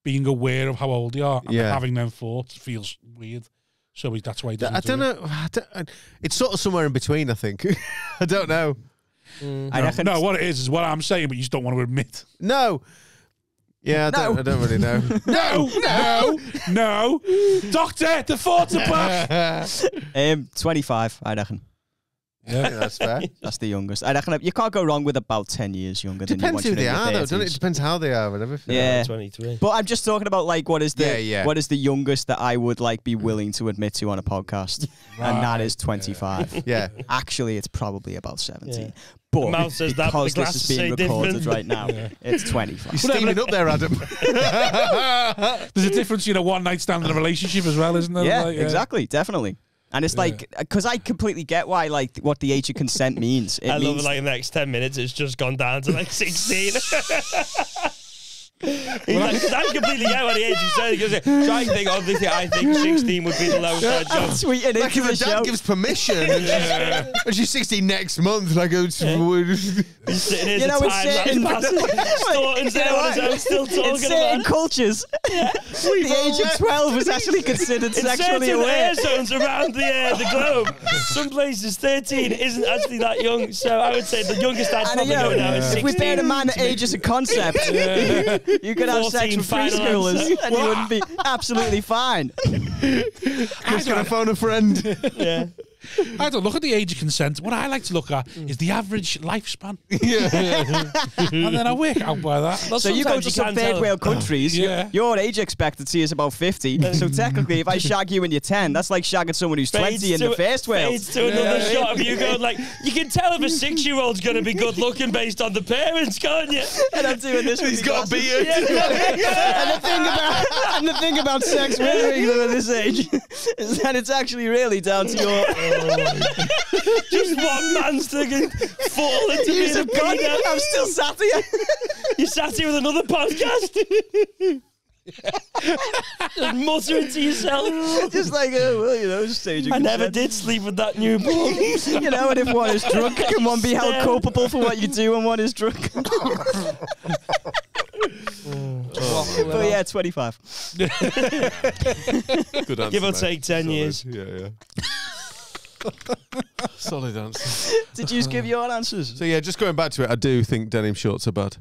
being aware of how old they are and having them thoughts feels weird. So that's why he doesn't I don't know. It's sort of somewhere in between, I think. I don't know. I reckon. No, what it is what I'm saying, but you just don't want to admit. No. Yeah, I don't really know. No. Doctor, the thoughts are back. 25, I reckon. Yeah, that's fair. That's the youngest. I reckon you can't go wrong with about 10 years younger than you. Depends who they are, though, doesn't it? It depends how they are and everything. Yeah, 23. But I'm just talking about like what is the youngest that I would like be willing to admit to on a podcast, and that is 25. Yeah. Actually, it's probably about 17. Yeah. But Mouth says that, because but the this is being glasses say recorded different. right now, it's 25. You're steaming up there, Adam. There's a difference, one night stand in a relationship as well, isn't there? Yeah, Like, exactly, definitely. And it's like, because I completely get why, like, what the age of consent means. I love it, like, in the next 10 minutes, it's just gone down to, like, 16. He's like, 'cause I completely get what the age is saying. He goes, try and think, obviously, I think 16 would be the lowest I'd go. Sweet and Like if the dad gives permission and she's 16 next month, like He's sitting here, You know, the it's time certain- lapse passes. Staunton's there on his own, still in talking certain about it. cultures, the age of 12 is actually considered In sexually certain aware. air zones around the globe, some places 13 isn't actually that young. So I would say the youngest I'd And probably go now is 16. if we bear in mind that age is a concept, you could have sex 14 with final preschoolers answer. and you wouldn't be absolutely fine. Just gonna phone a friend. Yeah. I don't look at the age of consent. What I like to look at is the average lifespan. And then I work out by that. So you go to some third world countries, Yeah. your age expectancy is about 50. So technically, if I shag you when you're 10, that's like shagging someone who's 20 in the first world. Fades to another shot of you going like, you can tell if a 6-year-old's going to be good looking based on the parents, can't you? And I'm doing this with He's my got a glasses. beard. And the thing about sex with people at this age is that it's actually really down to your Just one man's thinking, fall into use being a of God. pedo. I'm still sat here. You sat here with another podcast. Just muttering to yourself. Just like, stage of I never consent. did sleep with that newborn. And if one is drunk, can one be held culpable for what you do when one is drunk? But yeah, 25. Good answer, Give or mate. take 10 years. Yeah. Solid answer. Did you just give your answers? So yeah, just going back to it, I do think denim shorts are bad.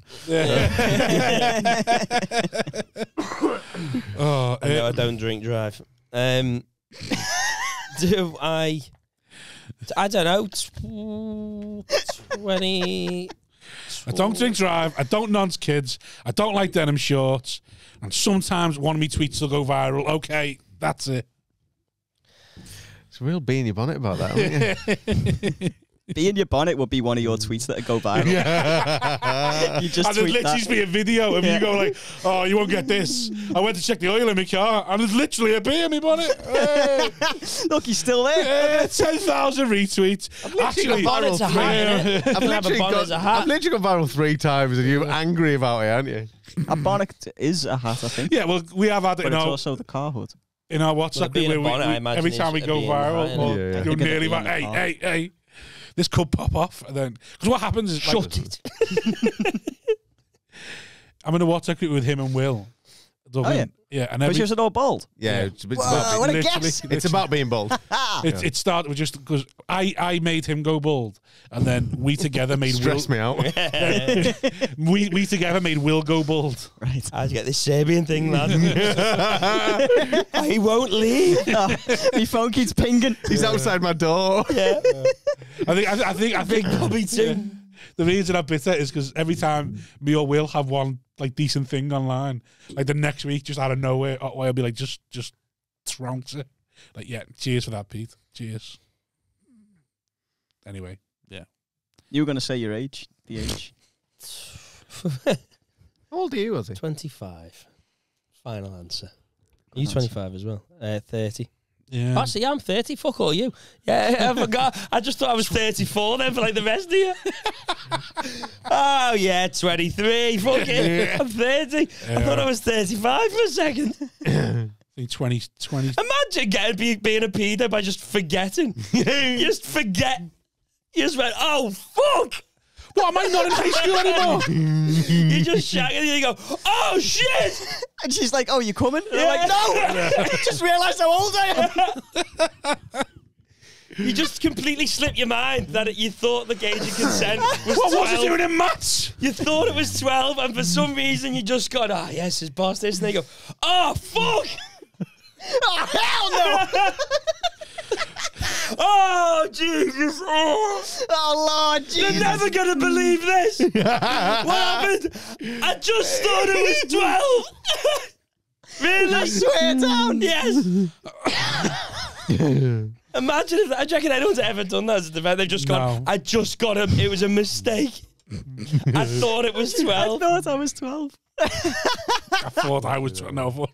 Oh, No, I don't drink drive. Do I don't know. 20. I don't drink drive. I don't nonce kids. I don't like denim shorts. And sometimes one of me tweets will go viral. Okay, that's it. It's a real bee in your bonnet about that, isn't it? Be in your bonnet would be one of your tweets that would go viral. You just And there'd tweet literally that. be a video of you going like, oh, you won't get this. I went to check the oil in my car and there's literally a bee in my bonnet. Hey. Look, he's still there. 10,000 retweets. Actually, Bonnet's a hat, innit? I've literally got viral 3 times and you're angry about it, aren't you? A bonnet is a hat, I think. yeah, well, we have had it But in it's our also the car hood. WhatsApp being a where bonnet, I imagine every time we is go being a viral, hat, well, innit? Yeah. you're I think nearly it'd be like, in the car. hey, this could pop off. And then, because what happens is, Shut it. I'm in a WhatsApp group with him and Will. yeah. Yeah, and But every, she was an old bald. Yeah, What a guess. it's about being bold. It started with just because I made him go bald, and then we together made Stress me out. we together made Will go bald. Right. How'd you get this Serbian thing, lad? I won't leave. My phone keeps pinging. He's outside my door. Yeah. I think Big puppy too. the reason I'm bitter is because every time me or Will have one like decent thing online, like the next week, just out of nowhere, Otway will be like, just trounce it. Like, yeah, cheers for that, Pete. Cheers. Anyway, yeah. You were going to say your age, the age. How old are you, was he? 25. Final answer. You 25 as well. 30. Yeah. Actually, yeah, I'm 30. Fuck all you. Yeah, I forgot. I just thought I was 34 then for like the rest of you. Oh, yeah, 23. Fuck it. I'm 30. I thought I was 35 for a second. I think 20. Imagine being a pedo by just forgetting. You just forget. You just went, oh, fuck. What, am I not in high school anymore? You just shag and you go, oh, shit. And she's like, oh, you coming? And I'm like, no. I just realised how old I am. You just completely slipped your mind that you thought the gauge of consent was 12. What was it doing in maths? You thought it was 12, and for some reason you just got, yes, his boss this, and they go, oh, fuck! Oh, hell no! Oh, Jesus! Oh, Lord, Jesus! You're never going to believe this! What happened? I just thought it was 12! Really? I swear down! Yes! Imagine if I reckon anyone's ever done that as a defence. They've just gone, I just got him. It was a mistake. I thought it was 12. I thought I was 12. I thought I was 12. No,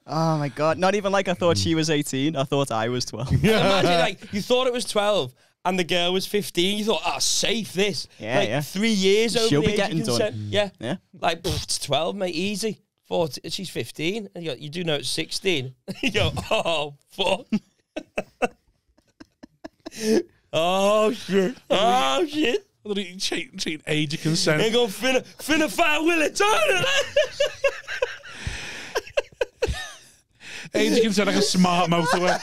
oh my God. Not even like I thought she was 18. I thought I was 12. Imagine like you thought it was 12 and the girl was 15. You thought, safe this. Yeah, like, yeah. 3 years over She'll the be age getting of consent. done. Yeah. Yeah. Like, it's 12, mate, easy. 14, she's 15. And you go, you do know it's 16. You go, oh, fuck. Oh, shit. Oh, shit. Cheating age of consent. Ain't gonna finna fight Willie Turner. Age of consent like a smart motorway.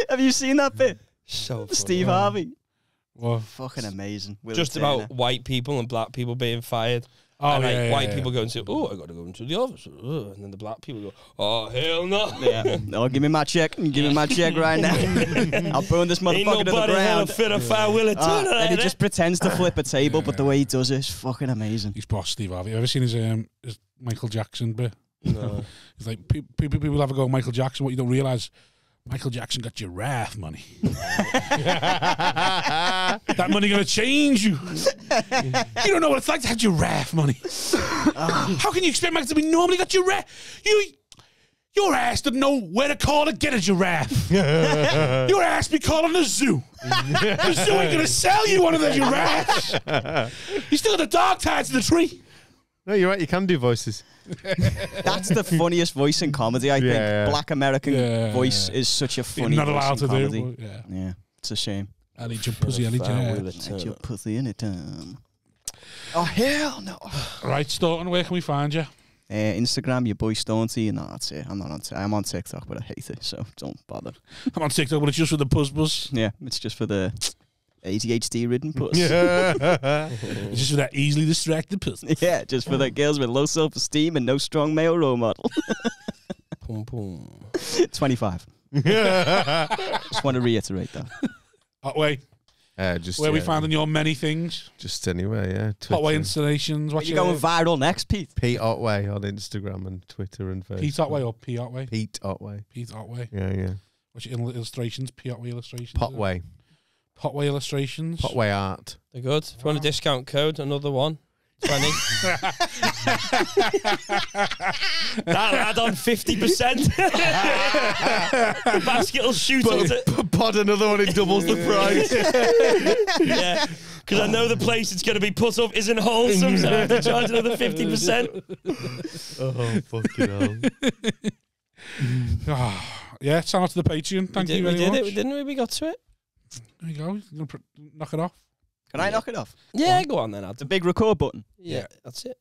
Have you seen that bit? So funny. Steve Harvey. What? Fucking amazing. Willie Just Turner. about white people and black people being fired. Oh, and yeah, white yeah. people going to, I got to go into the office. And then the black people go, oh, hell no. Yeah. Oh, give me my check. Give me my check right now. I'll burn this Ain't motherfucker to the nobody hell ground. finna fire Willie Turner. And he just pretends to flip a table, but the way he does it is fucking amazing. He's boss Steve Harvey. You ever seen his Michael Jackson bit? No. It's like people have a go at Michael Jackson. What you don't realise, Michael Jackson got giraffe money. That money gonna change you. You don't know what it's like to have giraffe money. How can you expect Michael to be normally got giraffe? Your ass didn't know where to call to get a giraffe. Your ass be calling a zoo. The zoo ain't gonna sell you one of the giraffes. You still got the dog tied to the tree. No, you're right. You can do voices. That's the funniest voice in comedy, I think. Yeah. Black American voice is such a funny You're not voice allowed to in comedy. do. But Yeah, it's a shame. I need your pussy. I need your hair. I need your pussy in it. Oh, hell no. Right, Staunton, where can we find you? Instagram, your boy Staunton. No, that's it. I'm on TikTok, but I hate it, so don't bother. I'm on TikTok, but it's just for the buzz. Yeah, it's just for the ADHD-ridden puss. It's just for that easily distracted pussy. Yeah, just for the girls with low self-esteem and no strong male role model. Boom, boom. 25. Just want to reiterate that. Otway, Just where we finding your many things? Just anyway, yeah. Twitter. Otway installations. Are you going viral next, Pete? Pete Otway on Instagram and Twitter and Facebook. Pete Otway or P Otway? Pete Otway. Pete Otway. Yeah. What's your illustrations? P Otway illustrations. Potway. Potway illustrations. Potway art. They're good. If you want a discount code, another one. 20. That'll add on 50%. The basket will shoot up to... Pod another one, it doubles the price. Yeah, because I know the place it's going to be put up isn't wholesome, so I have to charge another 50%. Oh, fucking hell. Yeah, sign up to the Patreon. Thank you very much. Didn't we? We got to it. There you go. You're gonna knock it off. Can I knock it off? Yeah, go on then. The big record button. Yeah, that's it.